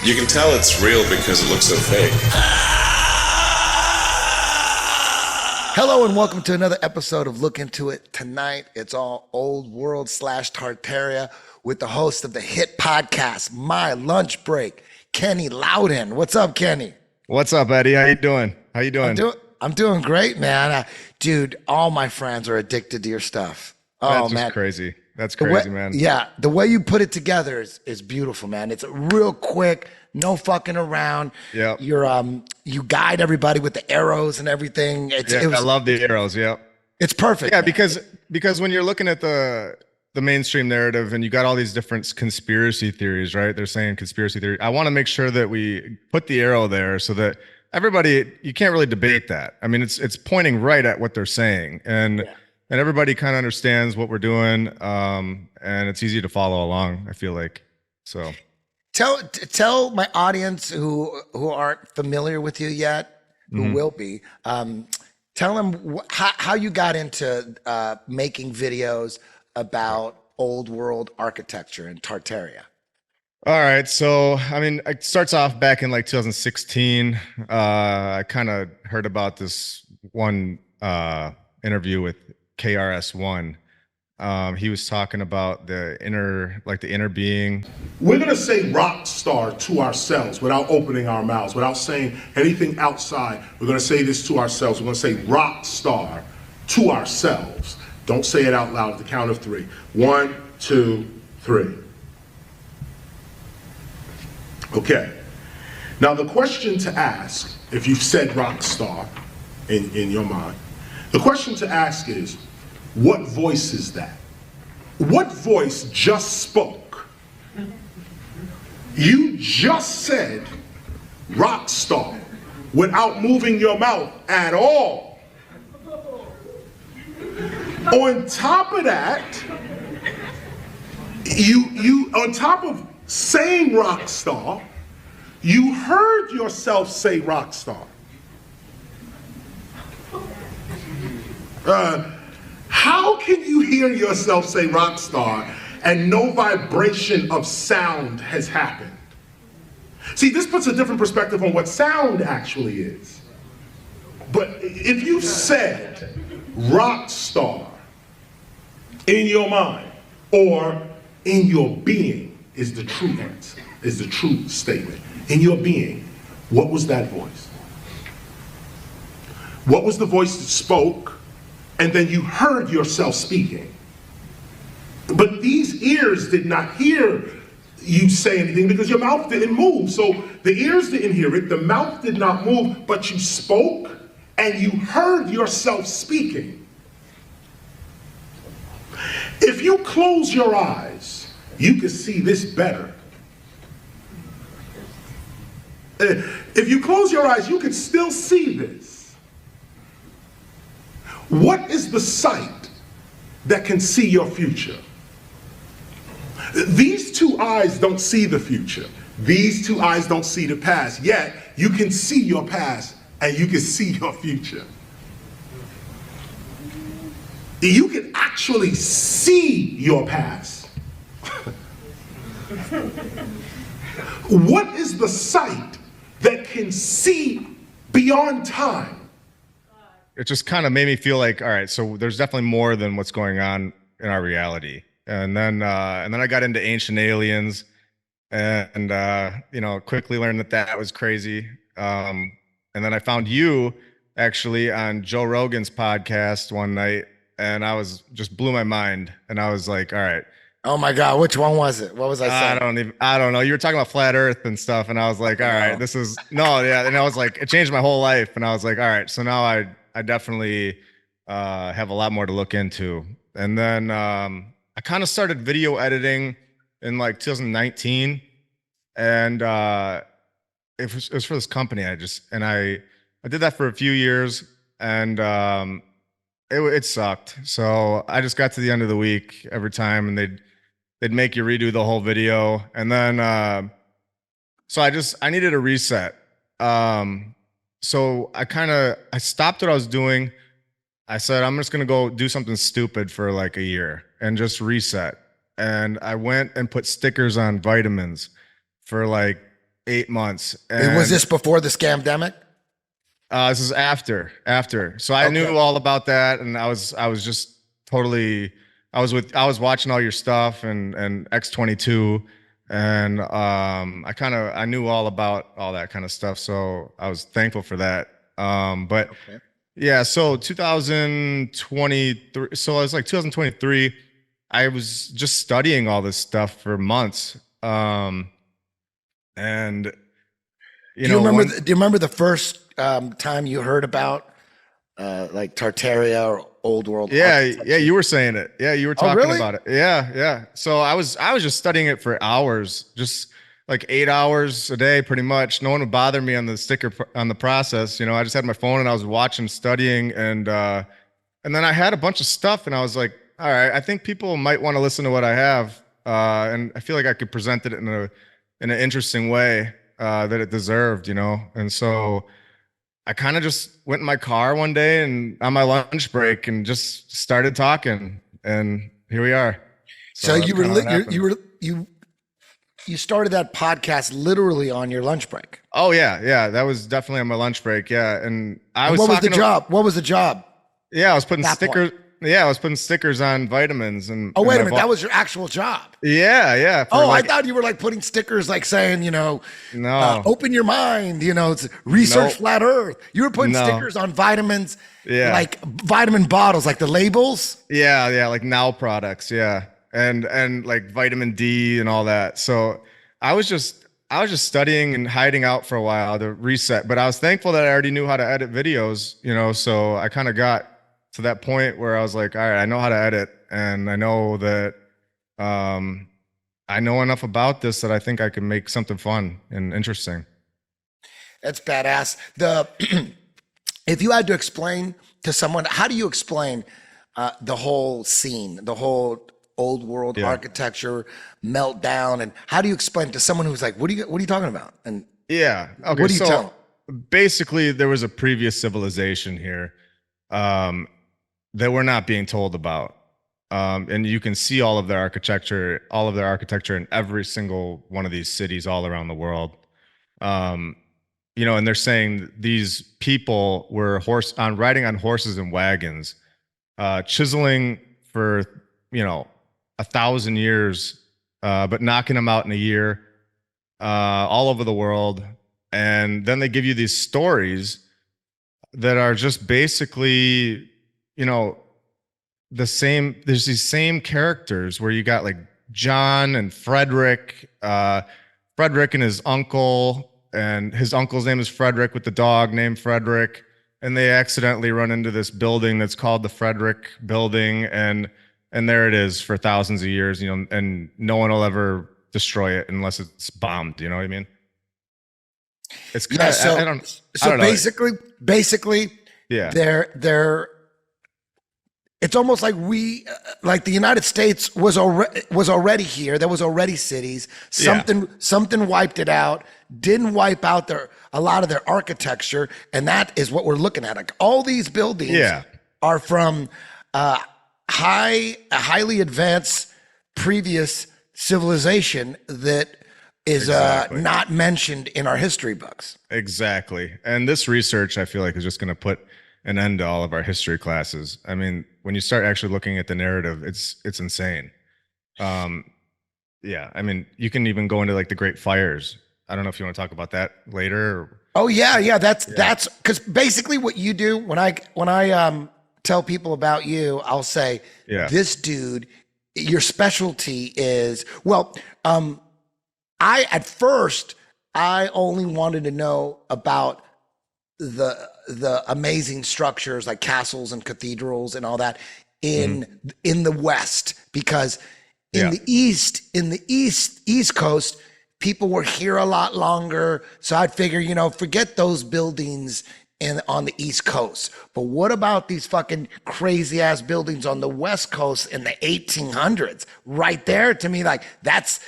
You can tell it's real because it looks so fake. Hello and welcome to another episode of Look Into It. Tonight, it's all old world / Tartaria with the host of the hit podcast, My Lunch Break, Kenny Loudon. What's up, Kenny? What's up, Eddie? How you doing? I'm doing great, man. Dude, all my friends are addicted to your stuff. That's just crazy. That's crazy, man. Yeah, the way you put it together is beautiful, man. It's real quick, no fucking around. Yeah. You guide everybody with the arrows and everything. I love the arrows. Yeah. It's perfect. Yeah, man. because when you're looking at the mainstream narrative and you got all these different conspiracy theories, right? They're saying conspiracy theory. I want to make sure that we put the arrow there so that everybody, you can't really debate that. I mean, it's pointing right at what they're saying, and everybody kind of understands what we're doing, and it's easy to follow along, I feel like. So tell my audience who aren't familiar with you yet, who will be, tell them how you got into making videos about old world architecture in Tartaria. All right. So, I mean, it starts off back in like 2016. I kind of heard about this one interview with KRS-One. He was talking about the inner being. We're going to say rock star to ourselves without opening our mouths, without saying anything outside. We're going to say this to ourselves. We're going to say rock star to ourselves. Don't say it out loud at the count of 3. 1, 2, 3. Okay. Now the question to ask, if you've said rock star in your mind, the question to ask is, what voice is that? What voice just spoke? You just said rock star without moving your mouth at all. On top of that, you on top of saying rock star, you heard yourself say rock star. How can you hear yourself say rock star and no vibration of sound has happened? See, this puts a different perspective on what sound actually is. But if you said rock star in your mind or in your being is the true answer, is the true statement. In your being, what was that voice? What was the voice that spoke and then you heard yourself speaking? But these ears did not hear you say anything because your mouth didn't move. So the ears didn't hear it, the mouth did not move, but you spoke and you heard yourself speaking. If you close your eyes, you can see this better. If you close your eyes, you can still see this. What is the sight that can see your future? These two eyes don't see the future. These two eyes don't see the past. Yet, you can see your past and you can see your future. You can actually see your past. What is the sight that can see beyond time? It just kind of made me feel like, all right, so there's definitely more than what's going on in our reality. And then I got into ancient aliens, and quickly learned that was crazy. And then I found you actually on Joe Rogan's podcast one night, and I was just blew my mind. And I was like, all right. Oh my God, which one was it? What was I saying? I don't know. You were talking about flat earth and stuff. And I was like, all right, And I was like, it changed my whole life. And I was like, all right, so now I definitely have a lot more to look into. And then I kind of started video editing in like 2019. And it was for this company. I did that for a few years, and it sucked. So I just got to the end of the week every time, and they'd make you redo the whole video. And then so I needed a reset. So I stopped what I was doing. I said, I'm just gonna go do something stupid for like a year and just reset. And I went and put stickers on vitamins for like 8 months. Was this before the Scandemic? This is after. So I knew all about that, and I was just totally. I was watching all your stuff and X22, and I knew all about all that kind of stuff. So I was thankful for that. But yeah, so 2023. So I was like 2023. I was just studying all this stuff for months. And do you remember the first time you heard about like Tartaria or old world? Yeah, you were saying it. Yeah, you were talking about it. Yeah. So I was just studying it for hours, just like 8 hours a day, pretty much. No one would bother me on the process. I just had my phone and I was watching, studying, and then I had a bunch of stuff, and I was like, all right, I think people might want to listen to what I have, and I feel like I could present it in an interesting way that it deserved, And so I kind of just went in my car one day and on my lunch break and just started talking, and here we are. So you started that podcast literally on your lunch break. Oh yeah, that was definitely on my lunch break. Yeah, and what was the job? What was the job? Yeah, I was putting stickers. Yeah, I was putting stickers on vitamins and. Oh, wait a minute, that was your actual job. Yeah. I thought you were like putting stickers, like saying, no, open your mind. It's research flat Earth. You were putting stickers on vitamins, like vitamin bottles, like the labels. Yeah, like Now products. Yeah, and like vitamin D and all that. So I was just studying and hiding out for a while to reset. But I was thankful that I already knew how to edit videos. So I kind of got to that point where I was like, all right, I know how to edit, and I know that I know enough about this that I think I can make something fun and interesting. That's badass. If you had to explain to someone, how do you explain the whole scene, the whole old world architecture meltdown, and how do you explain to someone who's like, what are you talking about? And okay, what do you tell them? Basically, there was a previous civilization here that we're not being told about. And you can see all of their architecture in every single one of these cities all around the world. And they're saying these people were riding on horses and wagons, chiseling for, 1,000 years, but knocking them out in a year, all over the world. And then they give you these stories that are just basically, there's these same characters where you got like John and Frederick and his uncle, and his uncle's name is Frederick with the dog named Frederick. And they accidentally run into this building that's called the Frederick Building. And there it is for thousands of years, and no one will ever destroy it unless it's bombed. You know what I mean? It's kind of, basically, they're it's almost like like the United States was already here. There was already cities. Something wiped it out. Didn't wipe out a lot of their architecture, and that is what we're looking at. Like all these buildings are from a highly advanced previous civilization that is not mentioned in our history books. Exactly. And this research, I feel like, is just going to put an end to all of our history classes. I mean, when you start actually looking at the narrative, it's insane. I mean, you can even go into like the Great Fires. I don't know if you want to talk about that later. That's because basically what you do when I tell people about you, I'll say, this dude, your specialty is, at first I only wanted to know about the amazing structures like castles and cathedrals and all that in the West, because in the East Coast, people were here a lot longer. So I'd figure, forget those buildings on the East Coast. But what about these fucking crazy ass buildings on the West Coast in the 1800s? Right there, to me, like that's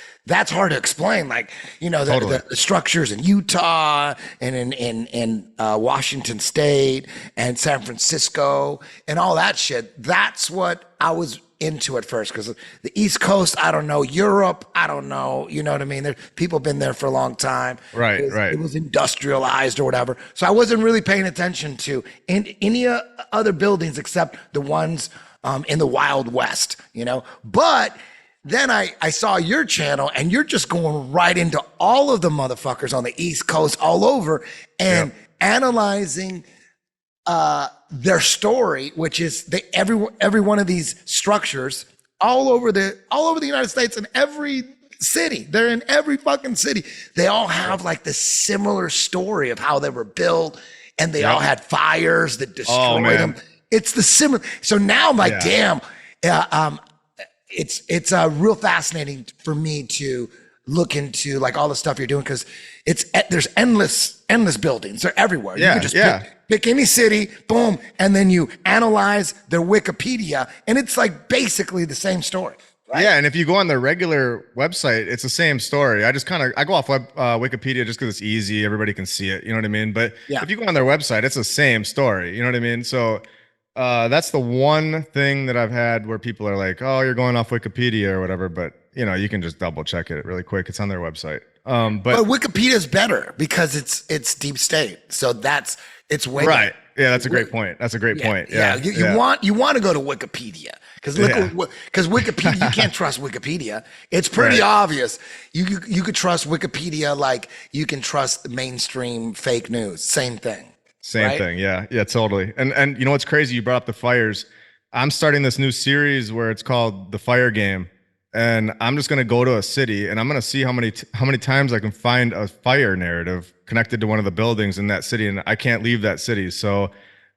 hard to explain. Like, the structures in Utah and in Washington State and San Francisco and all that shit. That's what I was into it first? Because the East Coast, I don't know. Europe, I don't know. You know what I mean? People have been there for a long time. Right, It was industrialized or whatever. So I wasn't really paying attention to any other buildings except the ones in the Wild West, you know? But then I saw your channel, and you're just going right into all of the motherfuckers on the East Coast all over and analyzing their story, which is every one of these structures all over the United States, and every city. They're in every fucking city. They all have like this similar story of how they were built, and they all had fires that destroyed them. It's the similar. So now I'm like, damn. It's real fascinating for me to look into like all the stuff you're doing, because there's endless buildings. They're everywhere. You can just pick any city, boom, and then you analyze their Wikipedia, and it's like basically the same story. Right? Yeah, and if you go on their regular website, it's the same story. I go off Wikipedia just because it's easy. Everybody can see it. You know what I mean? But if you go on their website, it's the same story. You know what I mean? So that's the one thing that I've had where people are like, "Oh, you're going off Wikipedia or whatever," but you know, you can just double check it really quick. It's on their website. But Wikipedia is better because it's deep state. So it's way right. Yeah, that's a great point. That's a great point. Yeah, you want to go to Wikipedia because Wikipedia, you can't trust Wikipedia. It's pretty obvious. You could trust Wikipedia like you can trust the mainstream fake news. Same thing. Same thing. Yeah, totally. And you know what's crazy? You brought up the fires. I'm starting this new series where it's called The Fire Game, and I'm just going to go to a city and I'm going to see how many times I can find a fire narrative connected to one of the buildings in that city, and I can't leave that city. So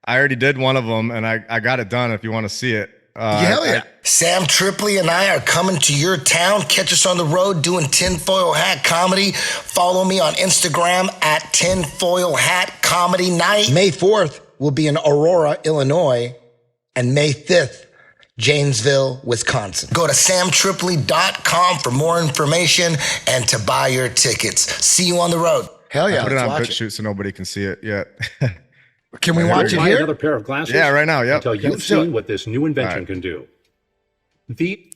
I already did one of them, and I got it done. If you want to see it. Hell yeah. Sam Tripoli and I are coming to your town. Catch us on the road doing tinfoil hat comedy. Follow me on Instagram at tinfoil hat comedy night. May 4th will be in Aurora, Illinois, and May 5th, Janesville, Wisconsin. Go to samtripoli.com for more information and to buy your tickets. See you on the road. Hell yeah. I put it on BitChute so nobody can see it yet. Can we watch it here? Another pair of glasses? Yeah, right now. Yeah. Until you've seen what this new invention can do.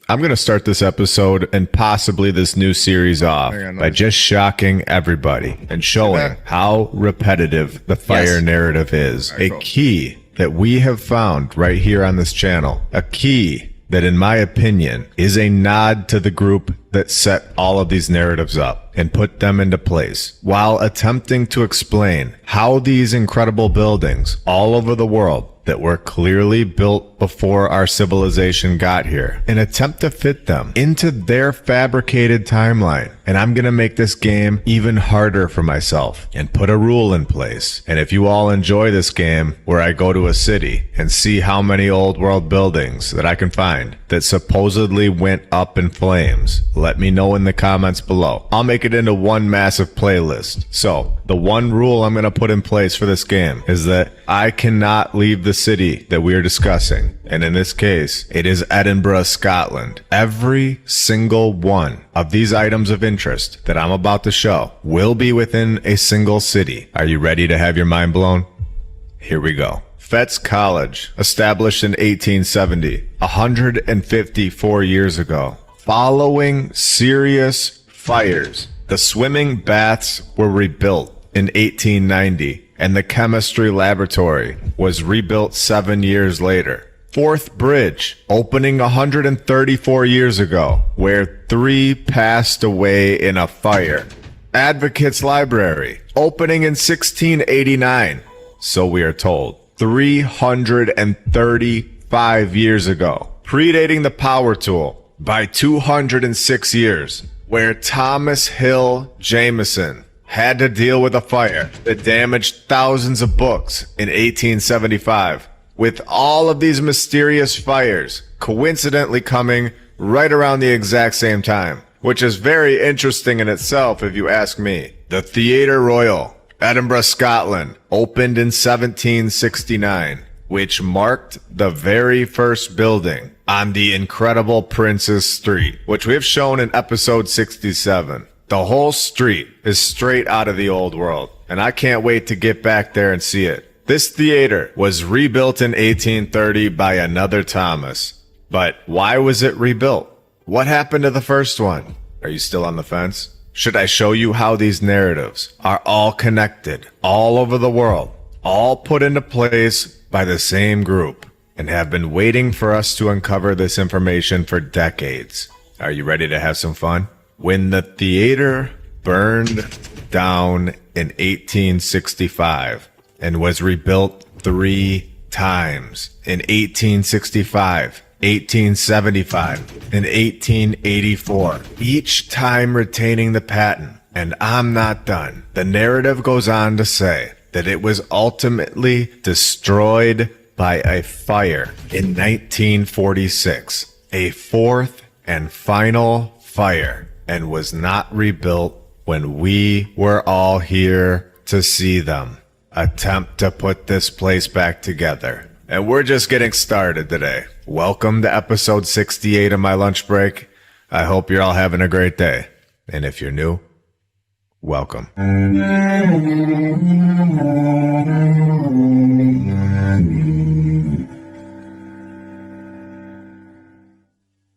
I'm going to start this episode and possibly this new series off by just shocking everybody and showing how repetitive the fire narrative is. A key that we have found right here on this channel. A key that, in my opinion, is a nod to the group that set all of these narratives up and put them into place while attempting to explain how these incredible buildings all over the world that were clearly built before our civilization got here and attempt to fit them into their fabricated timeline. And I'm going to make this game even harder for myself and put a rule in place. And if you all enjoy this game where I go to a city and see how many old world buildings that I can find that supposedly went up in flames, let me know in the comments below. I'll make it into one massive playlist. So the one rule I'm going to put in place for this game is that I cannot leave the city that we are discussing. And in this case, it is Edinburgh, Scotland. Every single one of these items of interest that I'm about to show will be within a single city. Are you ready to have your mind blown? Here we go. Fettes College, established in 1870, 154 years ago. Following serious fires, the swimming baths were rebuilt in 1890, and the chemistry laboratory was rebuilt 7 years later. Forth Bridge, opening 134 years ago, where 3 passed away in a fire. Advocates Library, opening in 1689, so we are told, 335 years ago, predating the power tool by 206 years, where Thomas Hill Jameson had to deal with a fire that damaged thousands of books in 1875, with all of these mysterious fires coincidentally coming right around the exact same time, which is very interesting in itself if you ask me. The Theatre Royal, Edinburgh, Scotland, opened in 1769, which marked the very first building on the incredible Prince's Street, which we have shown in episode 67. The whole street is straight out of the old world, and I can't wait to get back there and see it. This theater was rebuilt in 1830 by another Thomas, But why was it rebuilt? What happened to the first one? Are you still on the fence? Should I show you how these narratives are all connected all over the world, all put into place by the same group, and have been waiting for us to uncover this information for decades? Are you ready to have some fun? When the theater burned down in 1865 and was rebuilt 3 times in 1865, 1875, and 1884, each time retaining the patent. And I'm not done. The narrative goes on to say that it was ultimately destroyed by a fire in 1946, a 4th and final fire, and was not rebuilt when we were all here to see them attempt to put this place back together. And we're just getting started today. Welcome to episode 68 of my lunch break. I hope you're all having a great day. And if you're new, welcome.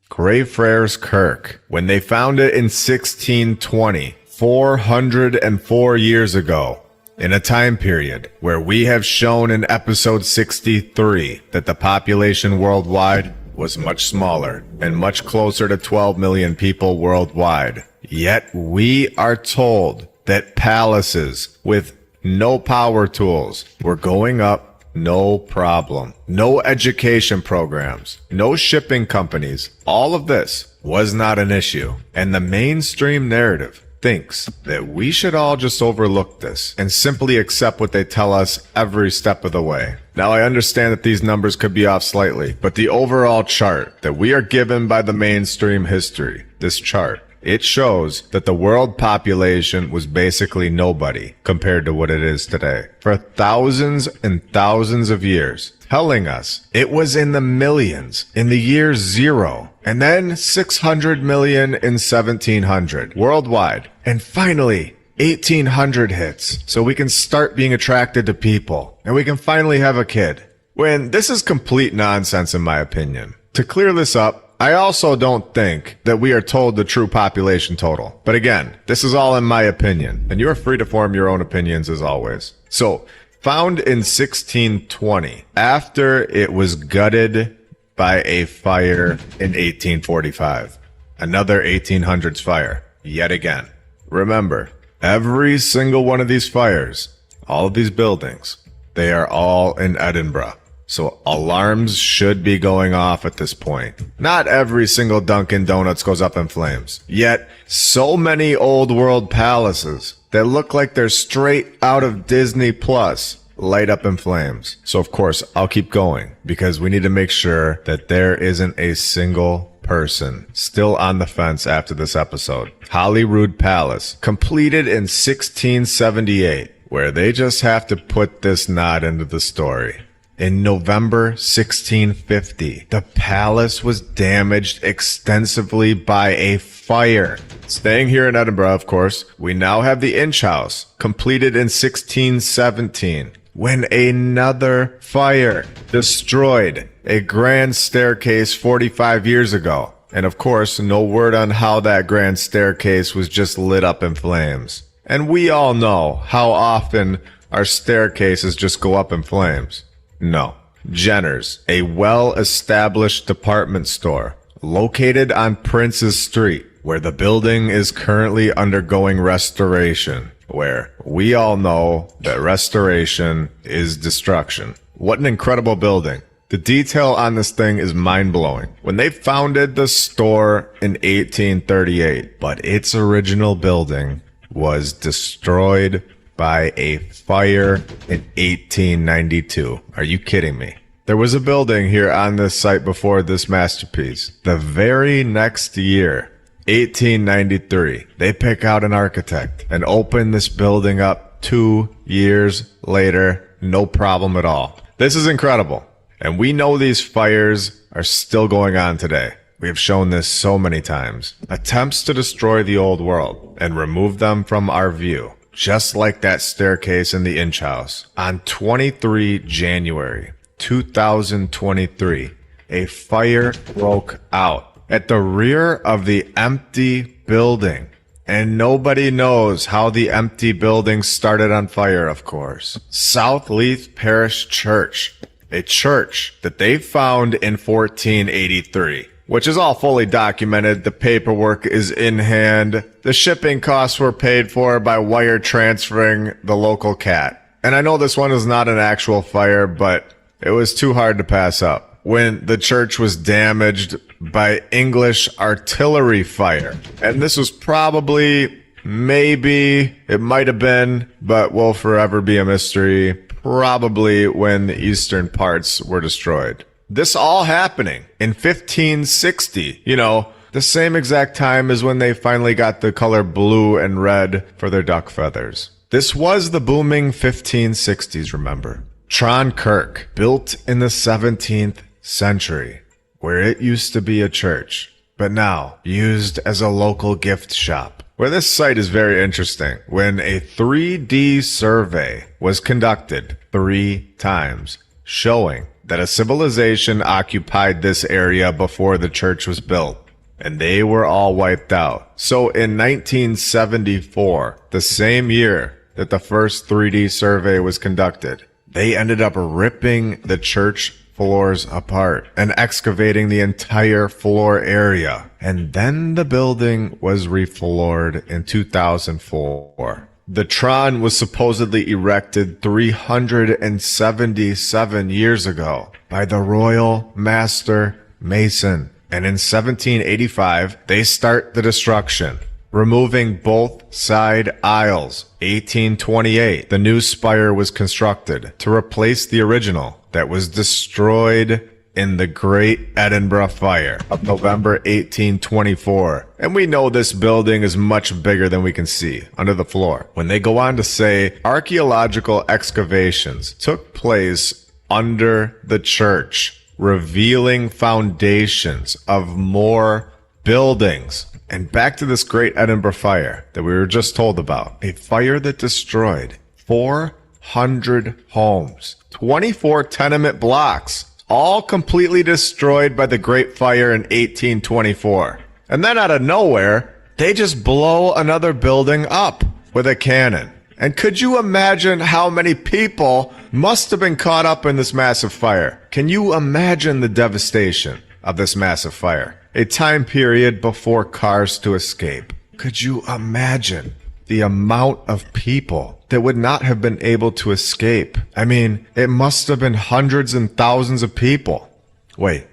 Greyfriars Kirk, when they found it in 1620, 404 years ago, in a time period where we have shown in episode 63 that the population worldwide was much smaller and much closer to 12 million people worldwide. Yet we are told that palaces with no power tools were going up no problem. No education programs, no shipping companies. All of this was not an issue. And the mainstream narrative thinks that we should all just overlook this and simply accept what they tell us every step of the way. Now, I understand that these numbers could be off slightly, but the overall chart that we are given by the mainstream history, this chart, it shows that the world population was basically nobody compared to what it is today. For thousands and thousands of years, telling us it was in the millions in the year 0, and then 600 million in 1700 worldwide. And finally, 1800 hits, so we can start being attracted to people, and we can finally have a kid. When this is complete nonsense in my opinion. To clear this up, I also don't think that we are told the true population total. But again, this is all in my opinion, and you are free to form your own opinions as always. So, found in 1620, after it was gutted by a fire in 1845. Another 1800s fire, yet again. Remember, every single one of these fires, all of these buildings, they are all in Edinburgh. So alarms should be going off at this point. Not every single Dunkin' Donuts goes up in flames. Yet, so many old world palaces that look like they're straight out of Disney Plus light up in flames. So of course, I'll keep going because we need to make sure that there isn't a single person still on the fence after this episode. Holyrood Palace, completed in 1678, where they just have to put this nod into the story. In November 1650, the palace was damaged extensively by a fire. Staying here in Edinburgh, of course, we now have the Inch House, completed in 1617, when another fire destroyed a grand staircase 45 years ago. And of course, no word on how that grand staircase was just lit up in flames. And we all know how often our staircases just go up in flames. No. Jenner's, a well-established department store located on Prince's Street, where the building is currently undergoing restoration, where we all know that restoration is destruction. What an incredible building. The detail on this thing is mind-blowing. When they founded the store in 1838, but its original building was destroyed by a fire in 1892. Are you kidding me? There was a building here on this site before this masterpiece. The very next year, 1893, they pick out an architect and open this building up 2 years later. No problem at all. This is incredible. And we know these fires are still going on today. We have shown this so many times. Attempts to destroy the old world and remove them from our view. Just like that staircase in the Inch House. On 23 January 2023, a fire broke out at the rear of the empty building. And nobody knows how the empty building started on fire, of course. South Leith Parish Church, a church that they found in 1483, which is all fully documented. The paperwork is in hand. The shipping costs were paid for by wire transferring the local cat. And I know this one is not an actual fire, but it was too hard to pass up when the church was damaged by English artillery fire. And this was probably, maybe, it might have been, but will forever be a mystery, probably when the eastern parts were destroyed. This all happening in 1560, you know, the same exact time as when they finally got the color blue and red for their duck feathers. This was the booming 1560s, remember. Kirk, built in the 17th century, where it used to be a church, but now used as a local gift shop. Where this site is very interesting, when a 3D survey was conducted 3 times, showing that a civilization occupied this area before the church was built, and they were all wiped out. So in 1974, the same year that the first 3D survey was conducted, they ended up ripping the church floors apart and excavating the entire floor area. And then the building was refloored in 2004. The Tron was supposedly erected 377 years ago by the Royal Master Mason. And in 1785, they start the destruction, removing both side aisles. 1828, the new spire was constructed to replace the original that was destroyed in the Great Edinburgh Fire of November 1824. And we know this building is much bigger than we can see under the floor. When they go on to say archaeological excavations took place under the church, revealing foundations of more buildings. And back to this Great Edinburgh Fire that we were just told about. A fire that destroyed 400 homes, 24 tenement blocks, all completely destroyed by the Great Fire in 1824. And then out of nowhere, they just blow another building up with a cannon. And could you imagine how many people must have been caught up in this massive fire? Can you imagine the devastation of this massive fire? A time period before cars to escape. Could you imagine the amount of people that would not have been able to escape? I mean, it must have been hundreds and thousands of people. Wait,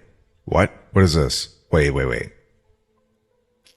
what? What is this? Wait.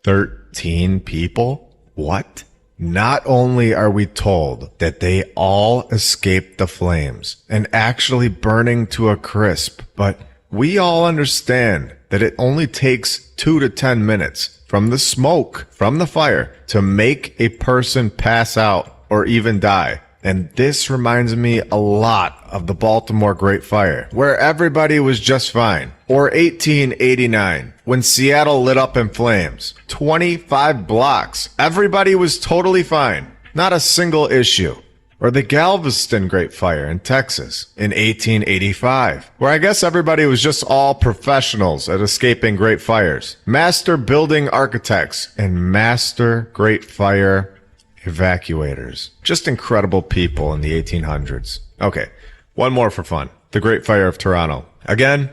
13 people? What? Not only are we told that they all escaped the flames and actually burning to a crisp, but we all understand that it only takes 2 to 10 minutes from the smoke from the fire to make a person pass out or even die. And this reminds me a lot of the Baltimore Great Fire, where everybody was just fine. Or 1889, when Seattle lit up in flames. 25 blocks. Everybody was totally fine. Not a single issue. Or the Galveston Great Fire in Texas in 1885, where I guess everybody was just all professionals at escaping great fires. Master building architects and master great fire evacuators. Just incredible people in the 1800s. Okay, one more for fun. The Great Fire of Toronto. Again,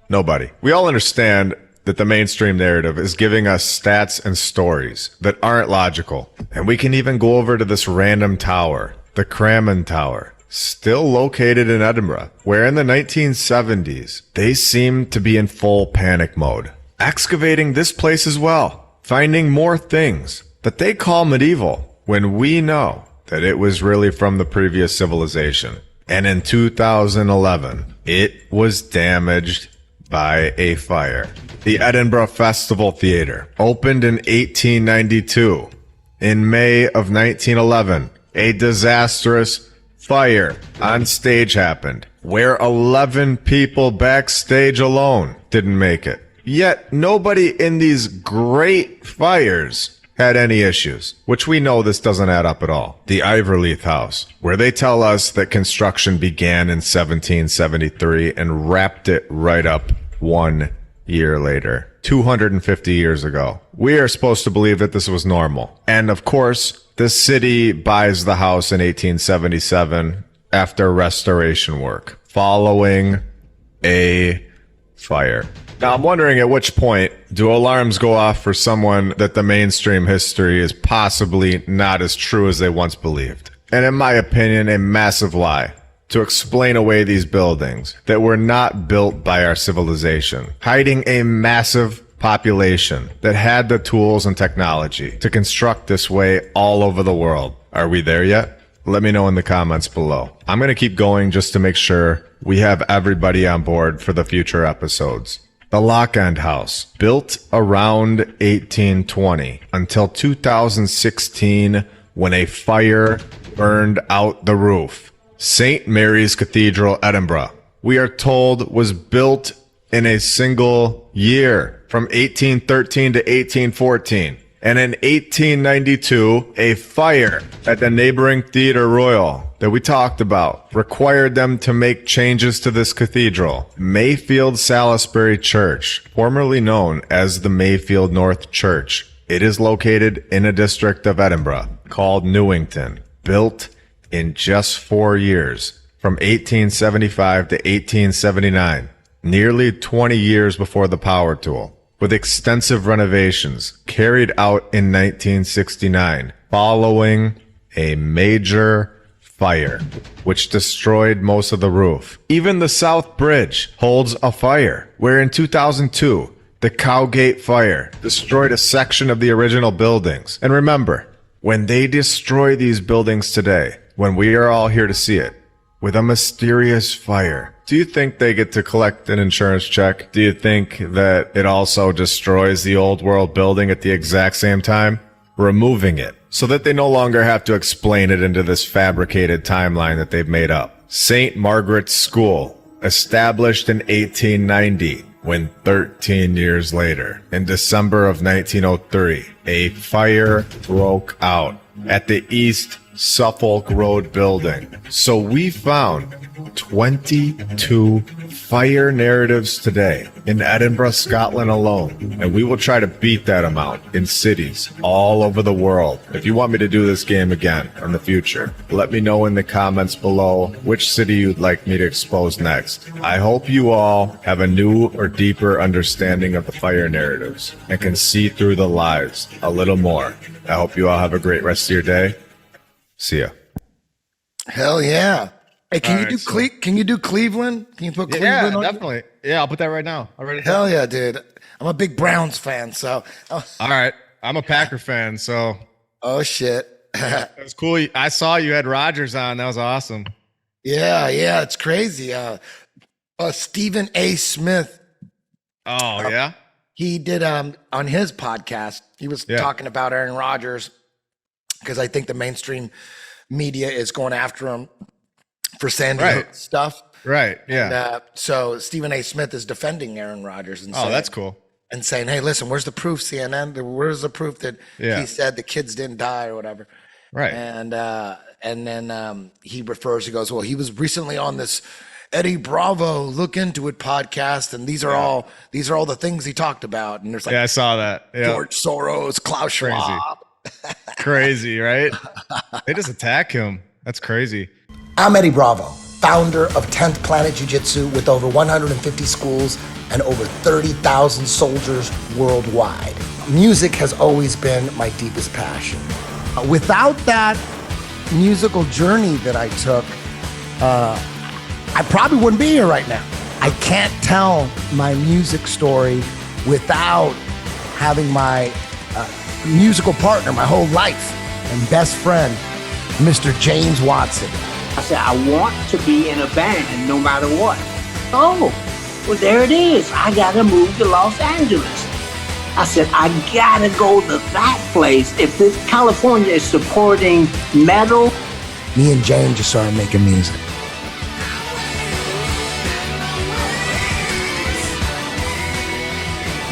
nobody. We all understand that the mainstream narrative is giving us stats and stories that aren't logical. And we can even go over to this random tower, the Cramen Tower, still located in Edinburgh, where in the 1970s, they seemed to be in full panic mode. Excavating this place as well, finding more things that they call medieval, when we know that it was really from the previous civilization. And in 2011, it was damaged by a fire. The Edinburgh Festival Theatre opened in 1892. In May of 1911, a disastrous fire on stage happened, where 11 people backstage alone didn't make it. Yet nobody in these great fires had any issues, which we know this doesn't add up at all. The Iverleith House, where they tell us that construction began in 1773 and wrapped it right up 1 year later, 250 years ago. We are supposed to believe that this was normal. And of course, the city buys the house in 1877 after restoration work, following a fire. Now, I'm wondering at which point do alarms go off for someone that the mainstream history is possibly not as true as they once believed. And in my opinion, a massive lie to explain away these buildings that were not built by our civilization, hiding a massive population that had the tools and technology to construct this way all over the world. Are we there yet? Let me know in the comments below. I'm going to keep going just to make sure we have everybody on board for the future episodes. The Lock End House, built around 1820 until 2016 when a fire burned out the roof. St. Mary's Cathedral, Edinburgh, we are told was built in a single year from 1813 to 1814. And in 1892, a fire at the neighboring Theatre Royal that we talked about required them to make changes to this cathedral. Mayfield Salisbury Church, formerly known as the Mayfield North Church. It is located in a district of Edinburgh called Newington, built in just 4 years, from 1875 to 1879, nearly 20 years before the power tool, with extensive renovations carried out in 1969 following a major fire, which destroyed most of the roof. Even the South Bridge holds a fire, where in 2002, the Cowgate Fire destroyed a section of the original buildings. And remember, when they destroy these buildings today, when we are all here to see it, with a mysterious fire, do you think they get to collect an insurance check? Do you think that it also destroys the old world building at the exact same time? Removing it, so that they no longer have to explain it into this fabricated timeline that they've made up. St. Margaret's School, established in 1890, when 13 years later, in December of 1903, a fire broke out at the East Suffolk Road building. So we found 22 fire narratives today in Edinburgh, Scotland alone. And we will try to beat that amount in cities all over the world. If you want me to do this game again in the future, let me know in the comments below which city you'd like me to expose next. I hope you all have a new or deeper understanding of the fire narratives and can see through the lies a little more. I hope you all have a great rest of your day. See ya. Hell yeah. Hey, can All you right, do can you do Cleveland? Can you put Cleveland on? Definitely. Yeah, I'll put that right now. Hell yeah, dude. I'm a big Browns fan, so. All right. I'm a Packer fan, so. Oh, shit. It was cool. I saw you had Rodgers on. That was awesome. Yeah, it's crazy. Stephen A. Smith. Oh, yeah? He did on his podcast, he was talking about Aaron Rodgers, because I think the mainstream media is going after him for Sandy Hook stuff. Right, yeah. And, so Stephen A. Smith is defending Aaron Rodgers. And saying, that's cool. And saying, hey, listen, where's the proof, CNN? Where's the proof that he said the kids didn't die or whatever? Right. And then he goes, well, he was recently on this Eddie Bravo Look Into It podcast, and these are all the things he talked about. And there's like, I saw that. Yeah. George Soros, Klaus Schwab. Crazy, right? They just attack him. That's crazy. I'm Eddie Bravo, founder of 10th Planet Jiu-Jitsu with over 150 schools and over 30,000 soldiers worldwide. Music has always been my deepest passion. Without that musical journey that I took, I probably wouldn't be here right now. I can't tell my music story without having my musical partner my whole life and best friend, Mr. James Watson. I said, I want to be in a band no matter what. Oh, well, there it is. I got to move to Los Angeles. I said, I got to go to that place. If this California is supporting metal. Me and James just started making music.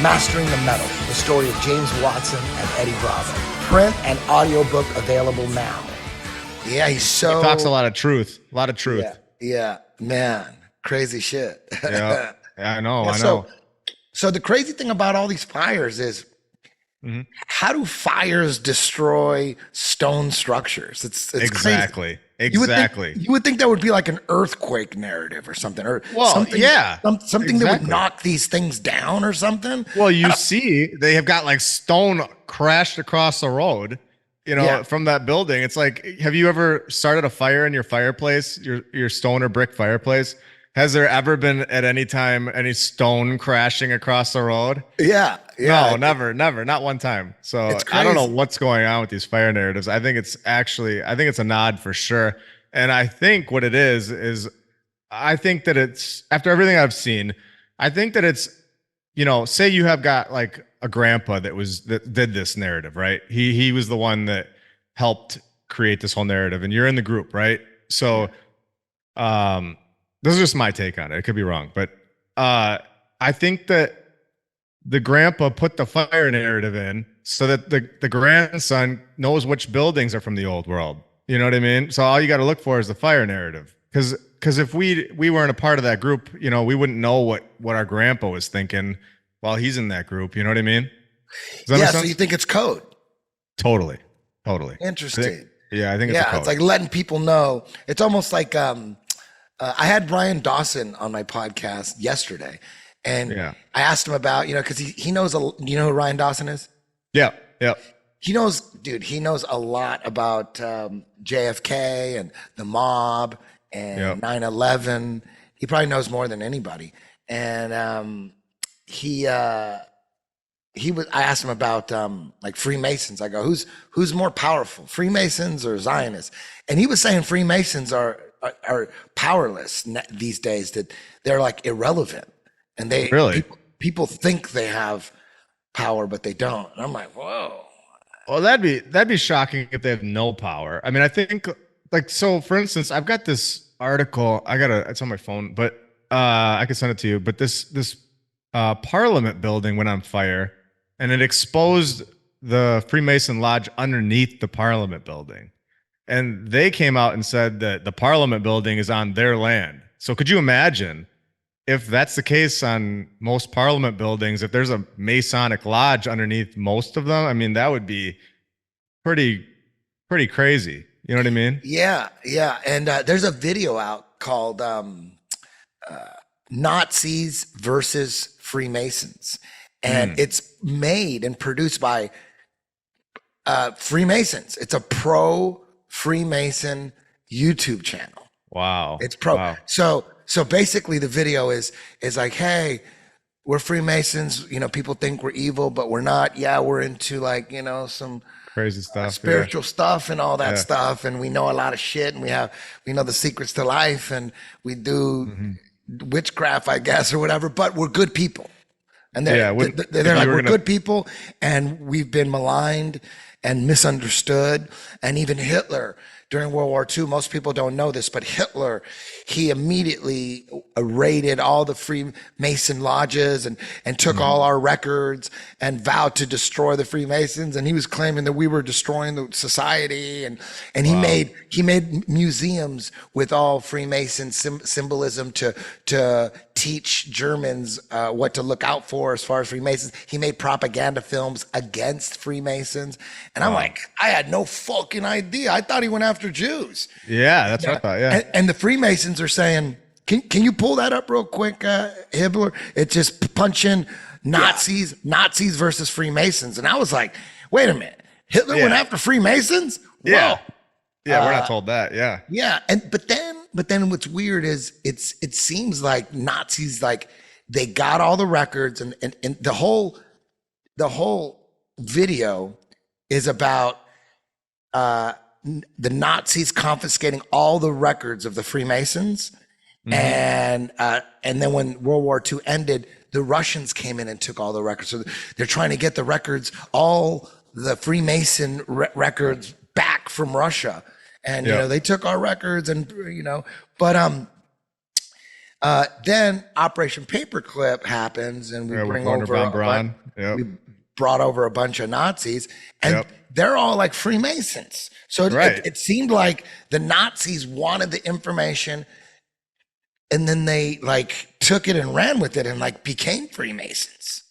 Mastering the Metal, the story of James Watson and Eddie Bravo. Print and audiobook available now. Yeah, he talks a lot of truth. Yeah, man. Crazy shit. Yeah. I know. Yeah, I know. So the crazy thing about all these fires is, how do fires destroy stone structures? It's Exactly. crazy. Exactly. You would think that would be like an earthquake narrative or something, or Well, something. yeah, Something that would exactly. knock these things down or something. Well, you see, they have got like stone crashed across the road, Yeah. from that building. It's like, have you ever started a fire in your fireplace, your stone or brick fireplace? Has there ever been at any time any stone crashing across the road? Yeah. No, never, not one time. So It's I don't know crazy. what's going on with these fire narratives. I think it's a nod for sure. And I think what it is I think that it's, after everything I've seen, I think that it's, say you have got like a grandpa that did this narrative, right? He was the one that helped create this whole narrative, and you're in the group, right? So, this is just my take on it. It could be wrong, but I think that the grandpa put the fire narrative in so that the grandson knows which buildings are from the old world. You know what I mean? So all you got to look for is the fire narrative. Because if we weren't a part of that group, we wouldn't know what our grandpa was thinking while he's in that group. You know what I mean? Does that make Yeah. sense? So you think it's code? Totally. Interesting. I think it's a code. It's like letting people know. It's almost like I had Brian Dawson on my podcast yesterday, and I asked him about, because he knows, you know who Ryan Dawson is? Yeah. He knows a lot about JFK and the mob and 9/11. He probably knows more than anybody. And I asked him about like Freemasons. I go, who's more powerful, Freemasons or Zionists? And he was saying Freemasons are powerless these days, that they're like irrelevant, and people think they have power, but they don't. And I'm like, whoa. Well, that'd be shocking if they have no power. I mean, I think, like, so for instance, I've got this article. It's on my phone, but I can send it to you. But this Parliament building went on fire, and it exposed the Freemason Lodge underneath the Parliament building. And they came out and said that the Parliament building is on their land. So could you imagine if that's the case on most Parliament buildings, if there's a Masonic lodge underneath most of them? I mean, that would be pretty crazy. You know what I mean? Yeah. And there's a video out called Nazis versus Freemasons. And it's made and produced by Freemasons. It's a pro Freemason YouTube channel. Wow. It's pro. Wow. So basically the video is like, hey, we're Freemasons. People think we're evil, but we're not. Yeah, we're into like, some Crazy stuff. spiritual stuff and all that stuff. And we know a lot of shit, and we know the secrets to life, and we do witchcraft, I guess, or whatever, but we're good people. And they're like, we're good people, and we've been maligned and misunderstood. And even Hitler during World War II, most people don't know this, but Hitler, he immediately raided all the Freemason lodges and took all our records and vowed to destroy the Freemasons. And he was claiming that we were destroying the society. And he made museums with all Freemason symbolism to teach Germans what to look out for as far as Freemasons. He made propaganda films against Freemasons. And I'm like, I had no fucking idea. I thought he went after Jews. Yeah, that's what I thought. Yeah. And the Freemasons are saying, can you pull that up real quick, Hibbler? It's just punch in Nazis versus Freemasons. And I was like, wait a minute. Hitler went after Freemasons? Whoa. Yeah. Yeah, we're not told that. Yeah. Yeah. But then what's weird is it seems like Nazis, like they got all the records, and the whole video is about the Nazis confiscating all the records of the Freemasons. And then when World War II ended, the Russians came in and took all the records. So they're trying to get the records, all the Freemason records back from Russia. And, they took our records and, but then Operation Paperclip happens, and we bring over we brought over a bunch of Nazis, and they're all like Freemasons. So it seemed like the Nazis wanted the information and then they like took it and ran with it and like became Freemasons.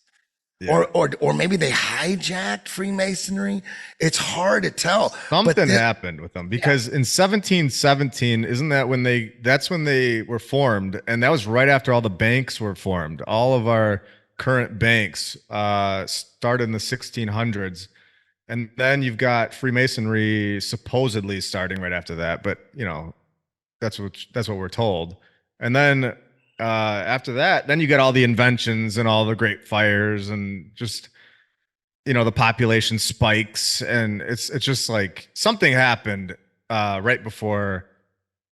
Yeah. Or maybe they hijacked Freemasonry. It's hard to tell. Something happened with them because in 1717, isn't that when that's when they were formed? And that was right after all the banks were formed. All of our current banks started in the 1600s. And then you've got Freemasonry supposedly starting right after that. But, you know, that's what we're told. And then after that, then you get all the inventions and all the great fires and just, you know, the population spikes, and it's just like something happened right before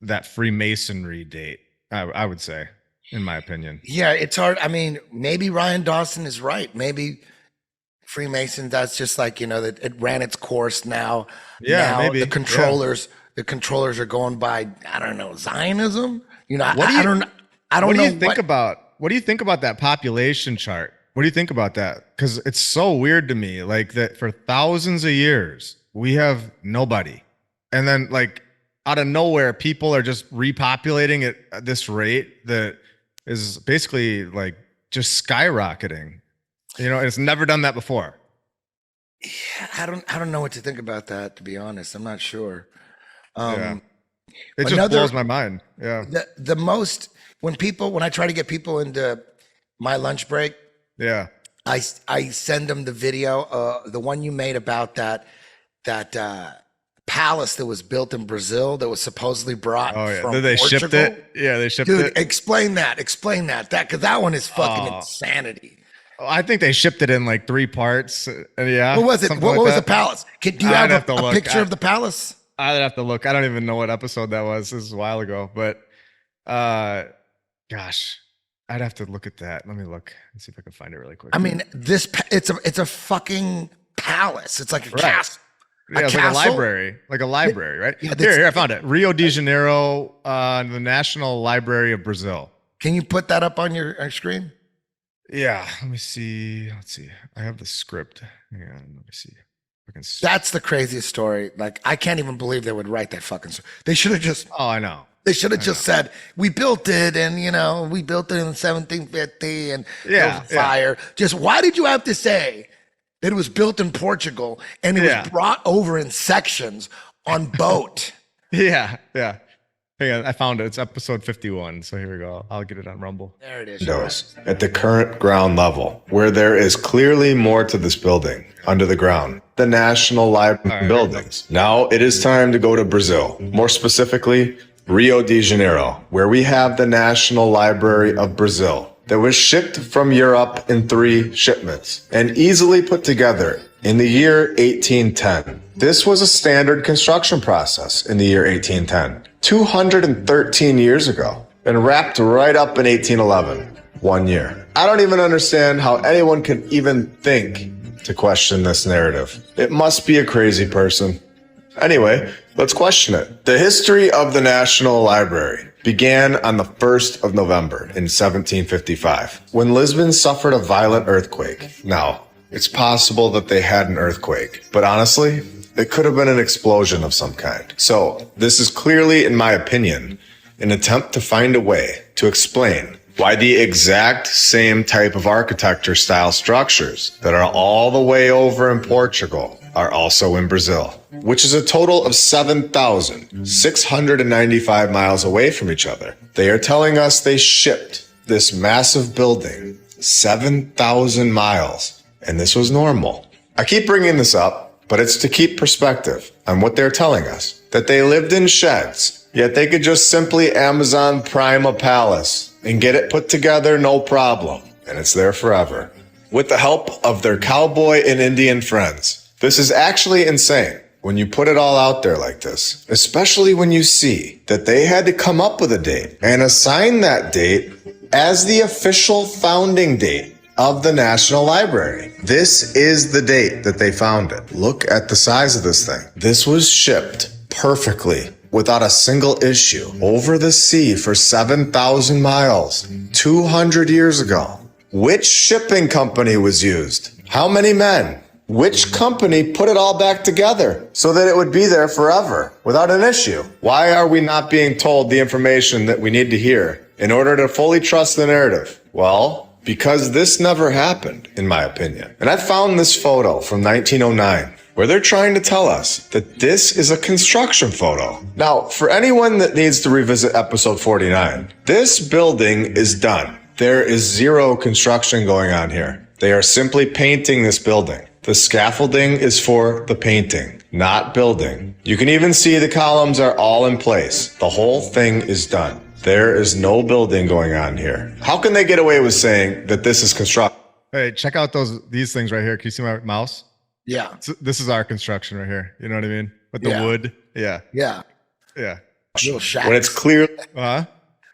that Freemasonry date, I would say, in my opinion. Yeah, it's hard. I mean, maybe Ryan Dawson is right. Maybe Freemasons, that's just like, you know, that it ran its course now. Yeah, now maybe. the controllers are going by, I don't know, Zionism. You know, I don't know. What do you think about that population chart? What do you think about that? Because it's so weird to me, like that for thousands of years, we have nobody. And then like out of nowhere, people are just repopulating at this rate that is basically like just skyrocketing. You know, it's never done that before. Yeah, I don't know what to think about that, to be honest. I'm not sure. It just blows my mind. Yeah. The most, when I try to get people into my lunch break, yeah, I send them the video, the one you made about that palace that was built in Brazil that was supposedly brought from Did they Portugal. shipped it? Yeah, they shipped it. Dude, explain that, because that one is fucking insanity. I think they shipped it in like 3 parts. Yeah. What was it? What was the palace? Do you have a picture of the palace? I'd have to look. I don't even know what episode that was. This is a while ago, but gosh, I'd have to look at that. Let me look and see if I can find it really quick. I mean, it's a fucking palace. It's like a castle. Yeah, it's like a library, right? Yeah, here, I found it. Rio de Janeiro, the National Library of Brazil. Can you put that up on your screen? Yeah, let me see. Let's see. I have the script. Hang on, let me see. That's the craziest story. Like, I can't even believe they would write that fucking story. They should have just. Oh, I know. They should have just said, we built it, and you know, we built it in 1750, and there was a fire. Just why did you have to say that it was built in Portugal and it was brought over in sections on boat? Yeah. Hang on, I found it. It's episode 51. So here we go. I'll get it on Rumble. There it is. Windows at the current ground level, where there is clearly more to this building under the ground. The National Library buildings. Now it is time to go to Brazil, more specifically Rio de Janeiro, where we have the National Library of Brazil that was shipped from Europe in 3 shipments and easily put together in the year 1810. This was a standard construction process in the year 1810, 213 years ago, and wrapped right up in 1811, 1 year. I don't even understand how anyone can even think to question this narrative. It must be a crazy person. Anyway, let's question it. The history of the National Library began on the 1st of November in 1755, when Lisbon suffered a violent earthquake. Now, it's possible that they had an earthquake, but honestly, it could have been an explosion of some kind. So, this is clearly, in my opinion, an attempt to find a way to explain why the exact same type of architecture style structures that are all the way over in Portugal are also in Brazil, which is a total of 7,695 miles away from each other. They are telling us they shipped this massive building 7,000 miles, and this was normal. I keep bringing this up, but it's to keep perspective on what they're telling us, that they lived in sheds, yet they could just simply Amazon Prime a palace and get it put together no problem, and it's there forever, with the help of their cowboy and Indian friends. This is actually insane when you put it all out there like this, especially when you see that they had to come up with a date and assign that date as the official founding date of the National Library. This is the date that they found it. Look at the size of this thing. This was shipped perfectly without a single issue over the sea for 7,000 miles 200 years ago. Which shipping company was used? How many men Which company put it all back together so that it would be there forever without an issue? Why are we not being told the information that we need to hear in order to fully trust the narrative? Well, because this never happened, in my opinion. And I found this photo from 1909 where they're trying to tell us that this is a construction photo. Now, for anyone that needs to revisit episode 49, this building is done. There is zero construction going on here. They are simply painting this building. The scaffolding is for the painting, not building. You can even see the columns are all in place. The whole thing is done. There is no building going on here. How can they get away with saying that this is construction? Hey, check out these things right here. Can you see my mouse? Yeah. This is our construction right here. You know what I mean? With the wood. Yeah. Yeah. Yeah. Little shacks. When it's clear.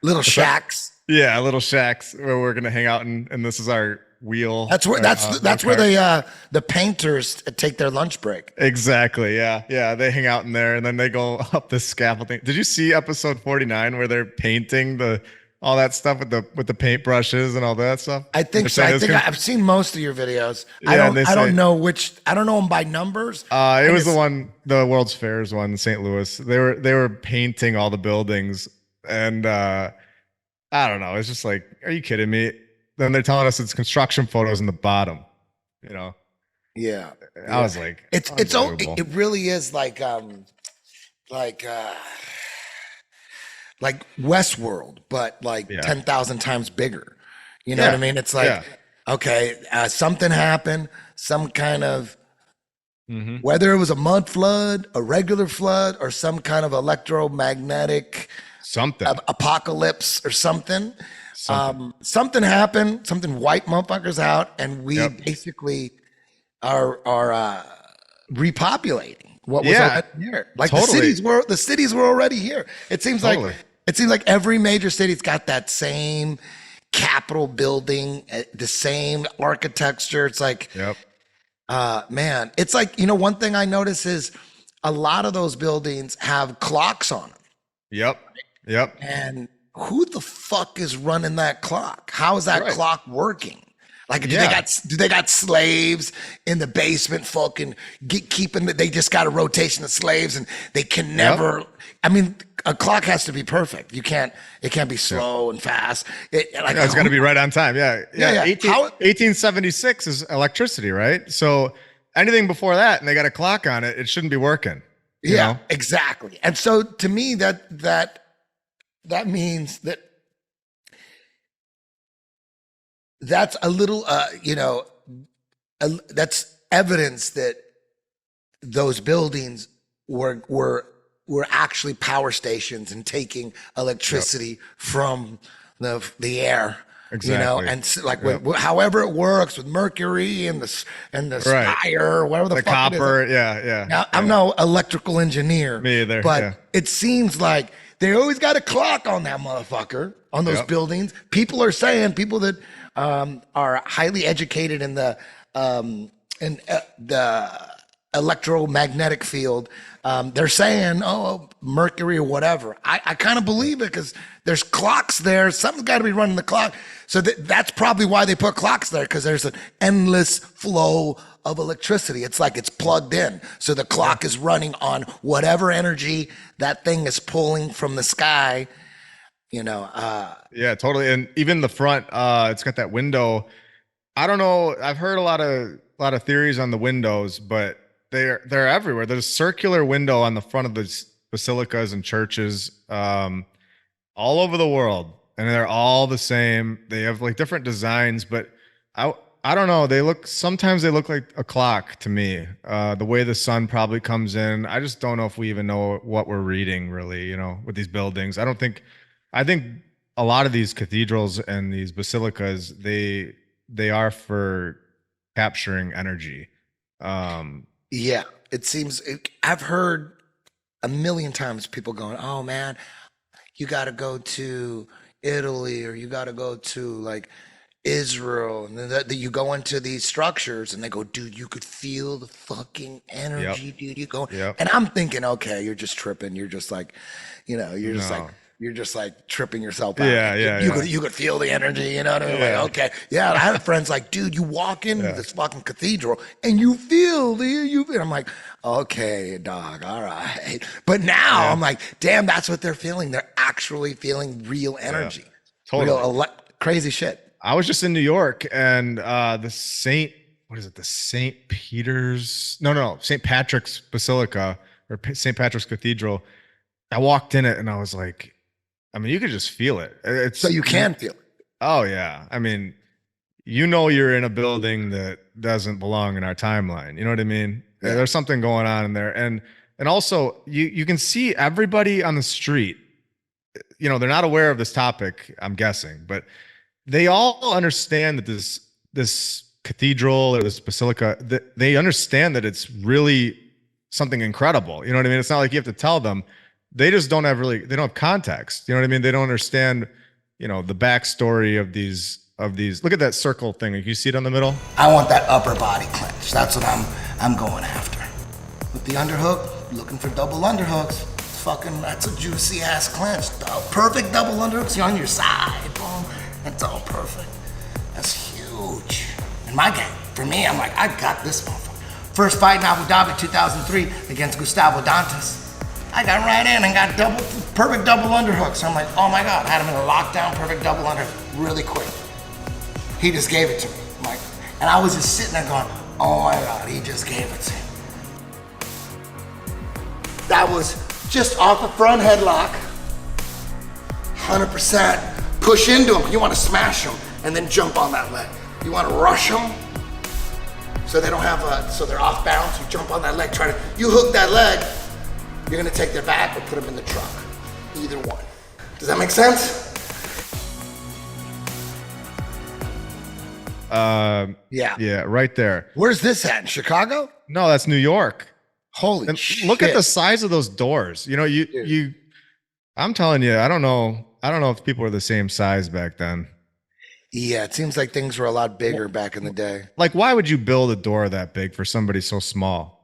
Little shacks. Yeah, little shacks where we're gonna hang out, and this is our wheel. That's where that's where the painters take their lunch break. Exactly. Yeah. They hang out in there, and then they go up the scaffolding. Did you see episode 49 where they're painting all that stuff with the paint brushes and all that stuff? I think so. I've seen most of your videos. Yeah, I don't know them by numbers. It was the World's Fairs one in St. Louis. They were painting all the buildings, and I don't know. It's just like, are you kidding me? Then they're telling us it's construction photos in the bottom. You know? Yeah. I was like, it really is like Westworld, but like 10,000 times bigger. You know what I mean? It's like, okay, something happened, some kind of, whether it was a mud flood, a regular flood, or some kind of electromagnetic apocalypse or something. Something happened, something wiped motherfuckers out, and we basically are repopulating what was already here. Like the cities were already here. It seems like every major city's got that same Capitol building, the same architecture. It's like, man, it's like, one thing I notice is a lot of those buildings have clocks on them. Yep. And who the fuck is running that clock? How is that clock working? Like, do they got slaves in the basement fucking they just got a rotation of slaves and they can never, I mean, a clock has to be perfect. It can't be slow and fast. It's got to be right on time. Yeah. 1876 is electricity, right? So anything before that and they got a clock on it, it shouldn't be working. You know? Exactly. And so to me, that means that's a little, that's evidence that those buildings were actually power stations and taking electricity from the air. Exactly. And like however it works with mercury and the fire, whatever the fuck copper. it is. Yeah. Now, I'm no electrical engineer. Me either. But it seems like they always got a clock on that motherfucker on those buildings. People are saying, people that are highly educated in the electromagnetic field, they're saying, mercury or whatever. I kind of believe it because there's clocks there. Something's got to be running the clock. So that's probably why they put clocks there, because there's an endless flow of electricity. It's like it's plugged in. So the clock is running on whatever energy that thing is pulling from the sky. Yeah, totally. And even the front, it's got that window. I don't know. I've heard a lot of theories on the windows, but they're everywhere. There's a circular window on the front of the basilicas and churches all over the world, and they're all the same. They have like different designs, but I don't know. Sometimes they look like a clock to me. The way the sun probably comes in. I just don't know if we even know what we're reading really, with these buildings. I think a lot of these cathedrals and these basilicas, they are for capturing energy. Yeah, it seems. I've heard a million times people going, "Oh man, you got to go to Italy or you got to go to like Israel," and then you go into these structures and they go, "Dude, you could feel the fucking energy, dude. You go," and I'm thinking, okay, you're just tripping. You're just like, you're just like You're just like tripping yourself out. You could feel the energy, you know what I mean? Like, okay. Yeah. I had friends like, dude, you walk into this fucking cathedral and you feel and I'm like, okay, dog. All right. But now I'm like, damn, that's what they're feeling. They're actually feeling real energy. Totally. Real crazy shit. I was just in New York and the St. Patrick's Basilica or St. Patrick's Cathedral. I walked in it and I was like, I mean, you could just feel it. So you can feel it. Oh yeah. I mean, you're in a building that doesn't belong in our timeline. You know what I mean? Yeah. There's something going on in there. And also you can see everybody on the street, you know, they're not aware of this topic, I'm guessing, but they all understand that this cathedral or this basilica, they understand that it's really something incredible. You know what I mean? It's not like you have to tell them. They just don't have context. You know what I mean? They don't understand, you know, the backstory of these. Look at that circle thing. You see it on the middle? I want that upper body clench. That's what I'm going after. With the underhook, looking for double underhooks. That's a juicy ass clench. Perfect double underhooks. You're on your side. Boom. That's all perfect. That's huge. In my game, for me, I'm like, I got this motherfucker. First fight in Abu Dhabi, 2003, against Gustavo Dantas. I got right in and got perfect double underhooks. I'm like, oh my God, I had him in a lockdown, perfect double underhook, really quick. He just gave it to me. And I was just sitting there going, oh my God, he just gave it to me. That was just off a front headlock, 100%. Push into him, you want to smash him, and then jump on that leg. You want to rush them, so they don't have so they're off balance. You jump on that leg, you hook that leg, you're gonna take their back or put them in the truck. Either one. Does that make sense? Yeah, right there. Where's this at? In Chicago? No, that's New York. Holy shit. Look at the size of those doors. You know, I'm telling you, I don't know if people were the same size back then. Yeah, it seems like things were a lot bigger back in the day. Like, why would you build a door that big for somebody so small?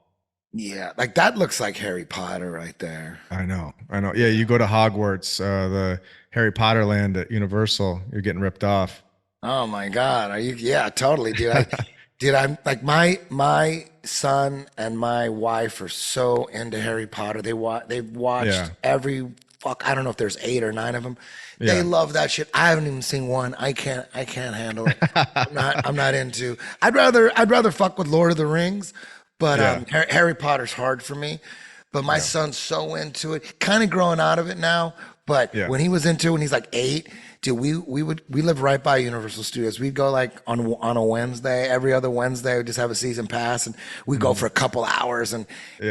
Yeah, like that looks like Harry Potter right there. I know. Yeah, you go to Hogwarts, the Harry Potter land at Universal, you're getting ripped off. Oh my God, are you? Yeah, totally, dude. I'm like my son and my wife are so into Harry Potter. They've watched every I don't know if there's 8 or 9 of them. They love that shit. I haven't even seen one. I can't handle it. I'm not into. I'd rather fuck with Lord of the Rings. But Harry Potter's hard for me. But my son's so into it, kind of growing out of it now. But when he was into it, when he's like 8, dude, we live right by Universal Studios. We'd go like on a Wednesday, every other Wednesday, we'd just have a season pass and we'd go for a couple hours and he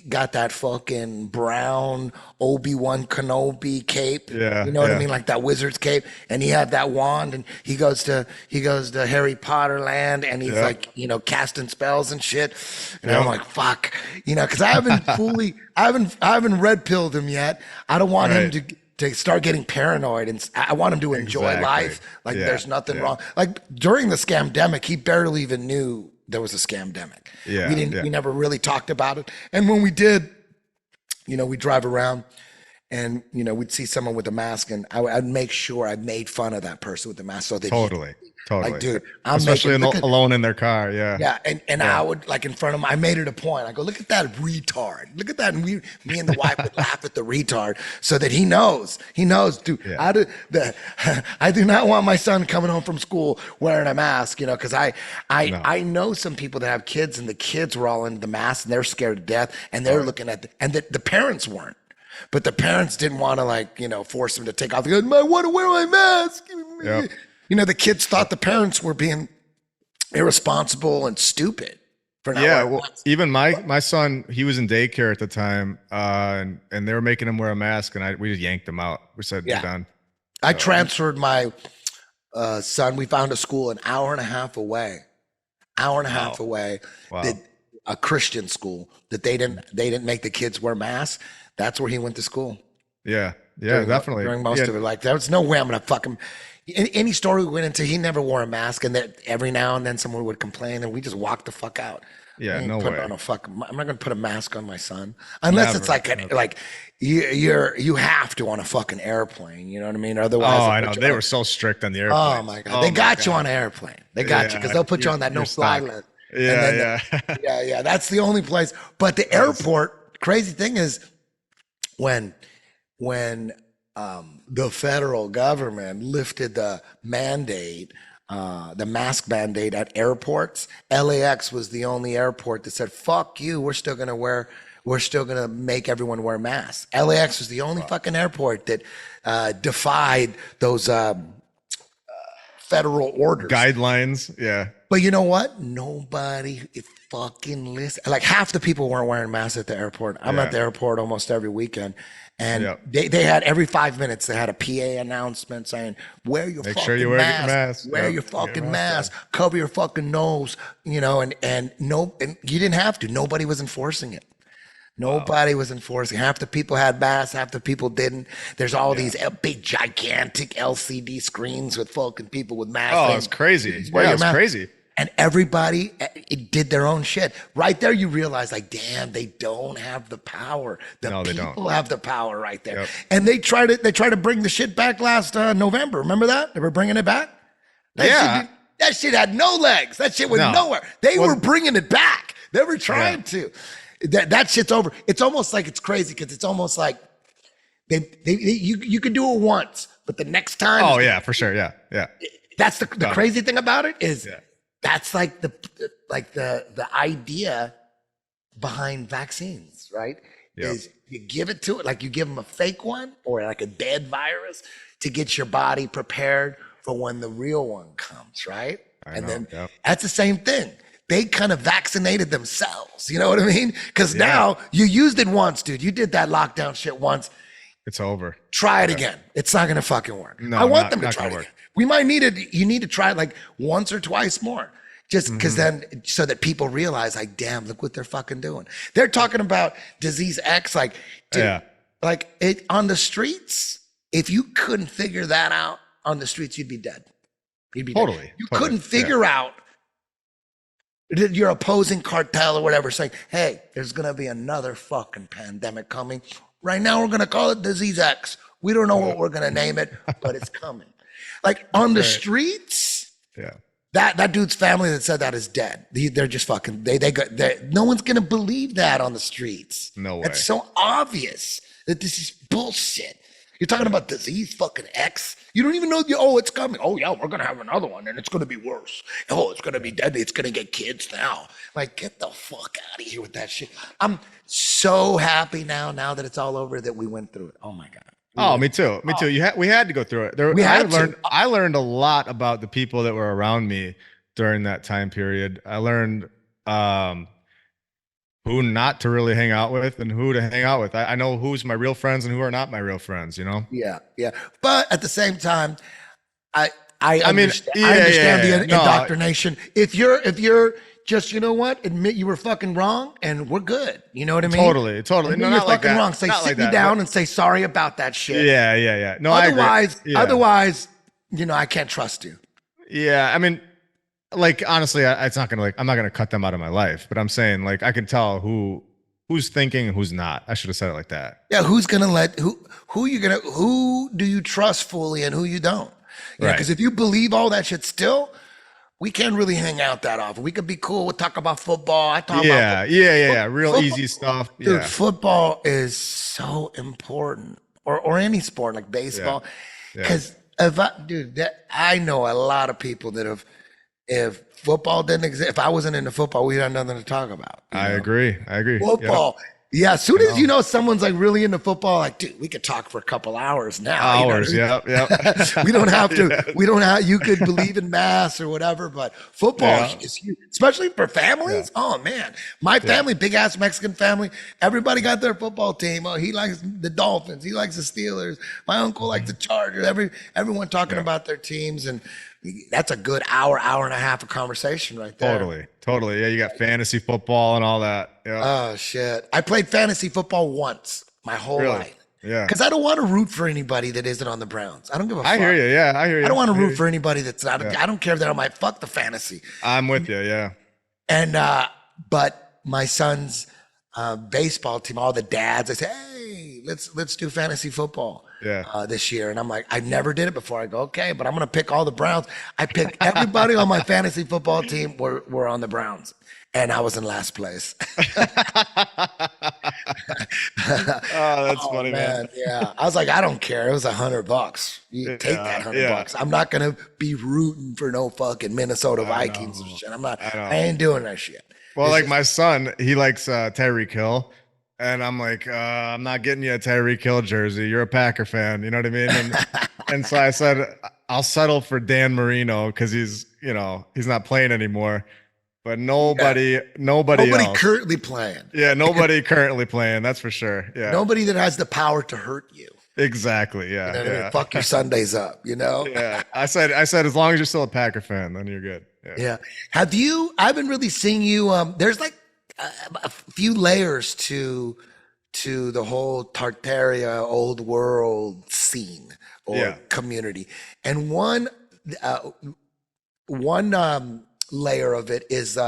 got that fucking brown Obi-Wan Kenobi cape. Yeah. You know what I mean? Like that wizard's cape. And he had that wand and he goes to Harry Potter land and he's like, you know, casting spells and shit. And I'm like, fuck, you know, cause I haven't red pilled him yet. I don't want him to start getting paranoid, and I want him to enjoy life. Like there's nothing wrong. Like during the Scandemic, he barely even knew there was a Scandemic. Yeah, we never really talked about it. And when we did, you know, we drive around and, you know, we'd see someone with a mask and I'd make sure I made fun of that person with the mask. So that totally. Like, dude, especially alone in their car. Yeah. Yeah. And I would, like, in front of him, I made it a point. I go, look at that retard. Look at that. And me and the wife would laugh at the retard so that he knows, dude, I do not want my son coming home from school wearing a mask, you know, because I know some people that have kids and the kids were all into the mask and they're scared to death and they're looking at and the parents weren't. But the parents didn't want to, like, you know, force them to take off. They go, I want to wear my mask. Yep. You know, the kids thought the parents were being irresponsible and stupid for not wearing masks. Even my son, he was in daycare at the time, and they were making him wear a mask, and we just yanked him out. We said, "You're done." I transferred my son. We found a school an hour and a half away. Wow. A Christian school that they didn't make the kids wear masks. That's where he went to school. Yeah, definitely. During most of it, like there was no way I'm gonna fuck him. Any story we went into, he never wore a mask, and that every now and then someone would complain, and we just walked the fuck out. Yeah, I ain't no putting way. on I'm not gonna put a mask on my son unless it's like Never. like you have to on a fucking airplane. You know what I mean? Otherwise, Oh, they'll I put know. you They on- were so strict on the airplane. Oh my god, they got you on an airplane. They got you because they'll put you on that no fly list. Yeah, Yeah. That's the only place. But the airport, crazy thing is when the federal government lifted the mandate, the mask mandate at airports, LAX was the only airport that said, fuck you, we're still gonna make everyone wear masks. LAX was the only fucking airport that defied those federal orders. Guidelines. Yeah. But you know what? Nobody fucking listened. Like half the people weren't wearing masks at the airport. I'm at the airport almost every weekend. And they had every 5 minutes, they had a PA announcement saying, wear your Make fucking sure you wear your mask. wear your fucking mask, cover your fucking nose, you know, and you didn't have to. Nobody was enforcing it. Nobody was enforcing. Half the people had masks, half the people didn't. There's all these big, gigantic LCD screens with fucking people with masks. Oh, it's crazy. Yeah, it's crazy. And everybody it did their own shit. Right there, you realize, like, damn, they don't have the power. The people have the power right there. Yep. And they tried to bring the shit back last November. Remember that? They were bringing it back. That shit had no legs. That shit was nowhere. They were bringing it back. They were trying to. That shit's over. It's almost like it's crazy because it's almost like you could do it once, but the next time. Oh yeah, for sure. Yeah. That's the crazy thing about it is that's like the idea behind vaccines, right? Yep. Is you give it to it like you give them a fake one or like a dead virus to get your body prepared for when the real one comes, right? That's the same thing. They kind of vaccinated themselves. You know what I mean? Because now you used it once, dude. You did that lockdown shit once. It's over. Try it again. It's not going to fucking work. No, I want them to not try it gonna again. We might need it. You need to try it like once or twice more. Just because then, so that people realize, like, damn, look what they're fucking doing. They're talking about disease X, like, dude, like it on the streets. If you couldn't figure that out on the streets, you'd be dead. You'd be Totally. dead. You couldn't figure out your opposing cartel or whatever saying, hey, there's going to be another fucking pandemic coming. Right now, we're going to call it disease X. We don't know what we're going to name it, but it's coming. Like on the streets, that dude's family that said that is dead. They're just fucking, no one's going to believe that on the streets. No way. It's so obvious that this is bullshit. You're talking about disease fucking X. You don't even know, it's coming. Oh, yeah, we're going to have another one and it's going to be worse. Oh, it's going to be deadly. It's going to get kids now. Like, get the fuck out of here with that shit. I'm so happy now that it's all over that we went through it. Oh, my God. Oh, me too. Me too. We had to go through it. I learned a lot about the people that were around me during that time period. I learned who not to really hang out with and who to hang out with. I know who's my real friends and who are not my real friends, you know? Yeah. But at the same time, I understand the indoctrination. If you're just, you know what, admit you were fucking wrong and we're good. You know what I mean? Totally. Admit No, you're not like fucking that. wrong. Say, sit me down and say sorry about that shit. Yeah. No, otherwise, you know, I can't trust you. Yeah. I mean, like, honestly, it's not gonna, I'm not gonna cut them out of my life, but I'm saying, like, I can tell who's thinking and who's not. I should have said it like that. Yeah, who do you trust fully and who you don't? Yeah, because if you believe all that shit still, we can't really hang out that often. We could be cool. We'll talk about football. Real football, easy stuff. Dude, football is so important, or any sport like baseball, because I know a lot of people that if football didn't exist, if I wasn't into football, we'd have nothing to talk about. I agree. Football. Yep. Yeah, as soon as you know someone's like really into football, like, dude, we could talk for a couple hours now. Yeah. We don't have to. You could believe in mass or whatever, but football is huge, especially for families. Yeah. Oh man, my family, big ass Mexican family. Everybody got their football team. Oh, he likes the Dolphins. He likes the Steelers. My uncle likes the Chargers. Everyone talking about their teams, and that's a good hour and a half of conversation right there. Totally. Yeah, you got fantasy football and all that. Yeah. Oh shit! I played fantasy football once my whole life. Yeah. Because I don't want to root for anybody that isn't on the Browns. I don't give a fuck. I hear you. Yeah, I hear you. I don't want to root for anybody that's not. I don't care that I might fuck the fantasy. I'm with you. Yeah. And But my son's baseball team, all the dads, I say, hey, let's do fantasy football this year. And I'm like, I never did it before. I go, okay, but I'm going to pick all the Browns. I picked everybody on my fantasy football team were on the Browns. And I was in last place. Oh, that's funny, man. Yeah. I was like, I don't care. It was $100. You take that $100. I'm not going to be rooting for no fucking Minnesota Vikings or shit. I ain't doing that shit. Well, it's like my son, he likes Tyreek Hill. And I'm like, I'm not getting you a Tyreek Hill jersey. You're a Packer fan. You know what I mean? And so I said, I'll settle for Dan Marino because he's not playing anymore. But nobody else. Currently playing. Yeah, nobody currently playing. That's for sure. Yeah, nobody that has the power to hurt you. Exactly. Yeah. You know what I mean? Fuck your Sundays up. You know. Yeah. I said as long as you're still a Packer fan, then you're good. Yeah. Have you? I've been really seeing you. There's like a few layers to the whole Tartaria old world scene or community, and one layer of it is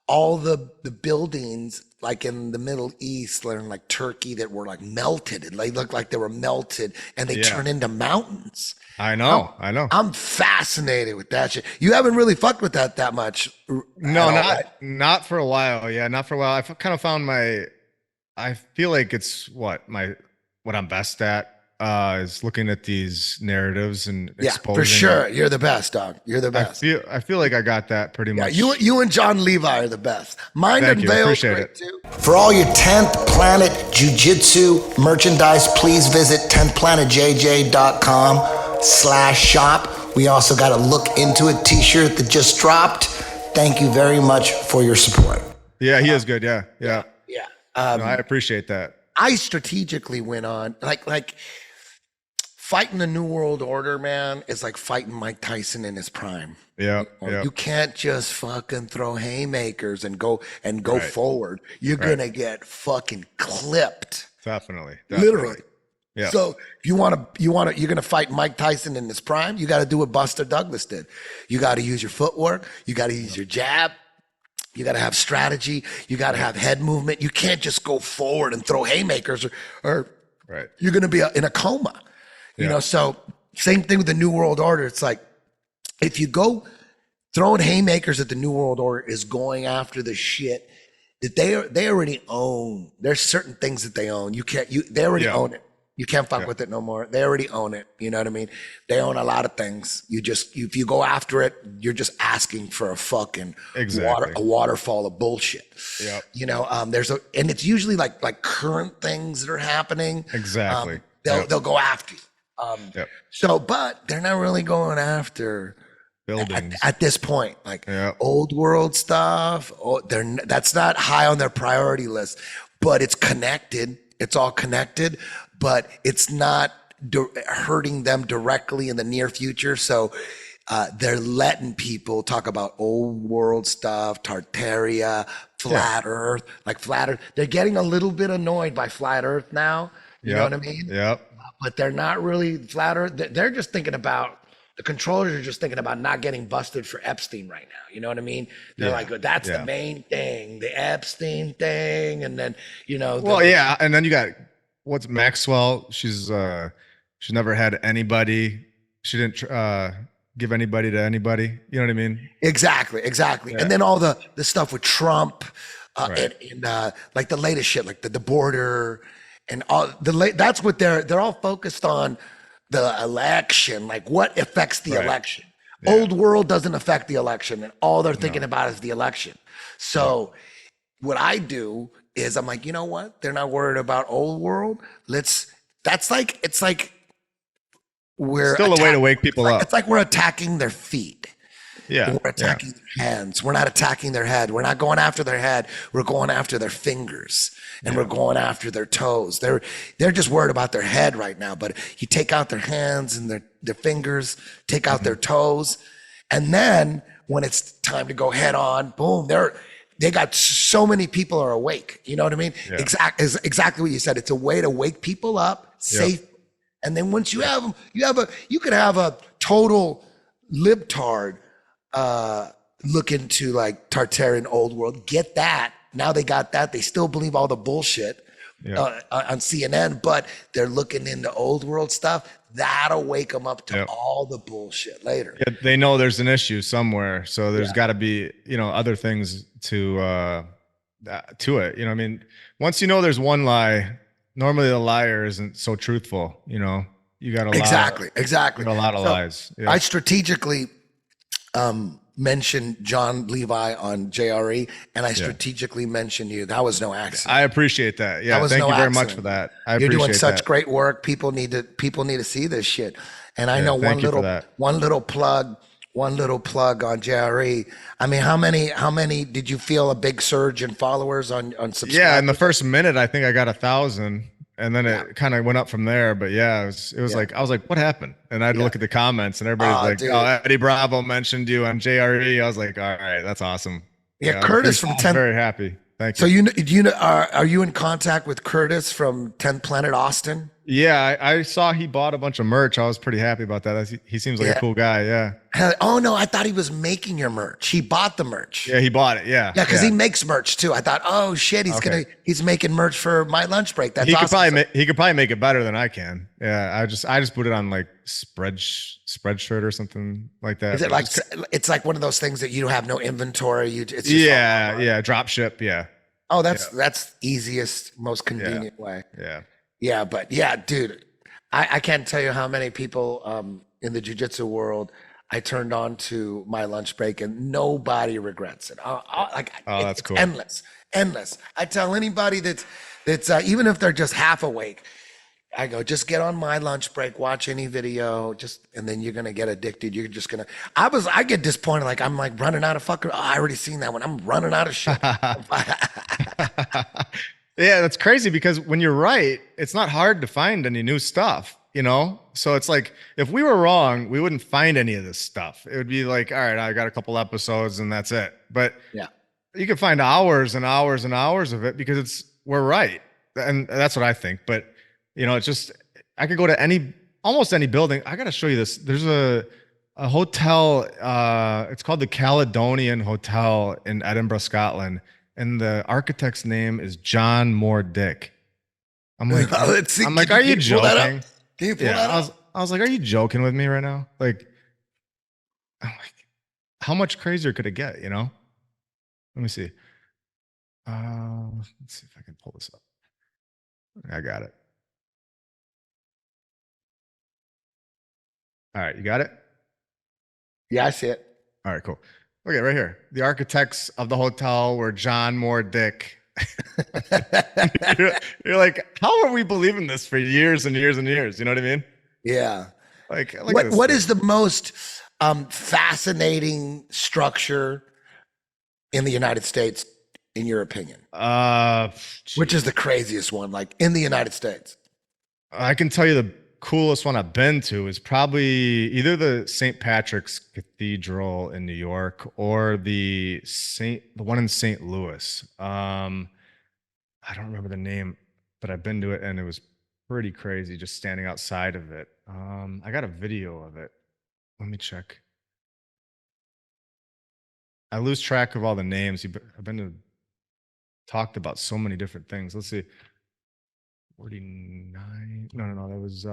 all the buildings like in the Middle East and like Turkey that were like melted. They look like they were melted and they turn into mountains. I know. I'm fascinated with that shit. You haven't really fucked with that much. No, not for a while. Yeah, not for a while. I've kind of found I feel like it's what I'm best at. Is looking at these narratives and exposing. For sure. You're the best, dog. You're the best. I feel like I got that pretty much. You and John Levi are the best. Mind and Veil. Appreciate it. Too. For all your 10th Planet Jiu-Jitsu merchandise, please visit 10thplanetjj.com/shop. We also got a Look Into It t-shirt that just dropped. Thank you very much for your support. Yeah, he is good. Yeah. Yeah. I appreciate that. I strategically went on like fighting the New World Order, man, is like fighting Mike Tyson in his prime. Yeah. You can't just fucking throw haymakers and go forward. You're gonna get fucking clipped. Definitely. Literally. Yeah. So if you're gonna fight Mike Tyson in his prime, you got to do what Buster Douglas did. You got to use your footwork. You got to use your jab. You got to have strategy. You got to have head movement. You can't just go forward and throw haymakers or you're going to be in a coma. You know, so same thing with the New World Order. It's like if you go throwing haymakers at the New World Order is going after the shit that they already own. There's certain things that they own. They already own it. You can't fuck with it no more. They already own it. You know what I mean? They own a lot of things. If you go after it, you're just asking for a fucking waterfall of bullshit. Yeah. You know, and it's usually like current things that are happening. Exactly. They'll go after you. So, but they're not really going after buildings at this point, like old world stuff. That's not high on their priority list, but it's connected. It's all connected, but it's not hurting them directly in the near future. So they're letting people talk about old world stuff, Tartaria, flat Earth, like flat Earth. They're getting a little bit annoyed by flat Earth now. You know what I mean? Yep. But they're not really flat Earth. They're just thinking about, the controllers are just thinking about not getting busted for Epstein right now. You know what I mean? They're like, that's the main thing, the Epstein thing. And then, you know. And then you got, what's Maxwell? She's never had anybody. She didn't give anybody to anybody. You know what I mean? Exactly. Yeah. And then all the stuff with Trump and like the latest shit, like the border and all that's what they're all focused on. The election, like what affects the election. Old world doesn't affect the election, and all they're thinking about is the election. So what I do is I'm like, you know what? They're not worried about old world. It's like we're still a way to wake people up. It's like we're attacking their feet. Yeah. We're attacking their hands. We're not attacking their head. We're not going after their head. We're going after their fingers and we're going after their toes. They're just worried about their head right now. But you take out their hands and their fingers, take out their toes. And then when it's time to go head on, boom, they got so many people are awake. You know what I mean? Yeah. Exactly what you said. It's a way to wake people up safe. And then once you have them, you could have a total libtard look into like Tartarian old world, get that. Now they got that. They still believe all the bullshit on CNN, but they're looking into old world stuff. That'll wake them up to all the bullshit later. Yeah, they know there's an issue somewhere, so there's got to be, you know, other things to it. You know, I mean, once you know there's one lie, normally the liar isn't so truthful. You know, you got a lot. Exactly. A lot of lies. Yeah. I strategically mentioned John Levi on JRE, and I strategically mentioned you. That was no accident. I appreciate that. Yeah, thank you very much for that. You're doing such great work. People need to see this shit. And I know one little plug on JRE. I mean, how many did you feel a big surge in followers on subscribers? Yeah, in the first minute, I think I got 1,000. And then it kind of went up from there. But yeah, it was like, I was like, what happened? And I had to look at the comments, and everybody's like, dude. Oh, Eddie Bravo mentioned you on JRE. I was like, all right, that's awesome. Yeah, Curtis from 10th. Very happy. Thank you. So are you in contact with Curtis from 10th Planet Austin? Yeah, I saw he bought a bunch of merch. I was pretty happy about that. He seems like a cool guy. Yeah. Oh no, I thought he was making your merch. He bought the merch. Yeah, he bought it. Yeah. Yeah, because he makes merch too. I thought, oh shit, he's making merch for my lunch break. That's awesome. He could probably make it better than I can. Yeah, I just put it on like Spreadshirt or something like that. Is it like it's like one of those things that you have no inventory? It's just drop ship. Yeah. Oh, that's easiest, most convenient way. Yeah. Yeah, but yeah, dude, I can't tell you how many people in the jiu-jitsu world I turned on to my lunch break, and nobody regrets it. That's cool. Endless. I tell anybody that's even if they're just half awake, I go, just get on my lunch break, watch any video, and then you're gonna get addicted. You're just gonna. I get disappointed, like I'm like running out of fucking. Oh, I already seen that one. I'm running out of shit. Yeah, that's crazy, because when you're right, it's not hard to find any new stuff, you know? So it's like, if we were wrong, we wouldn't find any of this stuff. It would be like, all right, I got a couple episodes and that's it. But you can find hours and hours and hours of it because we're right. And that's what I think. But, you know, it's just, I could go to almost any building. I got to show you this. There's a hotel, it's called the Caledonian Hotel in Edinburgh, Scotland. And the architect's name is John Moore Dick. I'm like, are you joking? Can you pull that up? I was like, are you joking with me right now? Like, I'm like, how much crazier could it get? You know? Let me see. Let's see if I can pull this up. I got it. All right, you got it? Yeah, I see it. All right, cool. Okay, right here. The architects of the hotel were John Moore Dick. You're like, how are we believing this for years and years and years? You know what I mean? Yeah. Like what is the most fascinating structure in the United States, in your opinion? Which is the craziest one, like in the United States? I can tell you the coolest one I've been to is probably either the St. Patrick's Cathedral in New York or the one in St. Louis. I don't remember the name, but I've been to it and it was pretty crazy just standing outside of it. I got a video of it. Let me check. I lose track of all the names. I've been to talked about so many different things. Let's see. 49. No. That was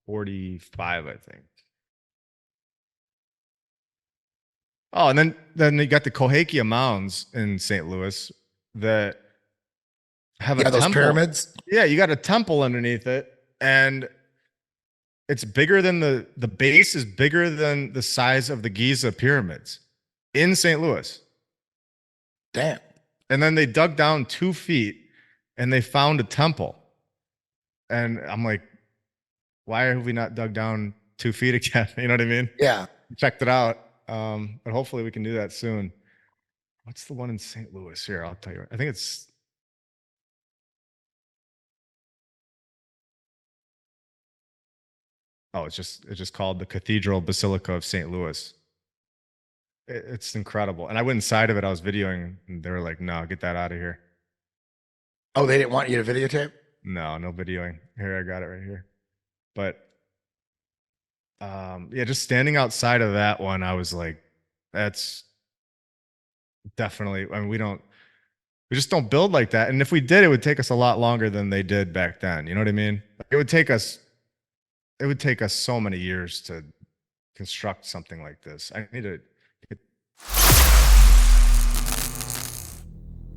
45, I think. Oh, and then you got the Cahokia Mounds in St. Louis that have a those temple. Pyramids. Yeah, you got a temple underneath it, and it's bigger than the base is bigger than the size of the Giza pyramids in St. Louis. Damn. And then they dug down 2 feet and they found a temple. And I'm like, why have we not dug down 2 feet again? You know what I mean? Yeah. Checked it out. But hopefully we can do that soon. What's the one in St. Louis? Here, I'll tell you. I think it's. Oh, it's just called the Cathedral Basilica of St. Louis. It's incredible. And I went inside of it. I was videoing, and they were like, "No, get that out of here." Oh, they didn't want you to videotape? No videoing. Here, I got it right here. But yeah, just standing outside of that one, I was like, that's definitely. I mean, we just don't build like that. And if we did, it would take us a lot longer than they did back then. You know what I mean? It would take us so many years to construct something like this. I need to.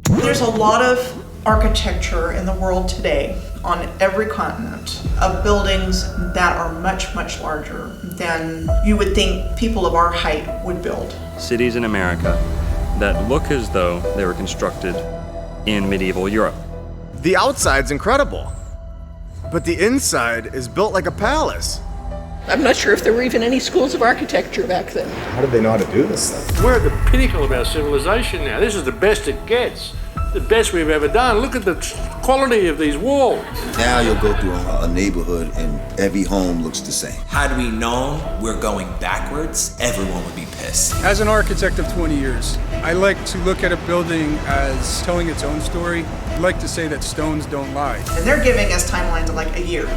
There's a lot of architecture in the world today on every continent of buildings that are much, much larger than you would think people of our height would build. Cities in America that look as though they were constructed in medieval Europe. The outside's incredible, but the inside is built like a palace. I'm not sure if there were even any schools of architecture back then. How did they know how to do this stuff? We're at the pinnacle of our civilization now. This is the best it gets. The best we've ever done. Look at the quality of these walls. Now you'll go through a neighborhood and every home looks the same. Had we known we're going backwards, everyone would be pissed. As an architect of 20 years, I like to look at a building as telling its own story. I like to say that stones don't lie. And they're giving us timelines of like a year.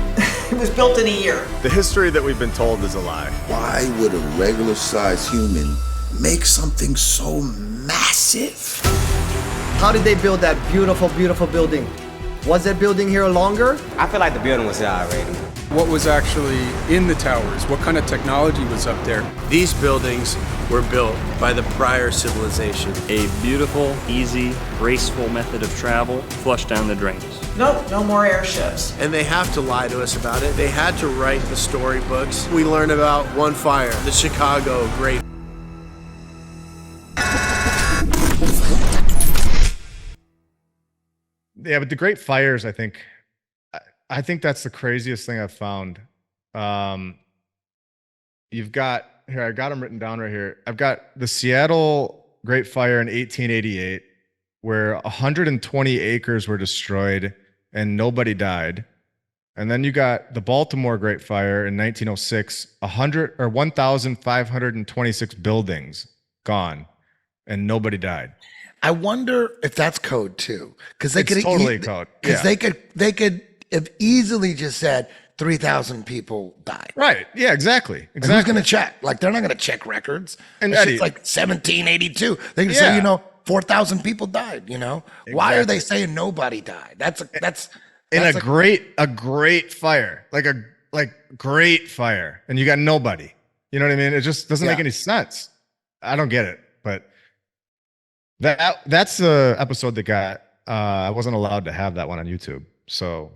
It was built in a year. The history that we've been told is a lie. Why would a regular sized human make something so massive? How did they build that beautiful, beautiful building? Was that building here longer? I feel like the building was here already. What was actually in the towers? What kind of technology was up there? These buildings were built by the prior civilization. A beautiful, easy, graceful method of travel flushed down the drains. Nope, no more airships. And they have to lie to us about it. They had to write the storybooks. We learn about one fire, the Chicago Great. Yeah, but the Great Fires, I think that's the craziest thing I've found. You've got here, I got them written down right here. I've got the Seattle Great Fire in 1888, where 120 acres were destroyed and nobody died. And then you got the Baltimore Great Fire in 1906, 1,526 buildings gone and nobody died. I wonder if that's code too, because they could totally code. Because they could have easily just said 3,000 people died. Right? Yeah, exactly. And who's going to check? Like they're not going to check records. And it's like 1782. They're going to say 4,000 people died. Exactly. Why are they saying nobody died? That's a great fire, like great fire, and you got nobody. You know what I mean? It just doesn't make any sense. I don't get it, but. That's the episode that got I wasn't allowed to have that one on YouTube. So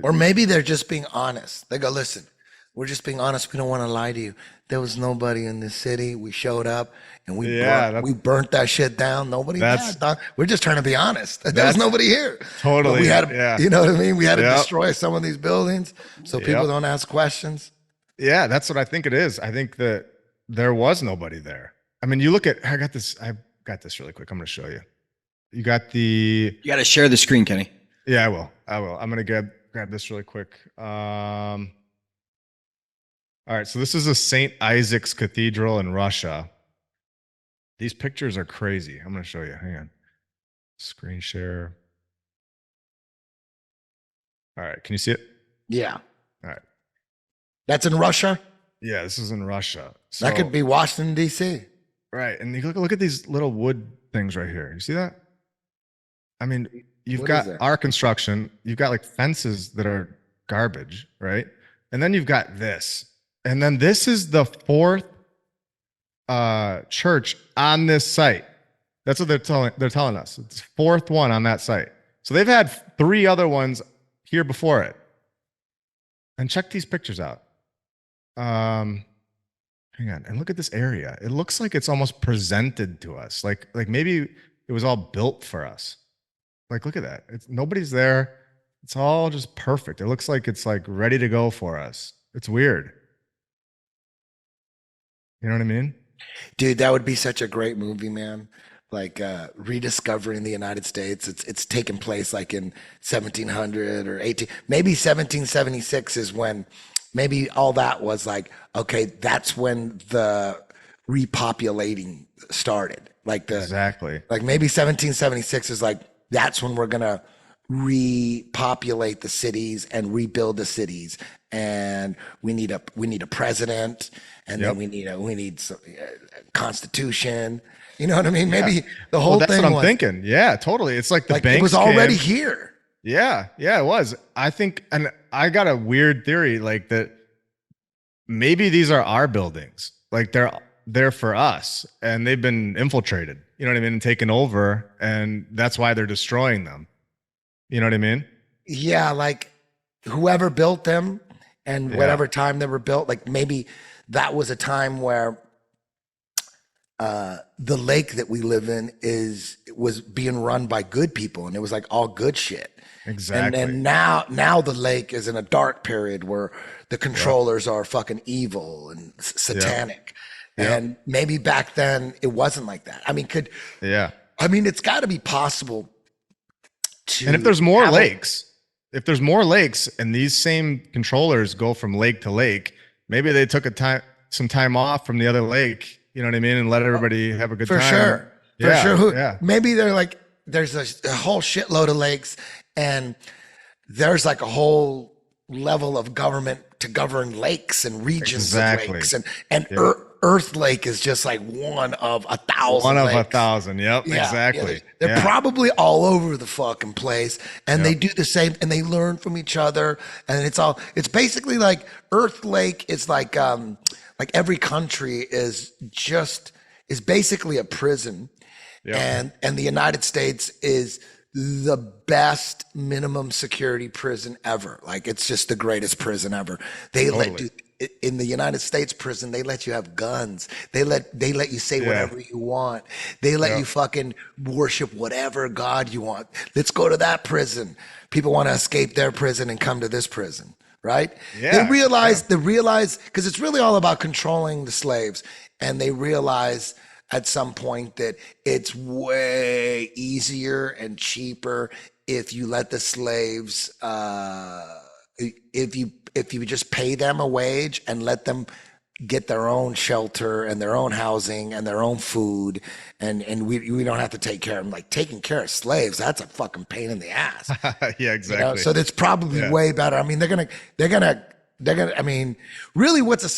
or maybe they're just being honest. They go, listen, we're just being honest. We don't want to lie to you. There was nobody in this city. We showed up and we burnt that shit down. Nobody died. We're just trying to be honest. There was nobody here. Totally. But we had you know what I mean? We had to destroy some of these buildings so people don't ask questions. Yeah, that's what I think it is. I think that there was nobody there. I mean, you look at, I've got this really quick. I'm going to show you. You got You got to share the screen, Kenny. Yeah, I will. I'm going to grab this really quick. All right. So this is a St. Isaac's Cathedral in Russia. These pictures are crazy. I'm going to show you. Hang on. Screen share. All right. Can you see it? Yeah. All right. That's in Russia? Yeah, this is in Russia. So, that could be Washington, D.C. Right. And you look at these little wood things right here. You see that? I mean, you've got our construction. You've got like fences that are garbage, right? And then you've got this. And then this is the fourth church on this site. That's what they're telling us. It's the fourth one on that site. So they've had 3 other ones here before it. And check these pictures out. Hang on, and look at this area. It looks like it's almost presented to us, like maybe it was all built for us. Like, look at that. Nobody's there. It's all just perfect. It looks like it's like ready to go for us. It's weird. You know what I mean? Dude, that would be such a great movie, man. Like rediscovering the United States. It's taken place like in 1700 or 18, maybe 1776 is when. Maybe all that was like, okay, that's when the repopulating started. Exactly. Like maybe 1776 is like, that's when we're going to repopulate the cities and rebuild the cities. And we need a president, and then we need some constitution. You know what I mean? Maybe the whole well, that's thing what I'm was, thinking. Yeah, totally. It's like the like banks it was already came. here. Yeah, it was. I think, and I got a weird theory, like that maybe these are our buildings. Like they're for us, and they've been infiltrated. You know what I mean? And taken over, and that's why they're destroying them. You know what I mean? Yeah, like whoever built them and whatever time they were built, like maybe that was a time where the lake that we live in was being run by good people, and it was like all good shit. Exactly. And now the lake is in a dark period where the controllers are fucking evil and satanic. And maybe back then it wasn't like that. I mean, it's got to be possible to. And if there's more lakes, and these same controllers go from lake to lake, maybe they took some time off from the other lake. You know what I mean, and let everybody have a good time. For sure. Maybe they're like, there's a whole shitload of lakes, and there's like a whole level of government to govern lakes and regions of lakes, and Earth Lake is just like one of 1,000. One of lakes. 1,000. Yep. Exactly. They're probably all over the fucking place, and they do the same, and they learn from each other, and it's basically like Earth Lake is like every country is basically a prison. And the United States is the best minimum security prison ever. Like it's just the greatest prison ever. In the United States prison, they let you have guns. They let you say whatever you want. They let you fucking worship whatever God you want. Let's go to that prison. People want to escape their prison and come to this prison, right? They realize because it's really all about controlling the slaves, and they realize at some point that it's way easier and cheaper if you let the slaves if you just pay them a wage and let them get their own shelter and their own housing and their own food, and we don't have to take care of them. Like taking care of slaves, that's a fucking pain in the ass. Yeah, exactly. You know? So that's probably way better. I mean, they're gonna. I mean, really, what's a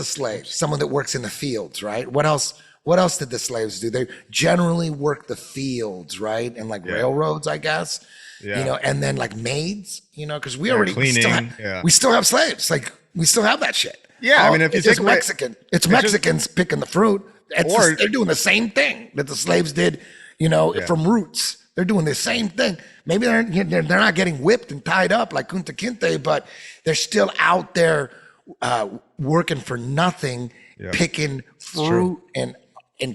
slave? Someone that works in the fields, right? What else did the slaves do? They generally work the fields, right? And like railroads, I guess. You know, and then like maids, you know, because we still have slaves. Like we still have that shit. Yeah, I mean, if you take Mexicans picking the fruit. They're doing the same thing that the slaves did, you know, from roots. They're doing the same thing. Maybe they're not getting whipped and tied up like Kunta Kinte, but they're still out there working for nothing, picking fruit and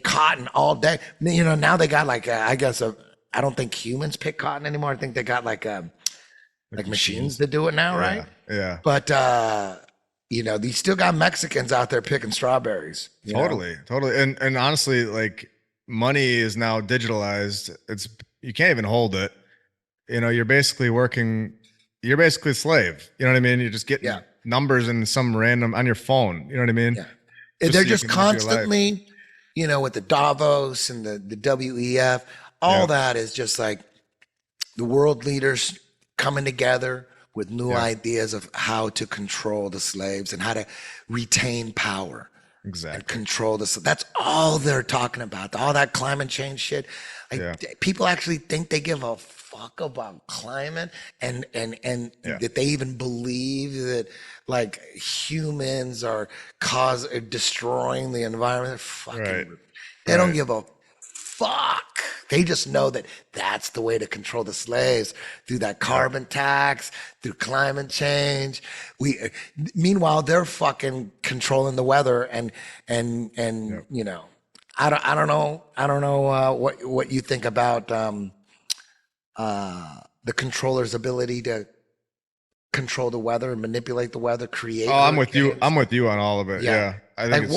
cotton all day. You know, now they got like I don't think humans pick cotton anymore. I think they got like machines that do it now, right? Yeah. But you know, they still got Mexicans out there picking strawberries. Totally. And honestly, like money is now digitalized. You can't even hold it. You know, you're basically a slave. You know what I mean? You just get numbers in some random on your phone. You know what I mean? Yeah. They're just constantly, you know, with the Davos and the WEF, all that is just like the world leaders coming together with new ideas of how to control the slaves and how to retain power. Exactly. And control this. That's all they're talking about. All that climate change shit. Like people actually think they give a fuck about climate and that they even believe that like humans are destroying the environment. They don't give a fuck. They just know that that's the way to control the slaves, through that carbon tax, through climate change. Meanwhile, they're fucking controlling the weather and you know, I don't know what you think about the controller's ability to control the weather and manipulate the weather, create. I'm with you on all of it. Yeah. I think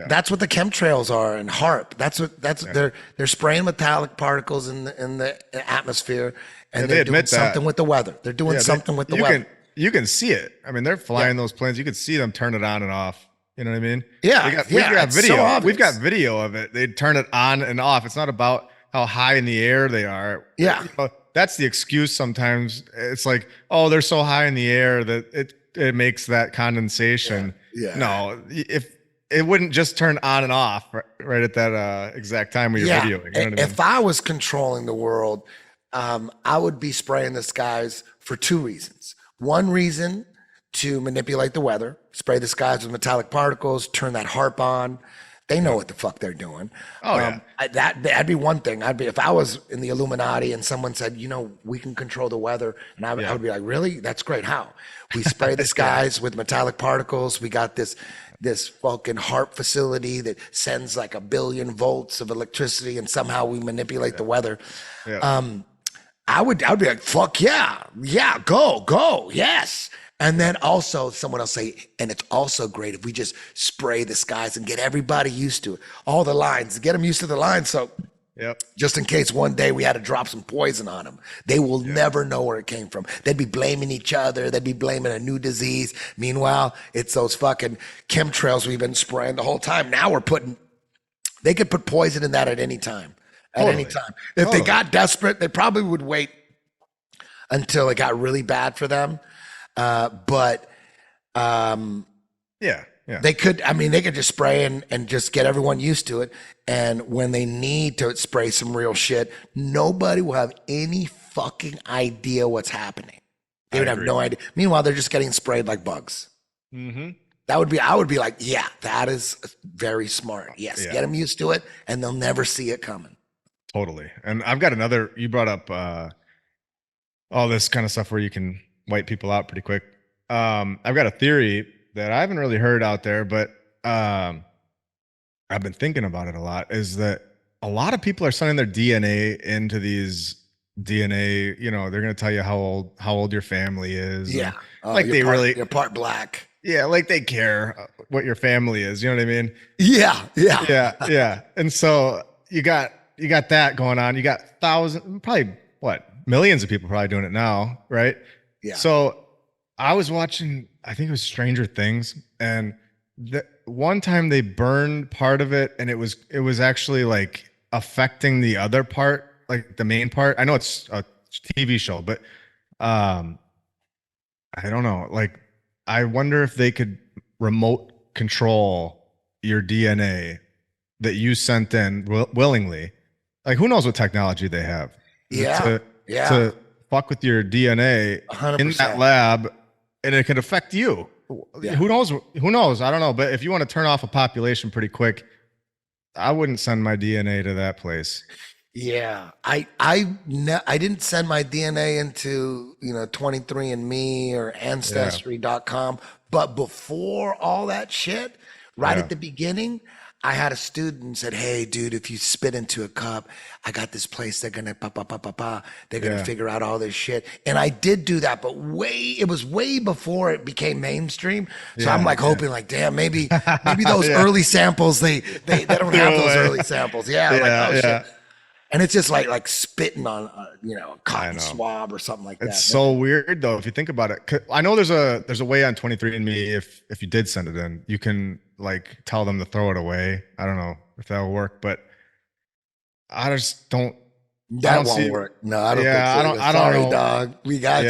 that's what the chemtrails are, and HARP. They're spraying metallic particles in the atmosphere, and they're doing something with the weather. They're doing something with the weather. You can see it. I mean, they're flying those planes. You can see them turn it on and off. You know what I mean? Yeah. We got video. So We've got video of it. They turn it on and off. It's not about how high in the air they are. Yeah. You know, that's the excuse sometimes. It's like, oh, they're so high in the air that it makes that condensation. Yeah. No, if it wouldn't just turn on and off right at that exact time when you're videoing. You know what I mean? If I was controlling the world, I would be spraying the skies for 2 reasons. One reason, to manipulate the weather, spray the skies with metallic particles, turn that harp on. They know what the fuck they're doing. Oh, yeah. That'd be one thing. If I was in the Illuminati and someone said, we can control the weather, and I would be like, really? That's great. How? We spray the skies with metallic particles. We got this fucking harp facility that sends like 1 billion volts of electricity, and somehow we manipulate the weather. Yeah. I would be like, fuck yeah, go, yes. And then also someone else say, and it's also great if we just spray the skies and get everybody used to it. All the lines, get them used to the lines. So just in case one day we had to drop some poison on them, they will never know where it came from. They'd be blaming each other. They'd be blaming a new disease. Meanwhile, it's those fucking chemtrails we've been spraying the whole time. Now they could put poison in that at any time. If they got desperate, they probably would wait until it got really bad for them. They could just spray and just get everyone used to it. And when they need to spray some real shit, nobody will have any fucking idea what's happening. They would have no idea. Meanwhile, they're just getting sprayed like bugs. Mm-hmm. I would be like, yeah, that is very smart. Yes. Get them used to it and they'll never see it coming. Totally. And I've got another, you brought up, all this kind of stuff where you can wipe people out pretty quick. I've got a theory that I haven't really heard out there, but I've been thinking about it a lot, is that a lot of people are sending their DNA into these DNA, they're going to tell you how old your family is. Yeah. Like you're part black. Yeah. Like they care what your family is. You know what I mean? Yeah. Yeah. And so you got that going on. You got millions of people probably doing it now. Right. Yeah. So I was watching, I think it was Stranger Things, and one time they burned part of it, and it was actually like affecting the other part, like the main part. I know it's a TV show, but I don't know. Like, I wonder if they could remote control your DNA that you sent in willingly. Like, who knows what technology they have? To fuck with your DNA 100%. in that lab, and it could affect you. Yeah. Who knows? I don't know. But if you want to turn off a population pretty quick, I wouldn't send my DNA to that place. Yeah. I didn't send my DNA into, 23andMe or Ancestry.com. But before all that shit, at the beginning, I had a student said, hey, dude, if you spit into a cup, I got this place. They're going to They're going to figure out all this shit. And I did do that, but it was way before it became mainstream. So I'm like hoping like, damn, maybe those early samples, they don't have those early samples. Shit. And it's just like spitting on, a cotton swab or something like that. It's so weird though, if you think about it. I know there's a way on 23andMe, if you did send it in, you can like tell them to throw it away. I don't know if that'll work, but I just don't. That won't work. No, I don't think so. I don't know. Dog. We got you.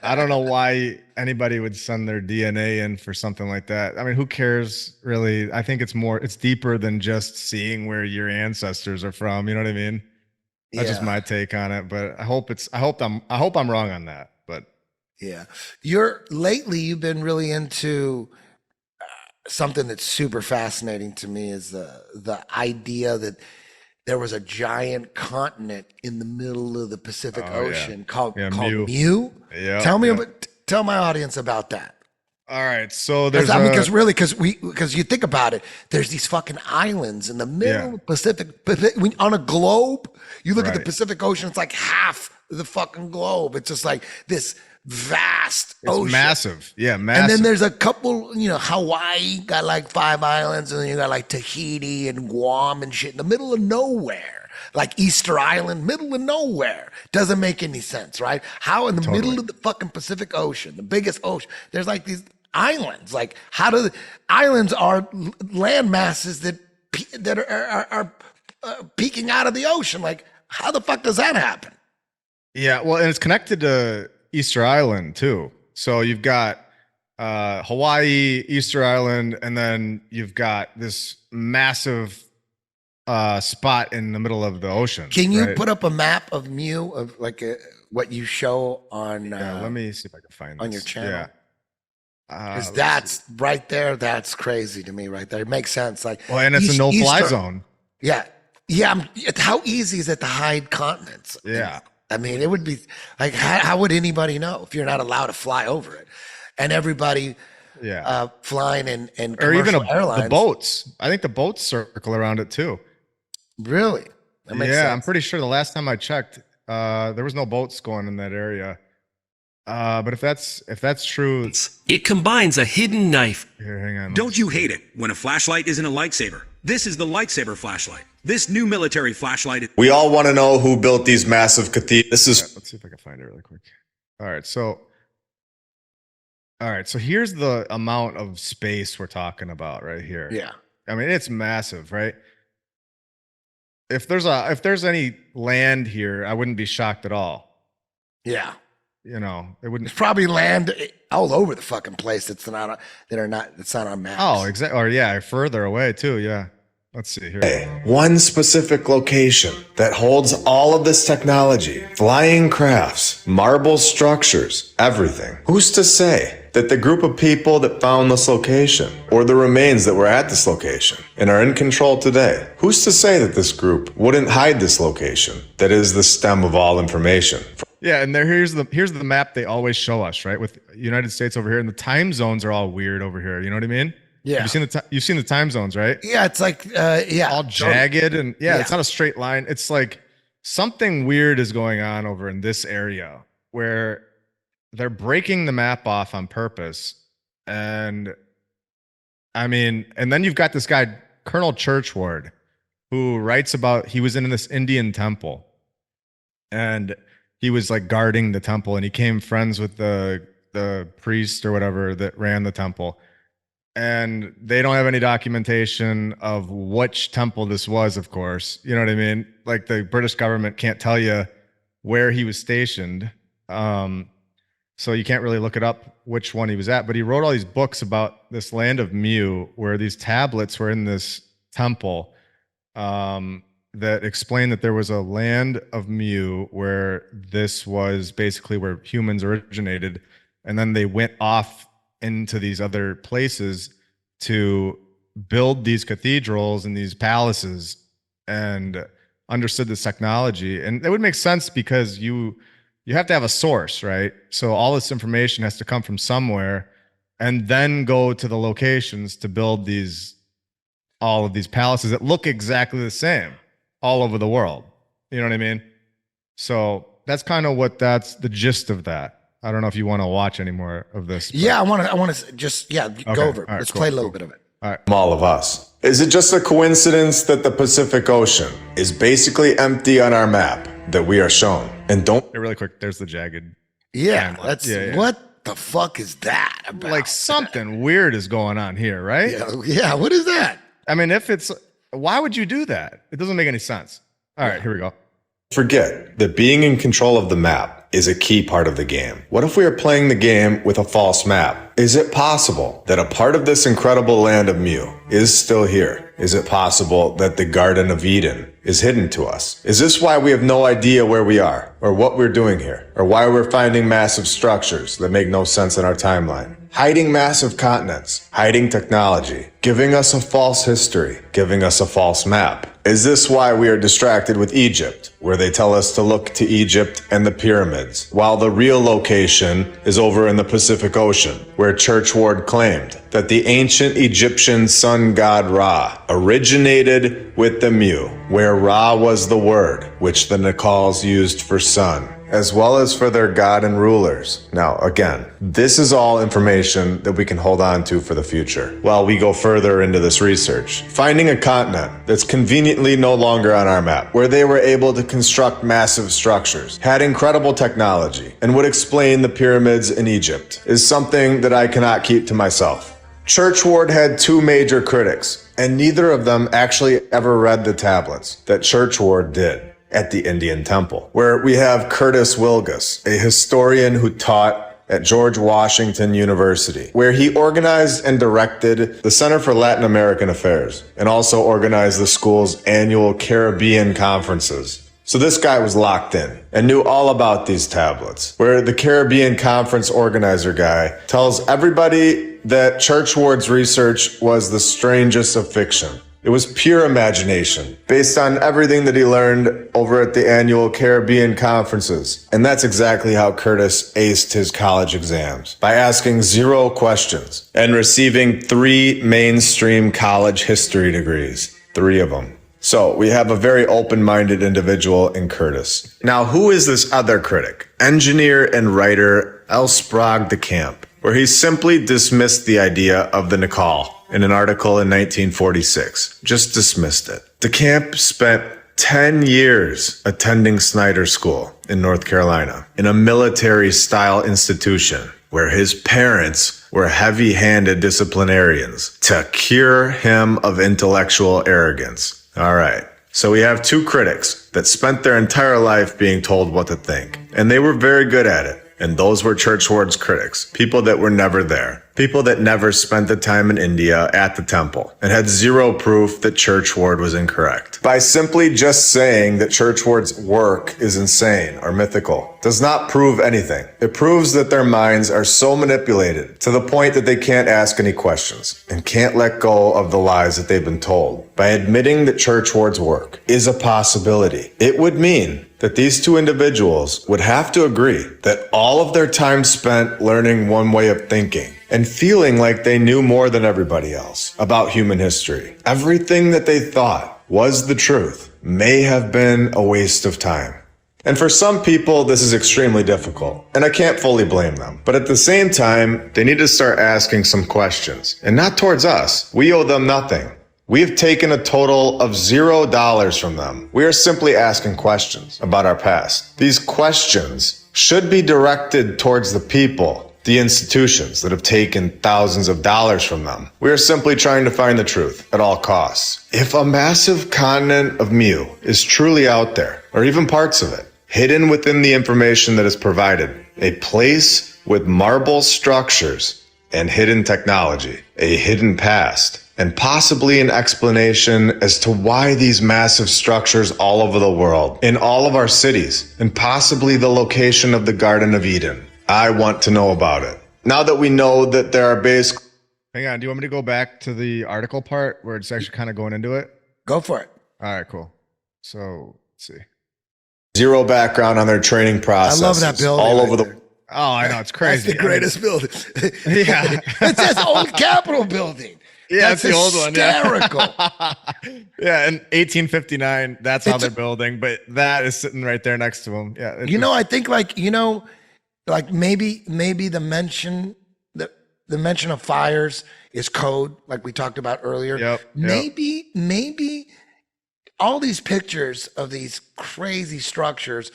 I don't know why anybody would send their DNA in for something like that. I mean, who cares really? I think it's deeper than just seeing where your ancestors are from. You know what I mean? That's just my take on it. But I hope I'm wrong on that. But yeah, lately you've been really into something that's super fascinating to me, is the idea that there was a giant continent in the middle of the Pacific Ocean called Mu. Yeah. Tell my audience about that. All right, so there's because you think about it, there's these fucking islands in the middle of the Pacific. On a globe, you look at the Pacific Ocean, it's like half the fucking globe. It's just like this vast ocean. Massive. Yeah, massive. And then there's a couple, Hawaii got like 5 islands, and then you got like Tahiti and Guam and shit in the middle of nowhere. Like Easter Island, middle of nowhere. Doesn't make any sense, right? How in the middle of the fucking Pacific Ocean, the biggest ocean, there's like these islands. Like, islands are land masses that are peeking out of the ocean. Like, how the fuck does that happen? Yeah, well, and it's connected to Easter Island too. So you've got Hawaii, Easter Island, and then you've got this massive spot in the middle of the ocean. Can you put up a map of Mu of like what you show on? Let me see if I can find on this. your channel. Yeah. Because that's right there. That's crazy to me, right there. It makes sense. Like, well, and it's a no-fly zone. Yeah, yeah. How easy is it to hide continents? Yeah. I mean, it would be like, how would anybody know if you're not allowed to fly over it? And everybody, flying in commercial or even airlines. The boats. I think the boats circle around it too. Really? That makes yeah, sense. I'm pretty sure the last time I checked, there was no boats going in that area. But if that's true, it combines a hidden knife. Here, hang on. Don't you hate it when a flashlight isn't a lightsaber? This is the lightsaber flashlight. This new military flashlight. We all want to know who built these massive cathedrals. Let's see if I can find it really quick. All right, so here's the amount of space we're talking about right here. Yeah. I mean, it's massive, right? If there's any land here, I wouldn't be shocked at all. Yeah. You know, it wouldn't. There's probably land all over the fucking place that's not it's not on maps. Oh, exactly. Or yeah, further away too. Yeah. Let's see here. One specific location that holds all of this technology, flying crafts, marble structures, everything. Who's to say that the group of people that found this location, or the remains that were at this location and are in control today, who's to say that this group wouldn't hide this location that is the stem of all information? Yeah, and here's the map they always show us, right? With United States over here, and the time zones are all weird over here. You know what I mean? Yeah. You've seen the time zones, right? Yeah, it's like all jagged and it's not a straight line. It's like something weird is going on over in this area where they're breaking the map off on purpose. And I mean, and then you've got this guy, Colonel Churchward, who writes about he was in this Indian temple and he was like guarding the temple, and he became friends with the priest or whatever that ran the temple. And they don't have any documentation of which temple this was, of course. You know what I mean? Like the British government can't tell you where he was stationed. So you can't really look it up which one he was at. But he wrote all these books about this land of Mu, where these tablets were in this temple that explained that there was a land of Mu where this was basically where humans originated. And then they went off into these other places to build these cathedrals and these palaces, and understood this technology. And it would make sense because you have to have a source, right? So all this information has to come from somewhere and then go to the locations to build all of these palaces that look exactly the same all over the world. You know what I mean? So that's kind of that's the gist of that. I don't know if you want to watch any more of this. But. Yeah, I want to just go over it. All right, Let's play a little bit of it. All right. All of us. Is it just a coincidence that the Pacific Ocean is basically empty on our map that we are shown? And don't really quick, there's the jagged. Yeah, what the fuck is that about? Like something weird is going on here, right? Yeah, what is that? I mean, why would you do that? It doesn't make any sense. All right, here we go. Forget that being in control of the map is a key part of the game. What if we are playing the game with a false map? Is it possible that a part of this incredible land of Mu is still here? Is it possible that the Garden of Eden is hidden to us? Is this why we have no idea where we are, or what we're doing here, or why we're finding massive structures that make no sense in our timeline? Hiding massive continents, hiding technology, giving us a false history, giving us a false map. Is this why we are distracted with Egypt, where they tell us to look to Egypt and the pyramids, while the real location is over in the Pacific Ocean, where Churchward claimed that the ancient Egyptian sun god Ra originated with the Mu, where Ra was the word which the Nacals used for sun, as well as for their god and rulers. Now, again, this is all information that we can hold on to for the future while we go further into this research. Finding a continent that's conveniently no longer on our map, where they were able to construct massive structures, had incredible technology, and would explain the pyramids in Egypt, is something that I cannot keep to myself. Churchward had two major critics, and neither of them actually ever read the tablets that Churchward did at the Indian temple, where we have Curtis Wilgus, a historian who taught at George Washington University, where he organized and directed the Center for Latin American Affairs and also organized the school's annual Caribbean conferences. So this guy was locked in and knew all about these tablets, where the Caribbean conference organizer guy tells everybody that Churchward's research was the strangest of fiction. It was pure imagination, based on everything that he learned over at the annual Caribbean conferences. And that's exactly how Curtis aced his college exams, by asking 0 questions and receiving 3 mainstream college history degrees, 3 of them. So we have a very open-minded individual in Curtis. Now, who is this other critic? Engineer and writer L. Sprague de Camp, where he simply dismissed the idea of the Nicole in an article in 1946. Just dismissed it. De Camp spent 10 years attending Snyder School in North Carolina, in a military-style institution where his parents were heavy-handed disciplinarians to cure him of intellectual arrogance. All right. So we have 2 critics that spent their entire life being told what to think, and they were very good at it. And those were Churchward's critics, people that were never there, people that never spent the time in India at the temple and had 0 proof that Churchward was incorrect. By simply just saying that Churchward's work is insane or mythical does not prove anything. It proves that their minds are so manipulated to the point that they can't ask any questions and can't let go of the lies that they've been told. By admitting that Churchward's work is a possibility, it would mean that these 2 individuals would have to agree that all of their time spent learning one way of thinking and feeling like they knew more than everybody else about human history, everything that they thought was the truth, may have been a waste of time. And for some people, this is extremely difficult, and I can't fully blame them. But at the same time, they need to start asking some questions, and not towards us. We owe them nothing. We have taken a total of $0 from them. We are simply asking questions about our past. These questions should be directed towards the people, the institutions that have taken thousands of dollars from them. We are simply trying to find the truth at all costs. If a massive continent of Mu is truly out there, or even parts of it, hidden within the information that is provided, a place with marble structures and hidden technology, a hidden past, and possibly an explanation as to why these massive structures all over the world, in all of our cities, and possibly the location of the Garden of Eden. I want to know about it. Now that we know that there are base... Hang on, do you want me to go back to the article part where it's actually kind of going into it? Go for it. All right, cool. So, let's see. 0 background on their training process. I love that building. All over the... Oh, I know, it's crazy. That's the greatest building. Yeah. It's this old Capitol building. Yeah, that's the old one. Hysterical. Yeah, in 1859, that's how they're building, but that is sitting right there next to them. Yeah. I think maybe the mention of fires is code, like we talked about earlier. Yep. Maybe all these pictures of these crazy structures,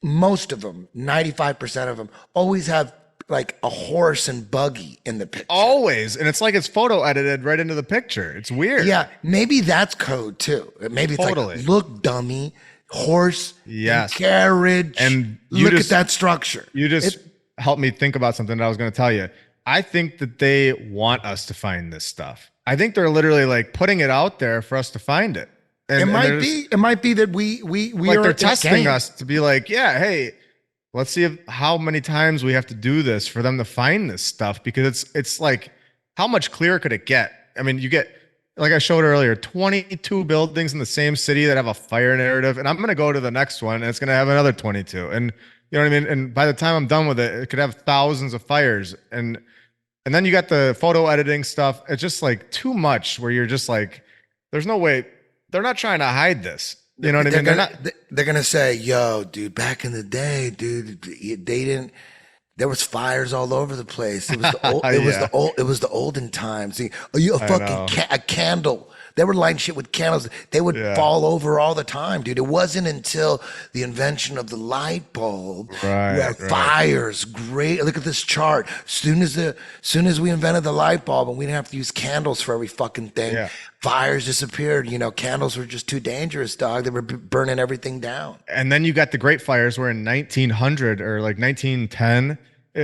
most of them, 95% of them, always have like a horse and buggy in the picture. Always. And it's like it's photo edited right into the picture. It's weird. Yeah. Maybe that's code too. Maybe it's totally. like, look, dummy, horse, yes, and carriage. And look at that structure. You just helped me think about something that I was going to tell you. I think that they want us to find this stuff. I think they're literally like putting it out there for us to find it. And, it might be that we like are they're testing us to be like, yeah, hey, let's see how many times we have to do this for them to find this stuff, because it's like, how much clearer could it get? I mean, you get, like I showed earlier, 22 buildings in the same city that have a fire narrative, and I'm going to go to the next one and it's going to have another 22. And you know what I mean? And by the time I'm done with it, it could have thousands of fires. And then you got the photo editing stuff. It's just like too much where you're just like, there's no way. They're not trying to hide this. You know what I mean? They're gonna say, "Yo, dude, back in the day, dude, they didn't. There was fires all over the place. It was the old. It was the olden times. A candle. They were lighting shit with candles. They would fall over all the time, dude. It wasn't until the invention of the light bulb where fires. Great. Look at this chart. Soon as we invented the light bulb and we didn't have to use candles for every fucking thing, fires disappeared. You know, candles were just too dangerous, dog. They were burning everything down. And then you got the Great Fires where in 1900 or like 1910,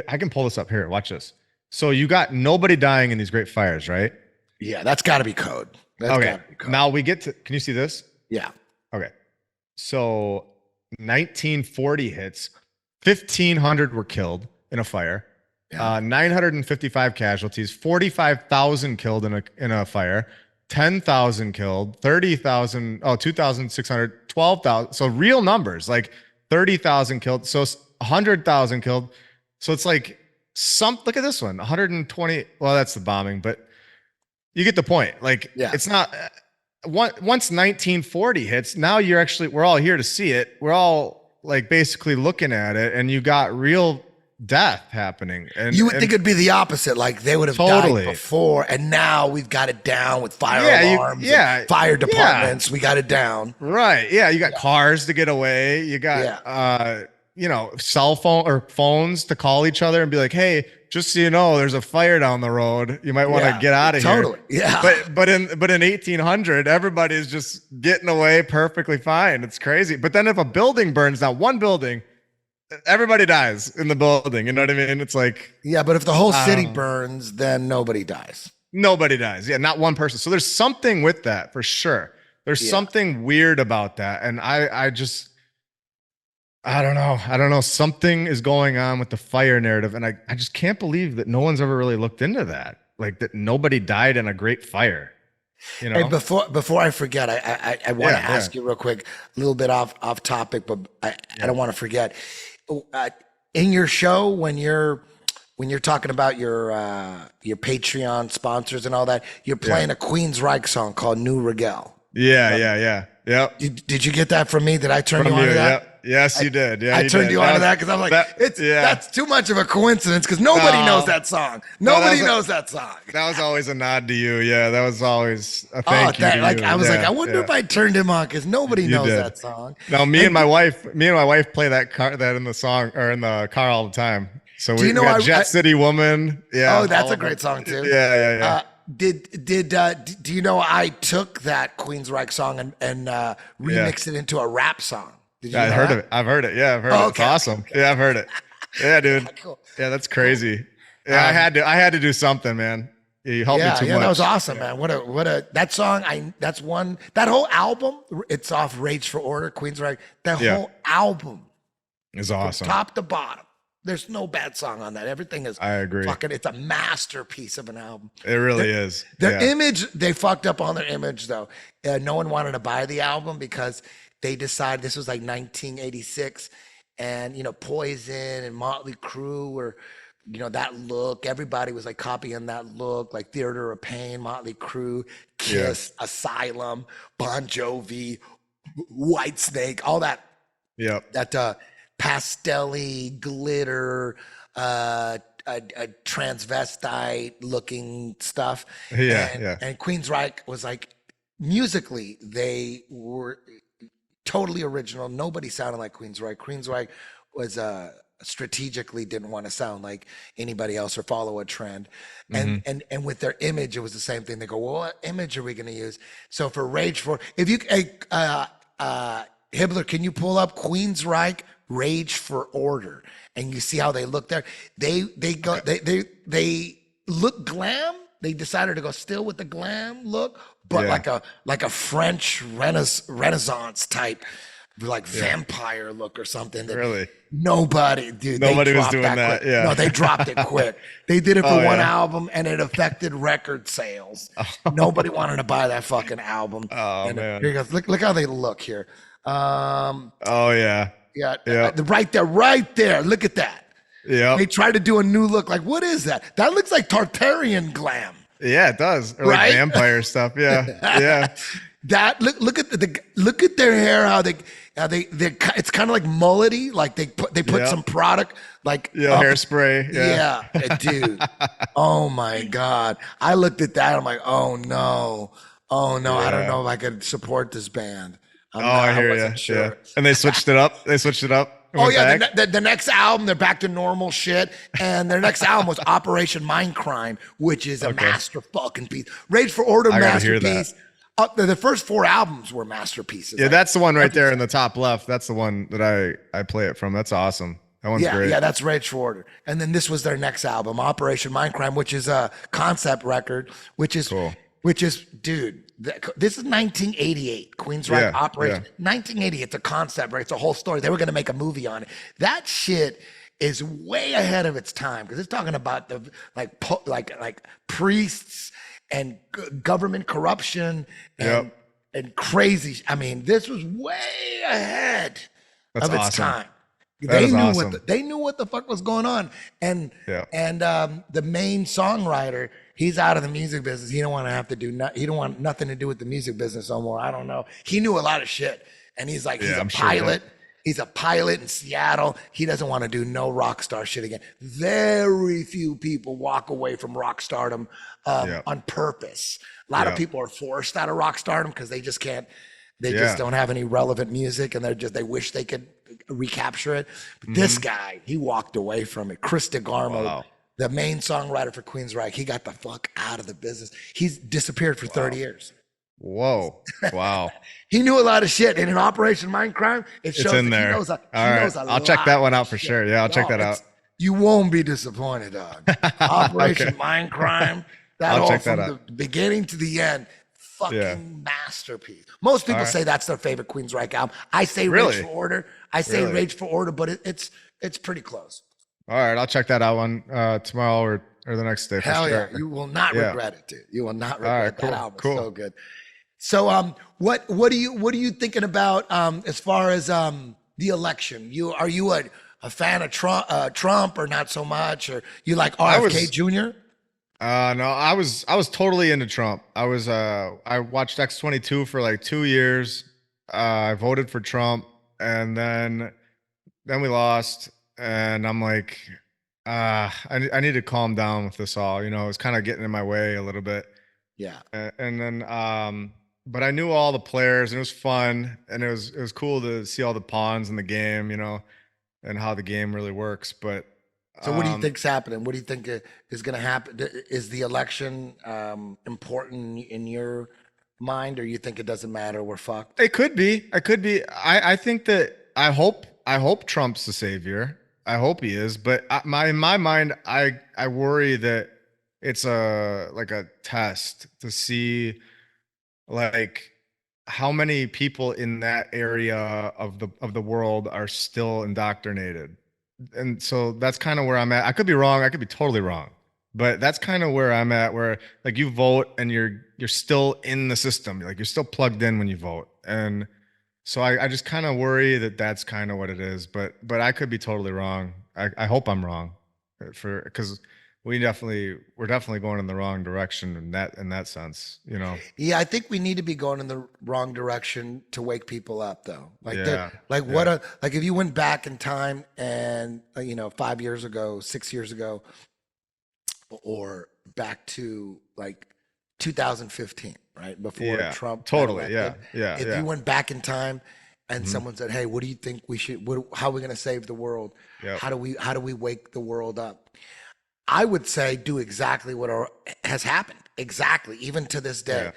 I can pull this up here. Watch this. So you got nobody dying in these great fires, right? Yeah, that's got to be code. That's Okay. gotta be code. Now we get to, can you see this? Yeah. Okay. So 1940 hits, 1,500 were killed in a fire. 955 casualties, 45,000 killed in a fire, 10,000 killed, 30,000, 2,600, 12,000. So real numbers, like 30,000 killed. So 100,000 killed. So it's like look at this one, 120. Well, that's the bombing, but you get the point. Like, it's not, once 1940 hits, now we're all here to see it. We're all like basically looking at it, and you got real death happening. And you would think it'd be the opposite. Like they would have died before, and now we've got it down with fire alarms, and fire departments. We got it down. Right. Yeah. You got cars to get away. You got, cell phone or phones to call each other and be like, hey, just so you know, there's a fire down the road. You might want to get out of here. Totally. Yeah. But in 1800, everybody's just getting away perfectly fine. It's crazy. But then if a building burns down, one building, everybody dies in the building. You know what I mean? It's like, yeah, but if the whole city burns, then nobody dies. Nobody dies. Yeah, not one person. So there's something with that for sure. There's something weird about that. And I don't know. Something is going on with the fire narrative. And I just can't believe that no one's ever really looked into that. Like that nobody died in a great fire. You know? Hey, before I forget, I want to ask you real quick, a little bit off topic, but I don't want to forget. In your show, when you're talking about your Patreon sponsors and all that, you're playing a Queensryche song called New Regal. Yeah. Yep. Did you get that from me? Did I turn you on to that? Yep. Yes, you did. Yeah, I turned you on to that because I'm like, that's too much of a coincidence because nobody knows that song. Nobody knows that song. That was always a nod to you. Yeah, that was always a thank you. I was like, I wonder if I turned him on because nobody knows that song. No, me and my wife play that in the song or in the car all the time. So we got Jet City Woman. Yeah. Oh, that's a great song too. Yeah. Do you know I took that Queensryche song and remixed it into a rap song? Did you know heard of it. I've heard it. Yeah, I've heard it. It's awesome. Yeah, I've heard it. Yeah, dude. Cool. Yeah, that's crazy. Yeah, I had to do something, man. You helped me too much. Yeah, that was awesome, man. That song, that whole album, it's off Rage for Order, Queensryche. That whole album is awesome. From top to bottom. There's no bad song on that. Everything is I agree. It's a masterpiece of an album. It really is. Their image, they fucked up on their image though. No one wanted to buy the album because they decided this was like 1986 and Poison and Motley Crue were that look. Everybody was like copying that look, like Theater of Pain, Motley Crue, Kiss, Asylum, Bon Jovi, Whitesnake, all that. Yep. That pastel-y glitter, a transvestite looking stuff. And Queensryche was like, musically, they were totally original. Nobody sounded like Queensryche. Queensryche was strategically didn't want to sound like anybody else or follow a trend. And with their image, it was the same thing. They go, well, what image are we going to use? So for Rage for, if you, Hibbler, can you pull up Queensryche Rage for Order? And you see how they look there. They look glam. They decided to go still with the glam look, but like a French Renaissance type, like vampire look or something. That really? Nobody was doing that. Yeah. No, they dropped it quick. They did it for one album and it affected record sales. Nobody wanted to buy that fucking album. Oh, man. Here you go. Look how they look here. Yeah. Right there. Look at that. Yeah. They tried to do a new look. Like, what is that? That looks like Tartarian glam. Yeah, it does. Or like vampire stuff. Yeah. Yeah. That look at their hair, how they it's kind of like mullety, like they put some product like hairspray. Yeah, dude. Oh my God. I looked at that, I'm like, oh no, I don't know if I could support this band. I hear you. Sure. Yeah. And they switched it up. Oh yeah, the next album they're back to normal shit, and their next album was Operation Mindcrime, which is a master fucking piece. Rage for Order, masterpiece. The first 4 albums were masterpieces. Yeah, that's the one right there in the top left. That's the one that I play it from. That's awesome. That one's yeah, great. yeah, that's Rage for Order. And then this was their next album, Operation Mindcrime, which is a concept record, which is Cool. dude, this is 1988. Queensryche Operation. 1980. It's a concept, right? It's a whole story. They were going to make a movie on it. That shit is way ahead of its time because it's talking about the like priests and government corruption and crazy. I mean, this was way ahead of its time. They knew what the fuck was going on, and the main songwriter, he's out of the music business. He don't want to have to do he don't want nothing to do with the music business no more. I don't know. He knew a lot of shit, and he's like he's a pilot. He's a pilot in Seattle. He doesn't want to do no rock star shit again. Very few people walk away from rock stardom on purpose. A lot of people are forced out of rock stardom because they just can't. They just don't have any relevant music, and they wish they could recapture it. But this guy, he walked away from it. Chris DeGarmo, the main songwriter for Queensryche, he got the fuck out of the business. He's disappeared for 30 years. Whoa. Wow. He knew a lot of shit. And in Operation Mindcrime, it shows it's in that there. he knows a I'll check that one out for sure. Yeah, I'll check that out. You won't be disappointed, dog. Operation Mindcrime, from the beginning to the end, fucking masterpiece. Most people say that's their favorite Queensryche album. I say Rage for Order. Rage for Order, but it's pretty close. All right, I'll check that out one tomorrow or the next day. Hell for sure. yeah, you will not regret it, dude. You will not regret that album. Cool. So good. So what are you thinking about as far as the election? Are you a fan of Trump or not so much, or you like RFK Jr.? No, I was totally into Trump. I watched X-22 for like 2 years. I voted for Trump, and then we lost, and I'm like, I need to calm down with this all. You know, it's kind of getting in my way a little bit. Yeah. And then but I knew all the players, and it was fun, and it was cool to see all the pawns in the game, you know, and how the game really works. But so what do you think's happening? What do you think is going to happen? Is the election important in your mind, or you think it doesn't matter? We're fucked. It could be. I think that I hope Trump's the savior. I hope he is. But in my mind, I worry that it's like a test to see like how many people in that area of the world are still indoctrinated. And so that's kind of where I'm at. I could be wrong. I could be totally wrong, but that's kind of where I'm at, where like you vote and you're still in the system. Like you're still plugged in when you vote. And so I just kind of worry that that's kind of what it is, but I could be totally wrong. I hope I'm wrong because we're definitely going in the wrong direction in that sense, you know? Yeah. I think we need to be going in the wrong direction to wake people up though. Like, if you went back in time and, 5 years ago, 6 years ago, or back to like 2015, right? Before Trump. Totally. Yeah. If you went back in time and someone said, hey, what do you think how are we going to save the world? Yep. How do we wake the world up? I would say do exactly what has happened. Exactly. Even to this day,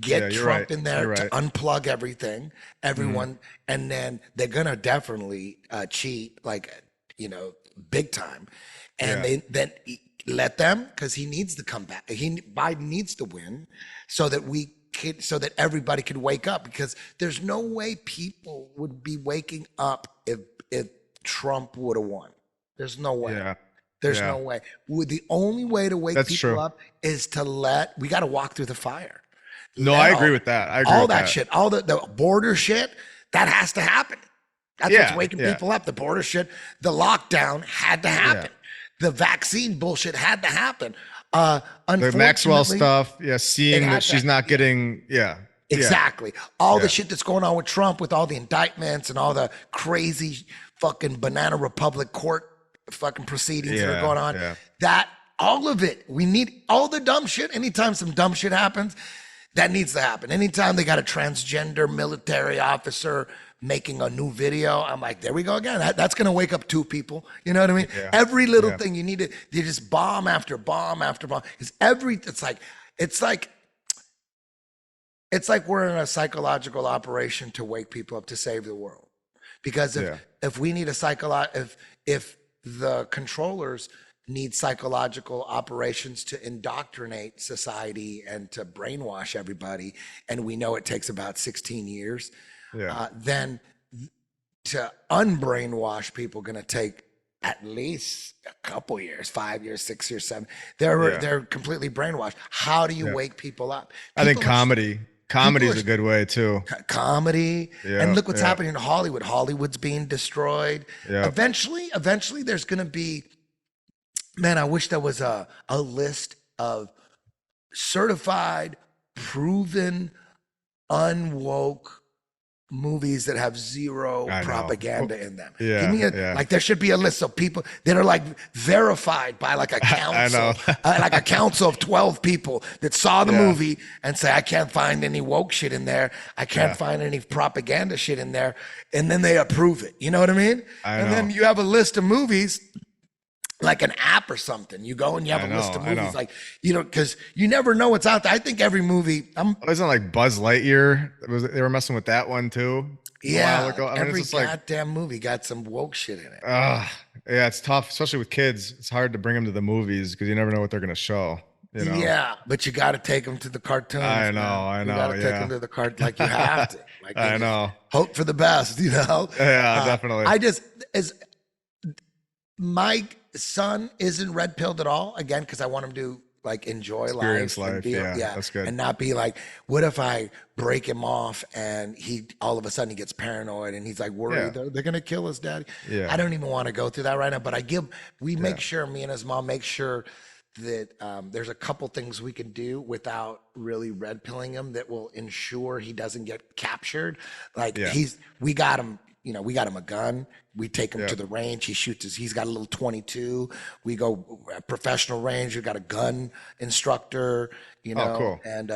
get Trump in there to unplug everyone. And then they're going to definitely cheat big time. And then let them, because he needs to come back. Biden needs to win so that everybody could wake up, because there's no way people would be waking up if Trump would have won. There's no way. Yeah. There's no way. The only way to wake people up is we got to walk through the fire. No, I agree with that. All that shit, all the border shit, that has to happen. That's what's waking people up. The border shit, the lockdown had to happen. The vaccine bullshit had to happen. The Maxwell stuff, seeing that she's not getting, Exactly. All the shit that's going on with Trump, with all the indictments and all the crazy fucking banana republic court fucking proceedings that are going on. That all of it, we need all the dumb shit. Anytime some dumb shit happens, that needs to happen. Anytime they got a transgender military officer making a new video, I'm like, there we go again. That's gonna wake up two people. You know what I mean? Every little thing you need to just bomb after bomb after bomb. It's like we're in a psychological operation to wake people up, to save the world. Because if we need if the controllers need psychological operations to indoctrinate society and to brainwash everybody, and we know it takes about 16 years, then to unbrainwash people going to take at least a couple years, 5 years, 6 years, 7. They're completely brainwashed. How do you wake people up? I think comedy is a good way too. Comedy. And look what's happening in Hollywood. Hollywood's being destroyed. Eventually there's going to be, man, I wish there was a list of certified, proven, unwoke movies that have zero propaganda in them. Give me like there should be a list of people that are like verified by like a council, like a council of 12 people that saw the movie and say, I can't find any woke shit in there. I can't find any propaganda shit in there. And then they approve it. You know what I mean? Then you have a list of movies, like an app or something. You go and you have a list of movies, like, you know, because you never know what's out there. I think every movie. Wasn't like Buzz Lightyear? They were messing with that one too. Yeah, every goddamn movie got some woke shit in it. Yeah, it's tough, especially with kids. It's hard to bring them to the movies because you never know what they're gonna show. You know? Yeah, but you got to take them to the cartoons. I know. You got to take them to the like you have to. Like, I know. Hope for the best. You know. Yeah, definitely. My son isn't red pilled at all, again, because I want him to like enjoy life. And be, that's good. And not be like, what if I break him off and he all of a sudden he gets paranoid and he's like worried they're gonna kill us, daddy. I don't even want to go through that right now, but we make sure, me and his mom make sure that there's a couple things we can do without really red pilling him that will ensure he doesn't get captured. Like we got him. You know, we got him a gun. We take him to the range. He shoots he's got a little 22. We go professional range. We got a gun instructor, you know, cool. And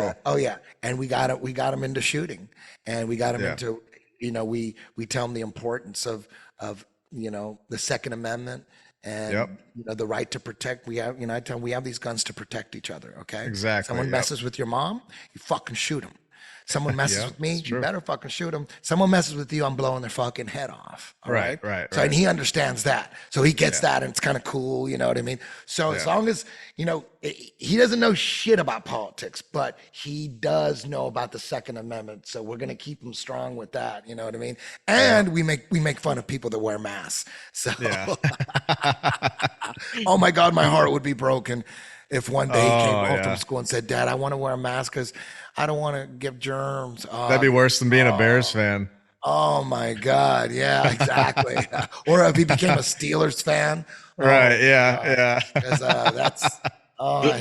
and we got him into shooting, and we got him into, you know, we tell him the importance of, you know, the Second Amendment and you know, the right to protect. We have, you know, I tell him we have these guns to protect each other. Okay. Exactly. Someone messes with your mom, you fucking shoot him. Someone messes with me, you better fucking shoot them. Someone messes with you, I'm blowing their fucking head off. All right. So, and he understands that. So he gets that, and it's kind of cool, you know what I mean? So as long as, you know, he doesn't know shit about politics, but he does know about the Second Amendment. So we're going to keep him strong with that, you know what I mean? And we make fun of people that wear masks. So, oh my God, my heart would be broken if one day he came home from school and said, Dad, I want to wear a mask because I don't want to give germs. That'd be worse than being a Bears fan. Oh my God. Yeah, exactly. Or if he became a Steelers fan. Right. Yeah. That's.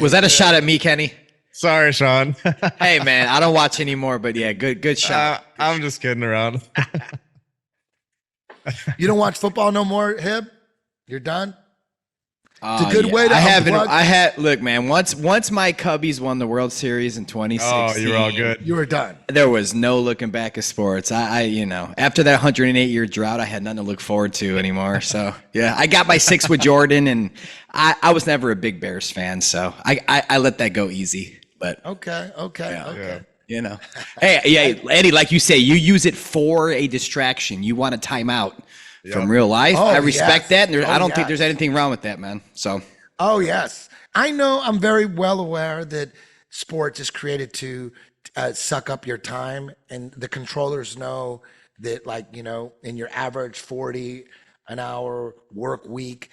Was that a shot at me, Kenny? Sorry, Sean. Hey, man, I don't watch anymore, but yeah, good shot. I'm just kidding around. You don't watch football no more, Hib? You're done? It's a good way to look, man, once my Cubbies won the World Series in 2016. You were all good. You were done. There was no looking back at sports. I you know, after that 108-year drought, I had nothing to look forward to anymore. So yeah, I got my 6 with Jordan, and I was never a big Bears fan, so I let that go easy. But okay. You know, hey, Eddie, like you say, you use it for a distraction. You want a timeout from real life. I respect that, and I don't think there's anything wrong with that, man. So. Oh yes, I know. I'm very well aware that sports is created to suck up your time, and the controllers know that, like, you know, in your average 40 an hour work week,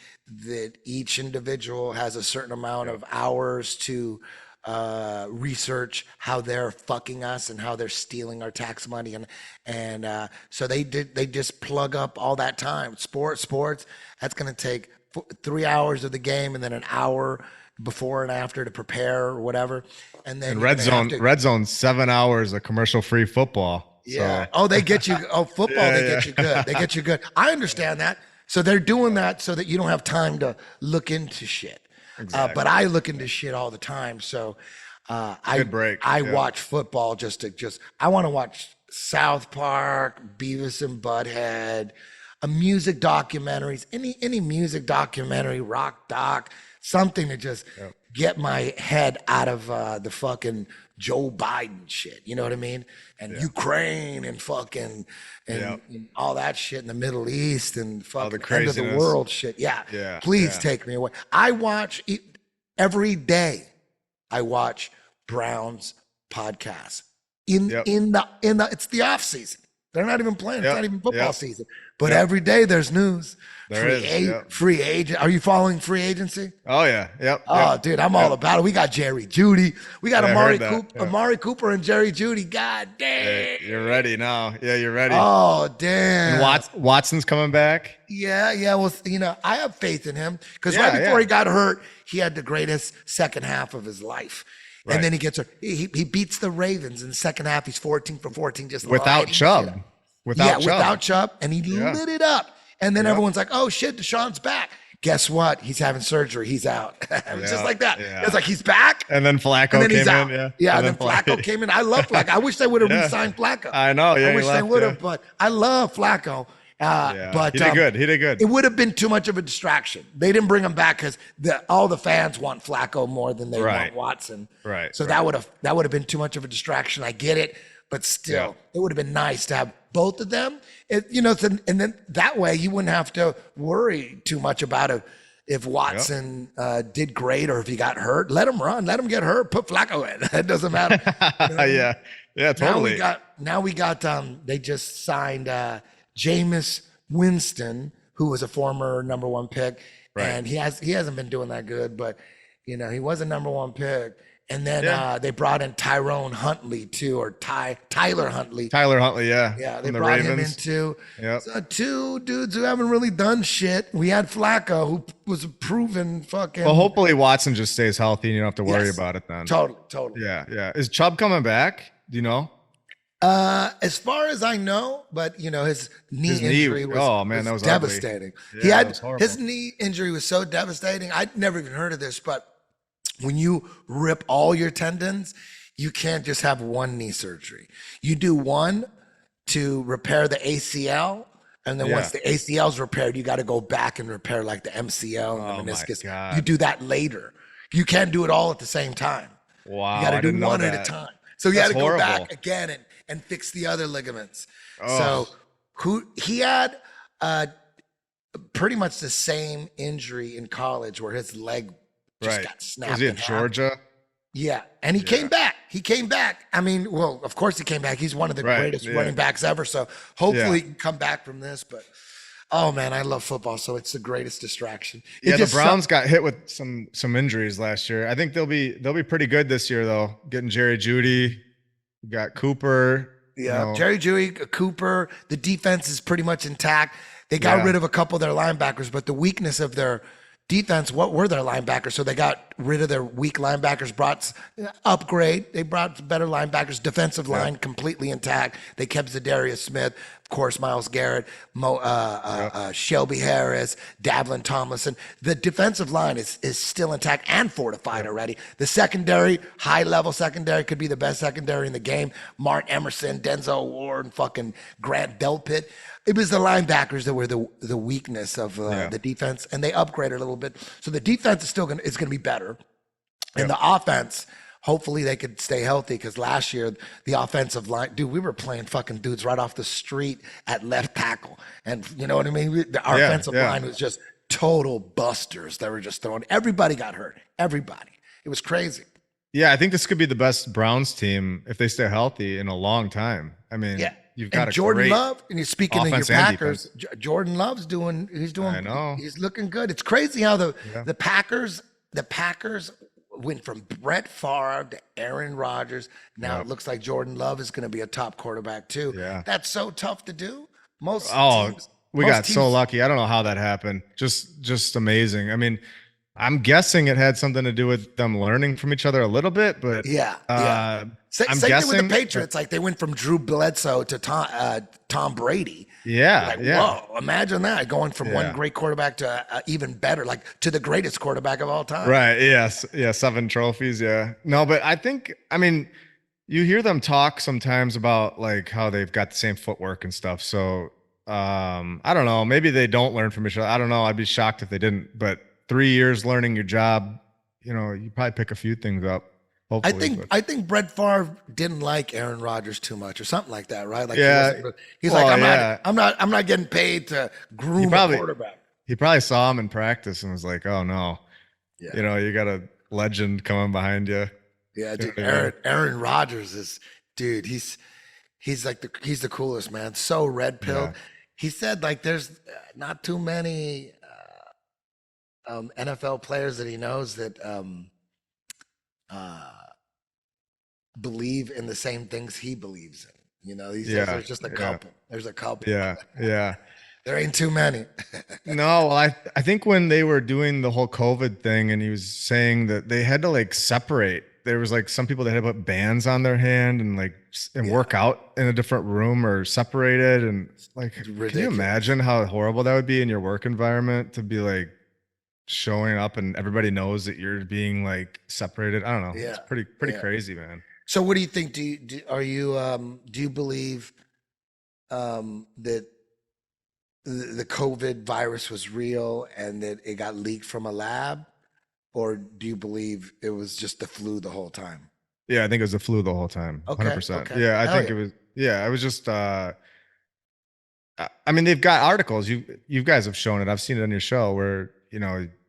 that each individual has a certain amount of hours to research how they're fucking us and how they're stealing our tax money, and so they just plug up all that time. Sports that's going to take 3 hours of the game and then an hour before and after to prepare or whatever, and then red zone 7 hours of commercial free football. Yeah. So. Oh, they get you. Oh, football, they get you good. They get you good. I understand that. So they're doing that so that you don't have time to look into shit. Exactly. But I look into shit all the time. So I watch football I want to watch South Park, Beavis and Butthead, music documentaries, any music documentary, rock doc, something to just get my head out of the fucking Joe Biden shit. You know what I mean? And Ukraine and fucking and all that shit in the Middle East and fucking end of the world shit. Yeah. Please take me away. I watch every day. I watch Brown's podcast in the it's the off season. They're not even playing. It's not even football season. But every day there's news. Free agent. Are you following free agency? Oh yeah. Yep. Oh, dude, I'm all about it. We got Jerry Jeudy. We got Amari Cooper and Jerry Jeudy. God damn. Yeah, you're ready now. Yeah, you're ready. Oh, damn. And Watson's coming back. Yeah. Well, I have faith in him because right before he got hurt, he had the greatest second half of his life. Right. And then he gets hurt. He beats the Ravens in the second half. He's 14 for 14, just without Chubb. Without Chubb, and he lit it up. And then everyone's like, "Oh shit, Deshaun's back." Guess what? He's having surgery. He's out. Just like that. Yeah. It's like he's back. And then Flacco came in. And then Flacco came in. I love Flacco. I wish they would have re-signed Flacco. I know. Yeah, I wish they would have, but I love Flacco. But he did good. He did good. It would have been too much of a distraction. They didn't bring him back because all the fans want Flacco more than they want Watson. Right. So that would have been too much of a distraction. I get it, but still, it would have been nice to have both of them. And then that way you wouldn't have to worry too much about if Watson did great or if he got hurt. Let him run. Let him get hurt. Put Flacco in. It doesn't matter. Yeah, totally. Now we got. They just signed Jameis Winston, who was a former number 1 pick, and he hasn't been doing that good, but he was a number 1 pick. And then they brought in Tyrone Huntley too, or Tyler Huntley. Yeah, they brought him in too. So 2 dudes who haven't really done shit. We had Flacco, who was a proven fucking. Well, hopefully Watson just stays healthy and you don't have to worry about it then. Totally. Yeah. Is Chubb coming back? Do you know? As far as I know, but his knee injury was devastating. His knee injury was so devastating. I'd never even heard of this, but when you rip all your tendons, you can't just have one knee surgery. You do one to repair the ACL, and then once the ACL is repaired, you got to go back and repair like the MCL and the meniscus. You do that later. You can't do it all at the same time. Wow, you got to do one at a time. So you got to go back again and fix the other ligaments. So he had pretty much the same injury in college where his leg just got snapped. Was he at Georgia? Yeah, and he came back. I mean, well, of course he came back. He's one of the greatest running backs ever. So hopefully he can come back from this. But oh man, I love football, so it's the greatest distraction. The Browns got hit with some injuries last year. I think they'll be pretty good this year though. Getting Jerry Jeudy, got Cooper. Yeah, Jerry Jeudy, Cooper. The defense is pretty much intact. They got rid of a couple of their linebackers, but the weakness of their defense, what were their linebackers? So they got rid of their weak linebackers, they brought better linebackers, defensive line completely intact. They kept Zadarius Smith, of course, Myles Garrett, Shelby Harris, Davlin Tomlinson. The defensive line is still intact and fortified already. The secondary, high-level secondary, could be the best secondary in the game. Mark Emerson, Denzel Ward, and fucking Grant Delpit. It was the linebackers that were the weakness of the defense, and they upgraded a little bit. So the defense is still going to be better, and the offense, hopefully they could stay healthy because last year the offensive line, dude, we were playing fucking dudes right off the street at left tackle, and you know what I mean. Our offensive line was just total busters. They were just throwing. Everybody got hurt. Everybody. It was crazy. Yeah, I think this could be the best Browns team if they stay healthy in a long time. I mean, you've got Jordan Love, and you're speaking of your Packers. Jordan Love's he's looking good. It's crazy how the Packers went from Brett Favre to Aaron Rodgers. Now it looks like Jordan Love is going to be a top quarterback too. Yeah. That's so tough to do. We got so lucky. I don't know how that happened. Just amazing. I mean, I'm guessing it had something to do with them learning from each other a little bit, but same thing with the Patriots. Like they went from Drew Bledsoe to Tom Brady. Whoa, imagine that, going from one great quarterback to even better, like to the greatest quarterback of all time. Right. Yes. Yeah. 7 trophies. Yeah. No, but I mean, you hear them talk sometimes about like how they've got the same footwork and stuff. So I don't know. Maybe they don't learn from each other. I don't know. I'd be shocked if they didn't, but 3 years learning your job, you know, you probably pick a few things up. Hopefully, I think Brett Favre didn't like Aaron Rodgers too much, or something like that, right? Like Yeah. he's Well, like, I'm not getting paid to groom a quarterback. He probably saw him in practice and was like, "Oh no, Yeah. you know, you got a legend coming behind you." Yeah, dude. Aaron Rodgers is, dude. He's like he's the coolest, man. So red pilled. Yeah. He said like there's not too many NFL players that he knows that believe in the same things he believes in. You know, there's just a couple. There's a couple. Yeah, yeah. There ain't too many. No, well, I think when they were doing the whole COVID thing, and he was saying that they had to like separate. There was like some people that had to put bands on their hand and work out in a different room or separated. And like, can you imagine how horrible that would be in your work environment to be like showing up and everybody knows that you're being like separated? I don't know. Yeah. It's pretty crazy, man. So what do you think? Do you believe that the COVID virus was real and that it got leaked from a lab? Or do you believe it was just the flu the whole time? Yeah, I think it was the flu the whole time. Okay, 100%. okay. Yeah, I think it was. Yeah, it was just. I mean, they've got articles. You guys have shown it. I've seen it on your show where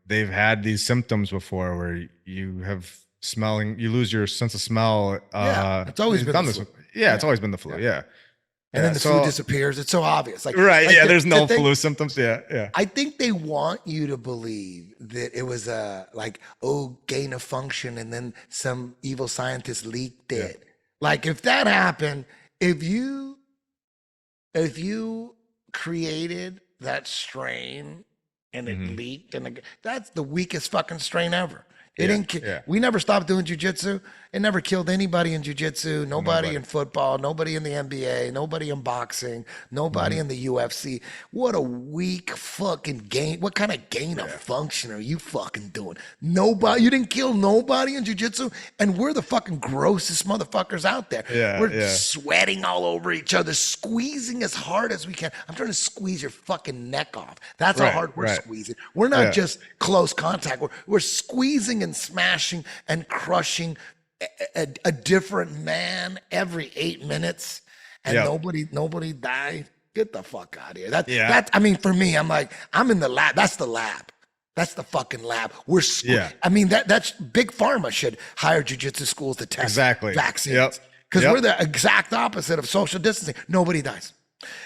they've had these symptoms before where you have smelling. You lose your sense of smell. Yeah, it's always been the flu. Yeah, it's always been the flu. Yeah. And then the flu disappears. It's so obvious. Right. Yeah. There's no flu symptoms. Yeah. Yeah. I think they want you to believe that it was gain of function, and then some evil scientist leaked it. Yeah. Like if that happened, if you created that strain and it leaked, and that's the weakest fucking strain ever. It didn't. We never stopped doing jiu-jitsu. It never killed anybody in jiu-jitsu. Nobody in football. Nobody in the NBA. Nobody in boxing. Nobody in the UFC. What a weak fucking gain. What kind of gain of function are you fucking doing? Nobody. You didn't kill nobody in jiu-jitsu, and we're the fucking grossest motherfuckers out there. We're sweating all over each other, squeezing as hard as we can. I'm trying to squeeze your fucking neck off. That's how hard we're squeezing. We're not just close contact. We're squeezing and smashing and crushing a different man every 8 minutes, and nobody died. Get the fuck out of here. That I mean, for me, I'm like, I'm in the lab. That's the lab. That's the fucking lab. I mean, that's big pharma should hire jiu-jitsu schools to test vaccines, because we're the exact opposite of social distancing. Nobody dies,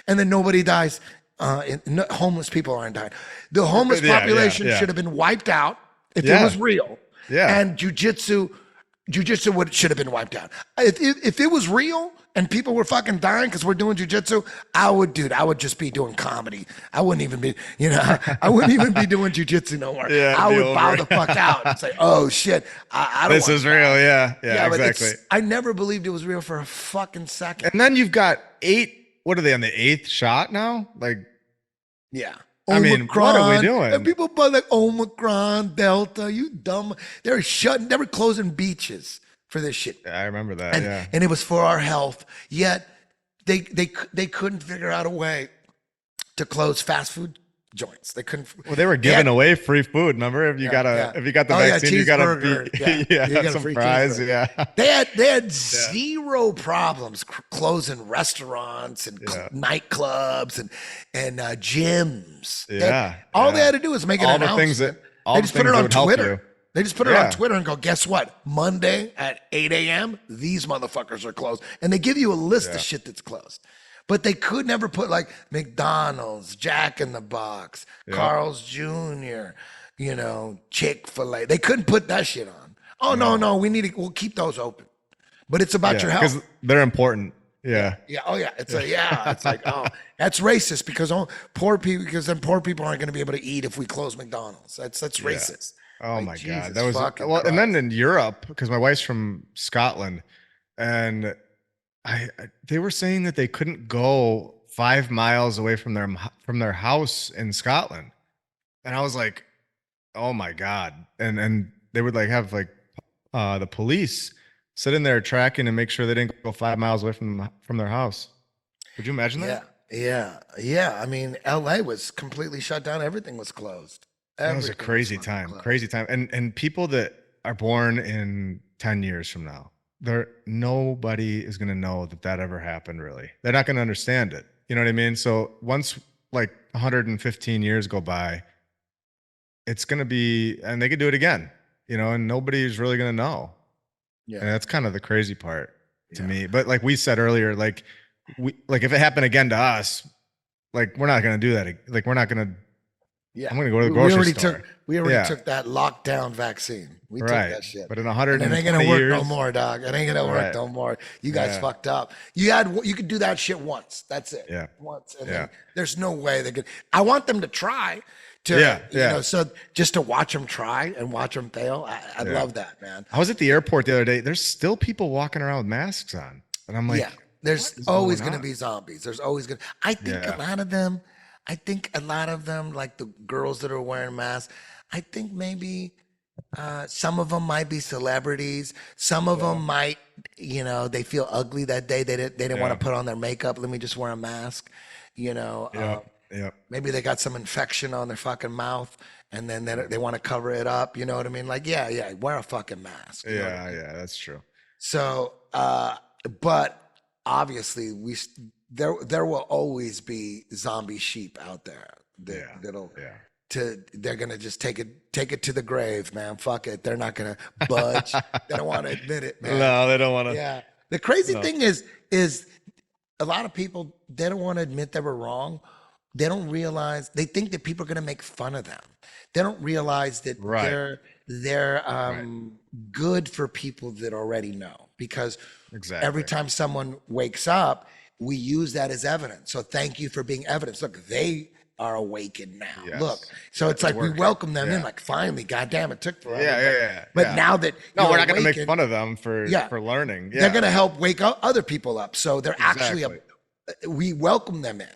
and then nobody dies. Homeless people aren't dying. The homeless population should have been wiped out if it was real. Yeah. And jiu-jitsu should have been wiped out. If it was real and people were fucking dying because we're doing jiu-jitsu, I would just be doing comedy. I wouldn't even be, I wouldn't even be doing jiu-jitsu no more. Yeah, I would bow the fuck out and say, oh shit, I don't This is real, yeah, exactly. I never believed it was real for a fucking second. And then you've got 8, what are they on the 8th shot now? Like, yeah. I mean, what are we doing? And people like Omicron, Delta, you dumb. They were closing beaches for this shit. Yeah, I remember that. And it was for our health. Yet they couldn't figure out a way to close fast food joints. They couldn't. Well, they were giving away free food. Remember, if you got the vaccine, you got some fries. Yeah, they had zero problems closing restaurants and nightclubs and gyms. All they had to do was make an announcement. They just put it on Twitter. They just put it on Twitter and go, guess what? Monday at 8 a.m., these motherfuckers are closed. And they give you a list of shit that's closed. But they could never put like McDonald's, Jack in the Box, Carl's Jr., Chick-fil-A. They couldn't put that shit on. Oh, no, we'll keep those open. But it's about your health. Because they're important. Yeah. Yeah. Oh, yeah. It's like, oh, that's racist because poor people aren't going to be able to eat if we close McDonald's. That's racist. Oh my God. That was Christ. And then in Europe, because my wife's from Scotland, and they were saying that they couldn't go 5 miles away from their house in Scotland. And I was like, oh my God. And they would like have like the police sit in there tracking and make sure they didn't go 5 miles away from their house. Would you imagine that? Yeah. I mean, LA was completely shut down. Everything was closed. That was a crazy time. Crazy time. And people that are born in 10 years from now, nobody is going to know that ever happened, really. They're not going to understand it. You know what I mean? So once like 115 years go by, it's going to be, and they could do it again, and nobody's really going to know. Yeah. And that's kind of the crazy part to me. But like we said earlier, like if it happened again to us, like we're not going to do that. Like we're not going to, I'm going to go to the grocery store. We already took that lockdown vaccine. We took that shit. But in 100 and it ain't gonna work no more, dog. It ain't gonna work no more. You guys fucked up. You could do that shit once. That's it. Yeah. Once. And then there's no way they could. I want them to try so just to watch them try and watch them fail. I love that, man. I was at the airport the other day. There's still people walking around with masks on. And I'm like, there's always gonna be zombies. There's always gonna I think a lot of them, like the girls that are wearing masks, I think maybe some of them might be celebrities. Some of them might, they feel ugly that day. They didn't want to put on their makeup. Let me just wear a mask. Maybe they got some infection on their fucking mouth, and then they want to cover it up. You know what I mean? Like, wear a fucking mask. That's true. So, but obviously there will always be zombie sheep out there they're gonna just take it to the grave, man. Fuck it. They're not gonna budge. They don't want to admit it, man. No, they don't want to. Yeah. The crazy thing is a lot of people, they don't want to admit they were wrong. They don't realize, they think that people are gonna make fun of them. They don't realize that they're good for people that already know, because every time someone wakes up, we use that as evidence. So thank you for being evidence. Look, they are awakened now. Yes. Look, so it's like we welcome them in. Like, finally, goddamn, it took forever. But now that we're not going to make fun of them for learning. They're going to help wake up other people up. So they're actually we welcome them in.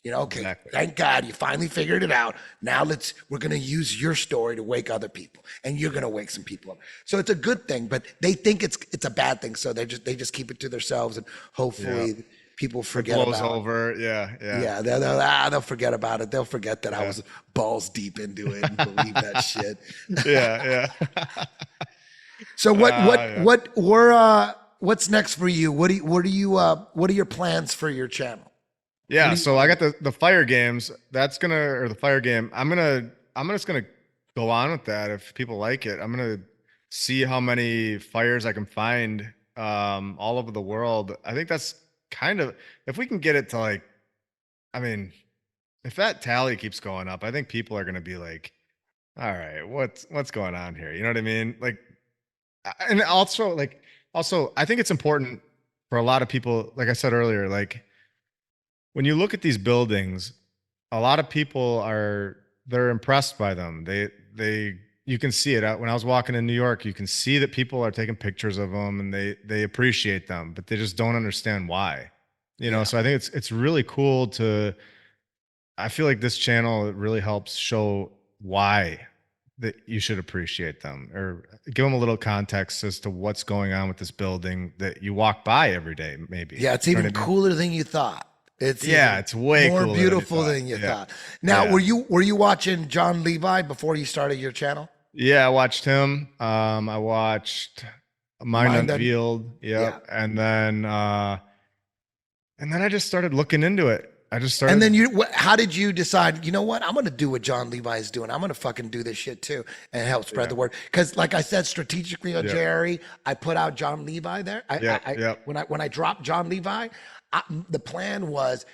Okay, thank God you finally figured it out. Now we're going to use your story to wake other people, and you're going to wake some people up. So it's a good thing, but they think it's a bad thing. So they just keep it to themselves, and hopefully people forget about it. Over. Yeah. They'll forget about it. They'll forget that I was balls deep into it and believe that shit. So what's next for you? What are your plans for your channel? Yeah, so I got the fire games. The fire game. I'm just gonna go on with that if people like it. I'm gonna see how many fires I can find all over the world. I think that's kind of, if we can get it to if that tally keeps going up, I think people are gonna be like, all right, what's going on here? You know what I mean? Like, and also I think it's important for a lot of people, like I said earlier, like, when you look at these buildings, a lot of people they're impressed by them. You can see it. When I was walking in New York, you can see that people are taking pictures of them and they appreciate them, but they just don't understand why. So I think it's really cool I feel like this channel really helps show why that you should appreciate them, or give them a little context as to what's going on with this building that you walk by every day, maybe. Yeah, it's even cooler than you thought. It's way more beautiful than you thought. Now, were you watching John Levi before you started your channel? Yeah, I watched him. I watched Mind Unveiled. Yep. Yeah. And then I just started looking into it. And then how did you decide, you know what? I'm going to do what John Levi is doing. I'm going to fucking do this shit too and help spread the word. Because like I said, strategically on Jerry, I put out John Levi there. When I dropped John Levi, the plan was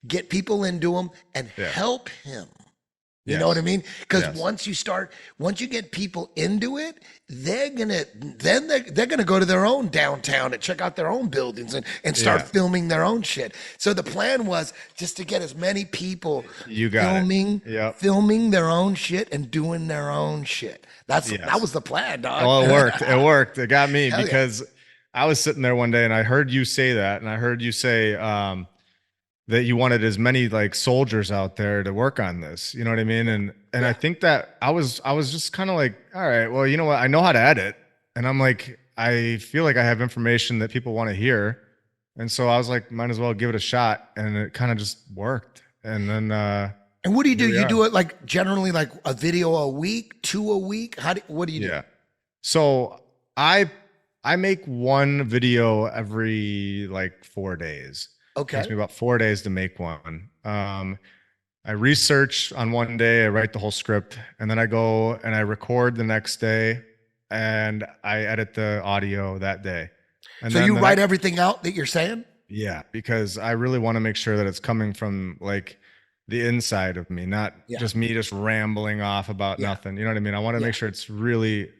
get people into him and help him. You know what I mean? Because once you get people into it, they're gonna go to their own downtown and check out their own buildings and start filming their own shit. So the plan was just to get as many people filming their own shit and doing their own shit. That was the plan, dog. Well, it worked. It worked. It got me because I was sitting there one day and I heard you say that, and I heard you say that you wanted as many like soldiers out there to work on this. You know what I mean? And I think that I was just kind of like, all right, well, you know what? I know how to edit, and I'm like, I feel like I have information that people want to hear, and so I was like, might as well give it a shot, and it kind of just worked. And then And what do you do? Here we You are. do it like generally like a video a week, 2 a week? What do you do? Yeah. So I make one video every like 4 days. Okay. It takes me about 4 days to make one. I research on one day, I write the whole script, and then I go and I record the next day, and I edit the audio that day. And So then you the write next- everything out that you're saying? Yeah, because I really want to make sure that it's coming from like the inside of me, not just me just rambling off about nothing. You know what I mean? I want to make sure it's really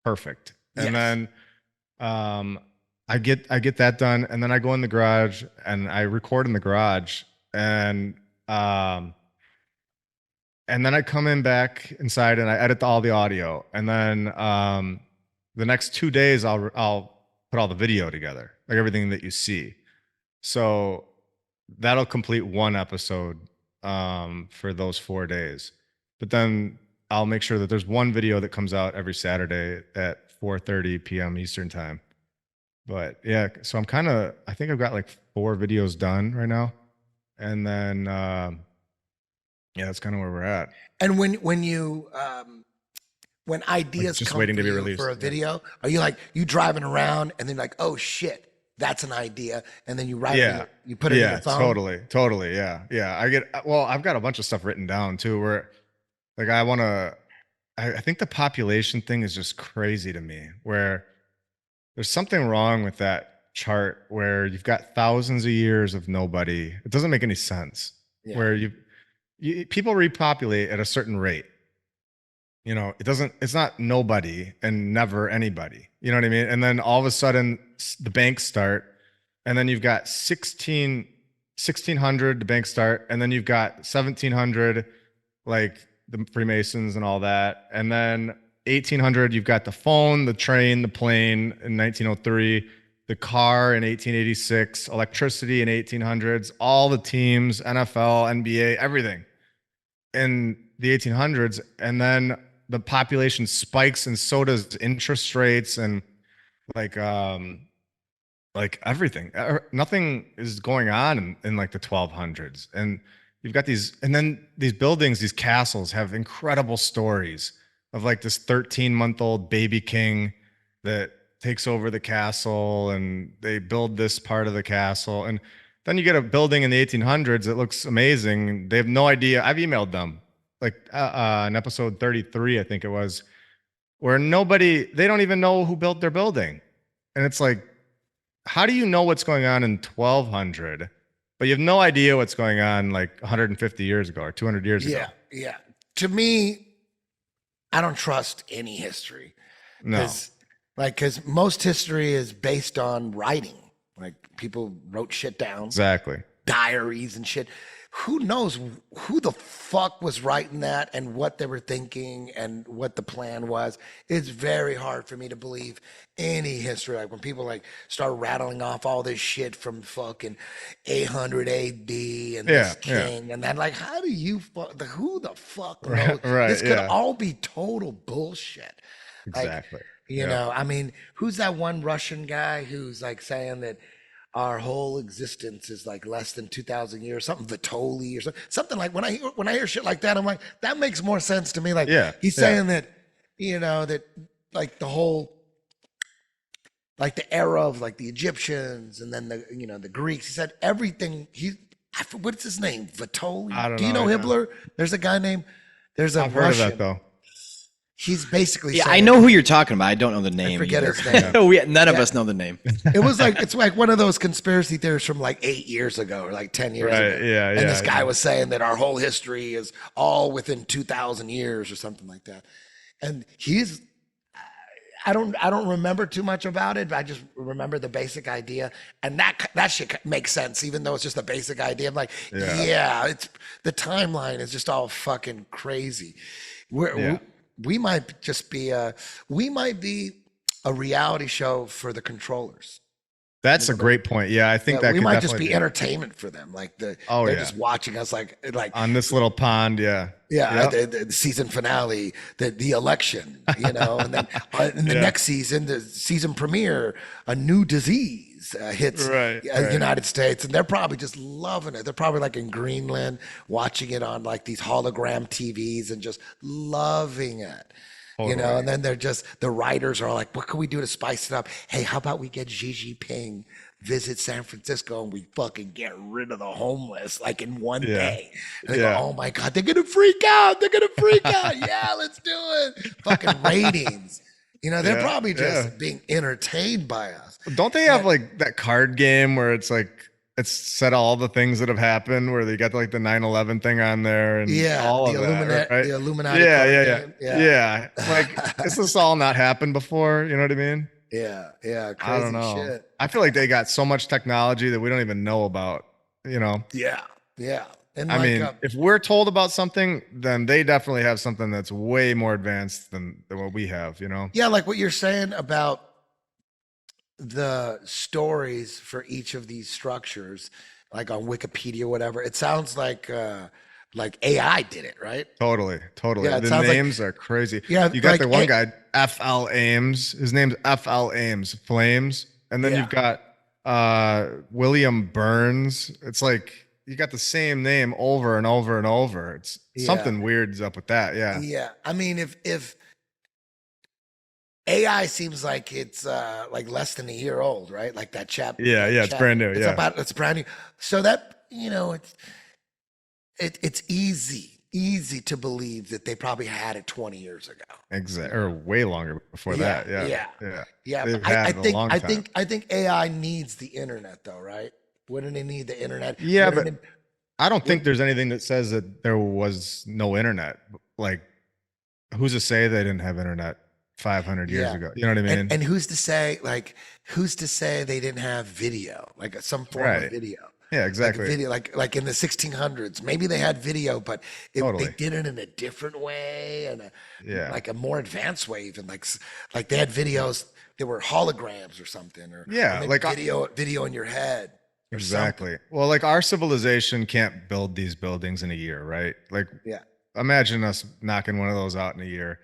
perfect. And then I get that done, and then I go in the garage and I record in the garage, and then I come in back inside and I edit all the audio, and then the next 2 days I'll put all the video together, like everything that you see. So that'll complete one episode for those 4 days. But then I'll make sure that there's one video that comes out every Saturday at 4:30 p.m. Eastern time. But yeah, so I think I've got like 4 videos done right now. And then that's kind of where we're at. And when you when ideas just come waiting to to be you released, for a video, are you like you driving around and then like, oh shit, that's an idea, and then you write it, you put it in your phone? Totally. Yeah. I've got a bunch of stuff written down too, where like I think the population thing is just crazy to me, where there's something wrong with that chart where you've got thousands of years of nobody. It doesn't make any sense. Yeah. Where people repopulate at a certain rate. You know, it's not nobody and never anybody. You know what I mean? And then all of a sudden the banks start, and then you've got 1600, the banks start, and then you've got 1700, like the Freemasons and all that. And then 1800, you've got the phone, the train, the plane in 1903, the car in 1886, electricity in 1800s, all the teams, NFL, NBA, everything in the 1800s. And then the population spikes, and so does interest rates, and like everything. Nothing is going on in like the 1200s. And you've got these buildings, these castles have incredible stories of like this 13-month-old baby king that takes over the castle, and they build this part of the castle. And then you get a building in the 1800s that looks amazing. They have no idea. I've emailed them like in episode 33, I think it was, where they don't even know who built their building. And it's like, how do you know what's going on in 1200, but you have no idea what's going on like 150 years ago or 200 years ago? Yeah. To me, I don't trust any history. No. Because most history is based on writing. Like people wrote shit down. Exactly. Diaries and shit. Who knows who the fuck was writing that and what they were thinking and what the plan was? It's very hard for me to believe any history. Like when people like start rattling off all this shit from fucking 800 AD and this king and then like, how do you who the fuck knows? Right, This could all be total bullshit. Exactly. Like, you know, I mean, who's that one Russian guy who's like saying that our whole existence is like less than 2,000 years, something Vitoli or something like when I hear shit like that, I'm like, that makes more sense to me. Like he's saying that, you know, that like the whole, like the era of like the Egyptians and then the, you know, the Greeks, he said everything. What's his name? Vitoli? I don't know. Do you know Hibbler? There's a guy named, I've heard of that though. He's basically I saying, know who you're talking about. I don't know the name. I forget either. his name. None of us know the name. It was like, it's like one of those conspiracy theories from like 8 years ago or like 10 years ago. Yeah. And this guy was saying that our whole history is all within 2,000 years or something like that. And I don't remember too much about it, but I just remember the basic idea. And that shit makes sense, even though it's just a basic idea. I'm like, it's the timeline is just all fucking crazy. We might just be a reality show for the controllers. That's a great point. Yeah, I think that we could might just definitely be entertainment for them. Like they're just watching us like on this little pond. Yeah. Yeah, the season finale, the election, and then in the next season, the season premiere, a new disease hits the United States, and they're probably just loving it. They're probably like in Greenland, watching it on like these hologram TVs and just loving it. And then the writers are like, what can we do to spice it up? Hey, how about we get Xi Jinping visit San Francisco and we fucking get rid of the homeless like in one day. And they go, oh my God, they're gonna freak out. They're gonna freak out. Yeah, let's do it. Fucking ratings. They're probably just being entertained by us. Don't they have like that card game where it's like it's set all the things that have happened, where they got like the 9/11 thing on there and all of that, right? The Illuminati. Yeah. Like, is this all not happened before? You know what I mean? Yeah. Crazy I don't know. shit. I feel like they got so much technology that we don't even know about. Yeah. And I mean, if we're told about something, then they definitely have something that's way more advanced than what we have. Yeah, like what you're saying about the stories for each of these structures, like on Wikipedia or whatever. It sounds like AI did it, right? Totally. Yeah, the names are crazy. Yeah, you got the one guy, F.L. Ames. His name's F.L. Ames, Flames. And then you've got William Burns. It's like you got the same name over and over and over. It's something weird's up with that. Yeah. I mean, if AI seems like it's like less than a year old, right? Like that chap. Yeah, it's brand new. It's brand new. So that it's easy to believe that they probably had it 20 years ago. Exactly, or way longer before that. Yeah. I think AI needs the internet, though, right? Wouldn't it need the internet? Yeah, but I don't think there's anything that says that there was no internet. Like, who's to say they didn't have internet 500 years ago? You know what I mean? And who's to say they didn't have video, like some form of video? Yeah, exactly. Like video, like in the 1600s, maybe they had video, but they did it in a different way and like a more advanced way. Even like they had videos that were holograms or something, or like video in your head. Exactly. Well, like our civilization can't build these buildings in a year, right? Like, imagine us knocking one of those out in a year.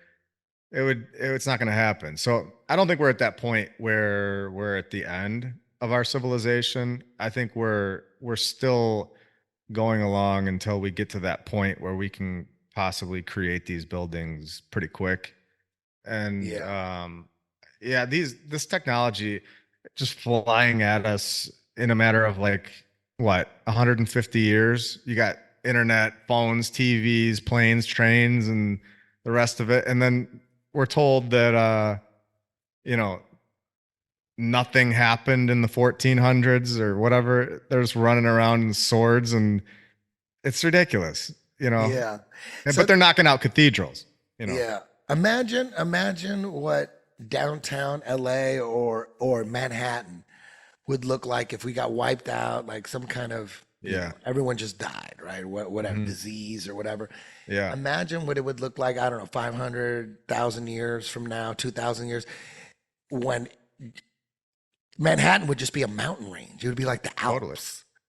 It's not going to happen. So I don't think we're at that point where we're at the end of our civilization. I think we're still going along until we get to that point where we can possibly create these buildings pretty quick. And this technology just flying at us in a matter of 150 years. You got internet, phones, TVs, planes, trains, and the rest of it. And then we're told that, nothing happened in the 1400s or whatever. They're just running around in swords, and it's ridiculous, Yeah. But they're knocking out cathedrals, Yeah. Imagine what downtown LA or Manhattan would look like if we got wiped out, like some kind of, everyone just died, right? Whatever disease or whatever. Yeah. Imagine what it would look like, I don't know, 500,000 years from now, 2,000 years, when Manhattan would just be a mountain range. It would be like the Alps. Totally.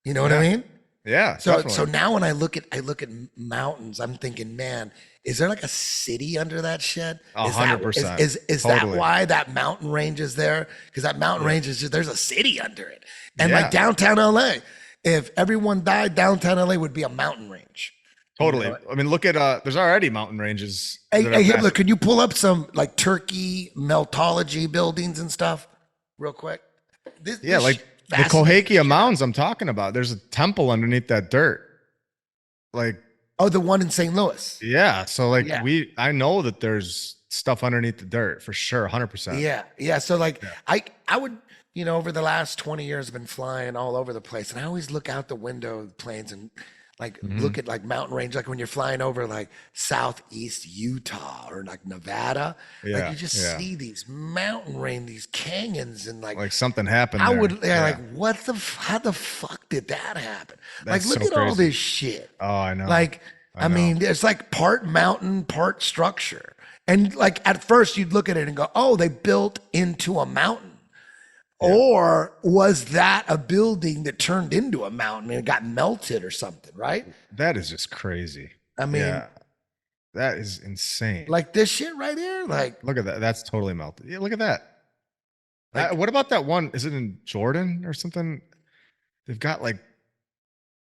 You know what I mean? Yeah. So now when I look at mountains, I'm thinking, man, is there like a city under that shit? 100%. Is that why that mountain range is there? Because that mountain range is just, there's a city under it. And like downtown LA, if everyone died, downtown LA would be a mountain range. Totally. I mean, look at there's already mountain ranges. Hey, Hitler, could you pull up some like Turkey meltology buildings and stuff real quick? Like the Cahokia Mounds I'm talking about. There's a temple underneath that dirt. Like, oh, the one in St. Louis. Yeah. So I know that there's stuff underneath the dirt for sure. 100%. Yeah. So I would, over the last 20 years I've been flying all over the place, and I always look out the window of the planes and look at like mountain range, like when you're flying over like southeast Utah or like Nevada, like you just see these mountain range, these canyons, and like something happened. Like how the fuck did that happen? Like look at all this shit. Oh, I know. I mean, it's like part mountain, part structure. And like at first you'd look at it and go, oh, they built into a mountain. Or was that a building that turned into a mountain and it got melted or something, right? That is just crazy. I mean, that is insane. Like this shit right here. Like, look at that. That's totally melted. Yeah, look at that. Like, what about that one? Is it in Jordan or something? They've got like,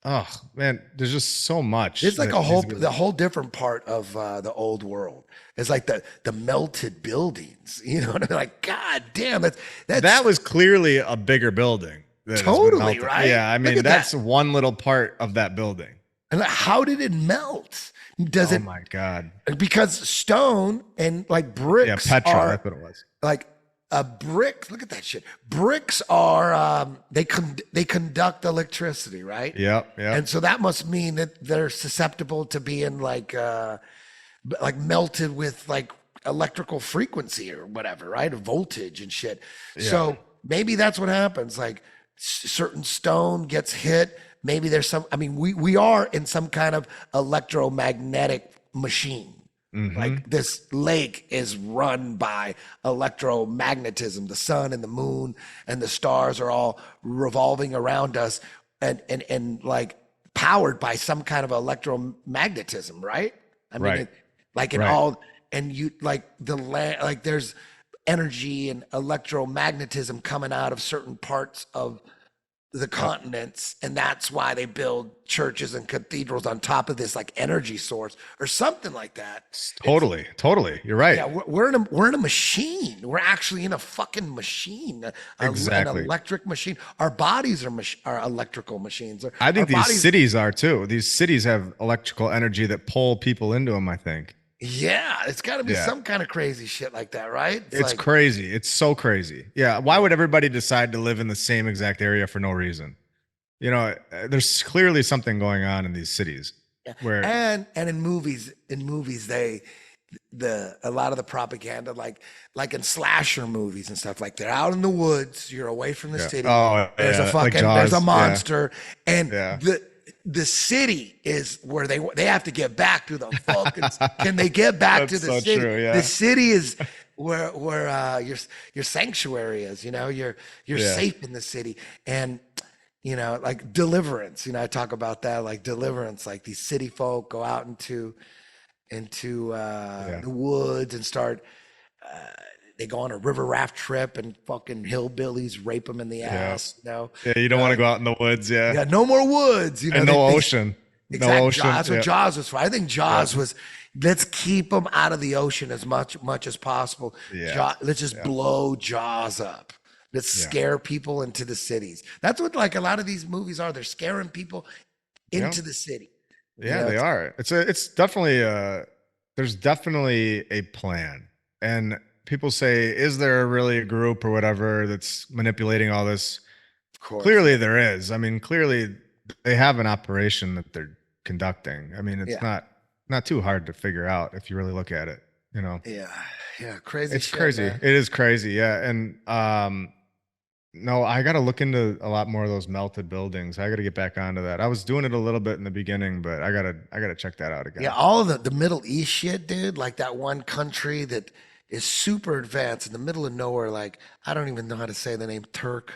oh man, there's just so much. it's like the whole different part of the old world. It's like the melted buildings. You know what I mean? Like, God damn, that was clearly a bigger building. Totally, right? Yeah, I mean, that's one little part of that building. And how did it melt? Oh my God. Because stone and like bricks Petra, that's what it was. Like a brick, look at that shit. Bricks are, they conduct electricity, right? Yep. And so that must mean that they're susceptible to being like melted with like electrical frequency or whatever, right? Or voltage and shit. Yeah. So maybe that's what happens. Like certain stone gets hit. Maybe there's we are in some kind of electromagnetic machine. Mm-hmm. Like this lake is run by electromagnetism. The sun and the moon and the stars are all revolving around us and like powered by some kind of electromagnetism, right? I mean, all, and you like the land, like there's energy and electromagnetism coming out of certain parts of the continents, and that's why they build churches and cathedrals on top of this like energy source or something like that. Totally. You're right. Yeah, we're in a machine. We're actually in a fucking machine. Exactly. An electric machine. Our bodies are electrical machines. I think these cities are too. These cities have electrical energy that pull people into them, I think. Yeah, it's got to be some kind of crazy shit like that, right? It's like, crazy. It's so crazy. Yeah. Why would everybody decide to live in the same exact area for no reason? You know, there's clearly something going on in these cities. Where and in movies, a lot of the propaganda, like in slasher movies and stuff, like they're out in the woods, you're away from the city. Oh, there's a fucking there's a monster, and the city is where they have to get back to the fucking. Can they get back to the city? True, yeah. The city is where your sanctuary is. You know, you're safe in the city, and you know, like deliverance. You know, I talk about that, like deliverance. Like these city folk go out into the woods and start. They go on a river raft trip and fucking hillbillies rape them in the ass. You know? Yeah, you don't want to go out in the woods. Yeah. Yeah, no more woods. You know, and no ocean. Exactly. No ocean. That's what Jaws was for. I think Jaws was, let's keep them out of the ocean as much as possible. Yeah. Let's just blow Jaws up. Let's scare people into the cities. That's what like a lot of these movies are. They're scaring people into the city. Yeah, you know, they are. It's definitely there's definitely a plan. And people say, is there really a group or whatever that's manipulating all this? Of course. Clearly there is. I mean, clearly they have an operation that they're conducting. I mean, it's not too hard to figure out if you really look at it, you know? Yeah. Crazy. It's crazy. Man. It is crazy. Yeah. And, no, I got to look into a lot more of those melted buildings. I got to get back onto that. I was doing it a little bit in the beginning, but I gotta check that out again. Yeah. All of the Middle East shit, dude, like that one country that is super advanced in the middle of nowhere. Like, I don't even know how to say the name Turkmenistan.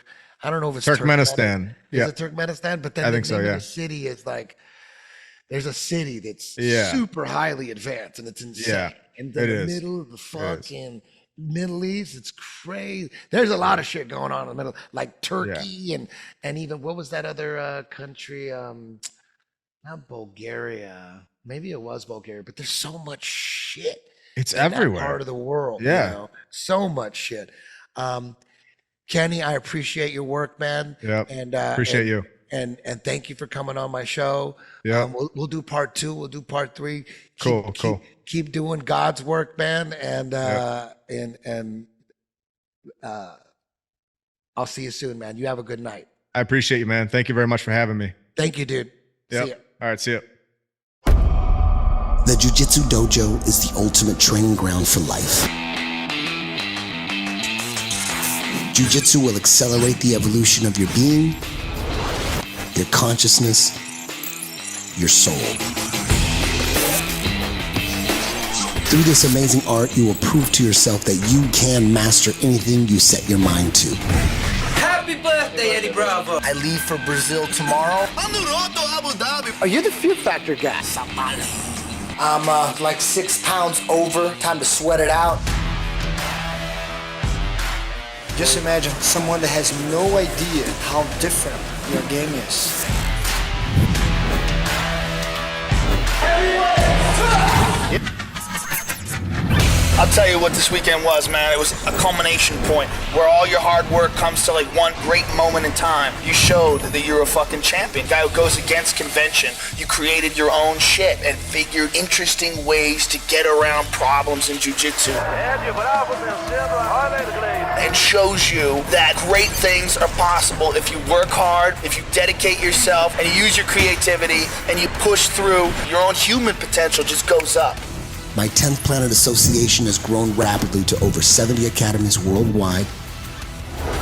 I don't know if it's Turkmenistan. Is it Turkmenistan? But then I think so, the city is like, there's a city that's super highly advanced and it's insane. Yeah, in the middle of the fucking Middle East, it's crazy. There's a lot of shit going on in the middle, like Turkey and even what was that other country? Not Bulgaria. Maybe it was Bulgaria, but there's so much shit. It's in everywhere. that part of the world. Yeah. You know? So much shit. Kenny, I appreciate your work, man. Yeah. And appreciate you. And thank you for coming on my show. Yeah. We'll do part 2. We'll do part 3. Cool. Keep doing God's work, man. And I'll see you soon, man. You have a good night. I appreciate you, man. Thank you very much for having me. Thank you, dude. Yep. See ya. All right. See ya. The Jiu-Jitsu Dojo is the ultimate training ground for life. Jiu-Jitsu will accelerate the evolution of your being, your consciousness, your soul. Through this amazing art, you will prove to yourself that you can master anything you set your mind to. Happy birthday, Eddie Bravo. I leave for Brazil tomorrow. Are you the Fear Factor guy? I'm like 6 pounds over. Time to sweat it out. Just imagine someone that has no idea how different your game is. I'll tell you what this weekend was, man. It was a culmination point where all your hard work comes to like one great moment in time. You showed that you're a fucking champion, guy who goes against convention. You created your own shit and figured interesting ways to get around problems in jiu-jitsu. And shows you that great things are possible if you work hard, if you dedicate yourself, and you use your creativity, and you push through. Your own human potential just goes up. My 10th Planet Association has grown rapidly to over 70 academies worldwide,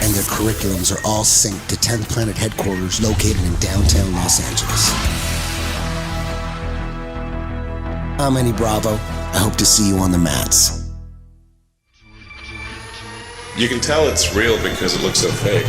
and their curriculums are all synced to 10th Planet headquarters located in downtown Los Angeles. I'm Eddie Bravo. I hope to see you on the mats. You can tell it's real because it looks so fake.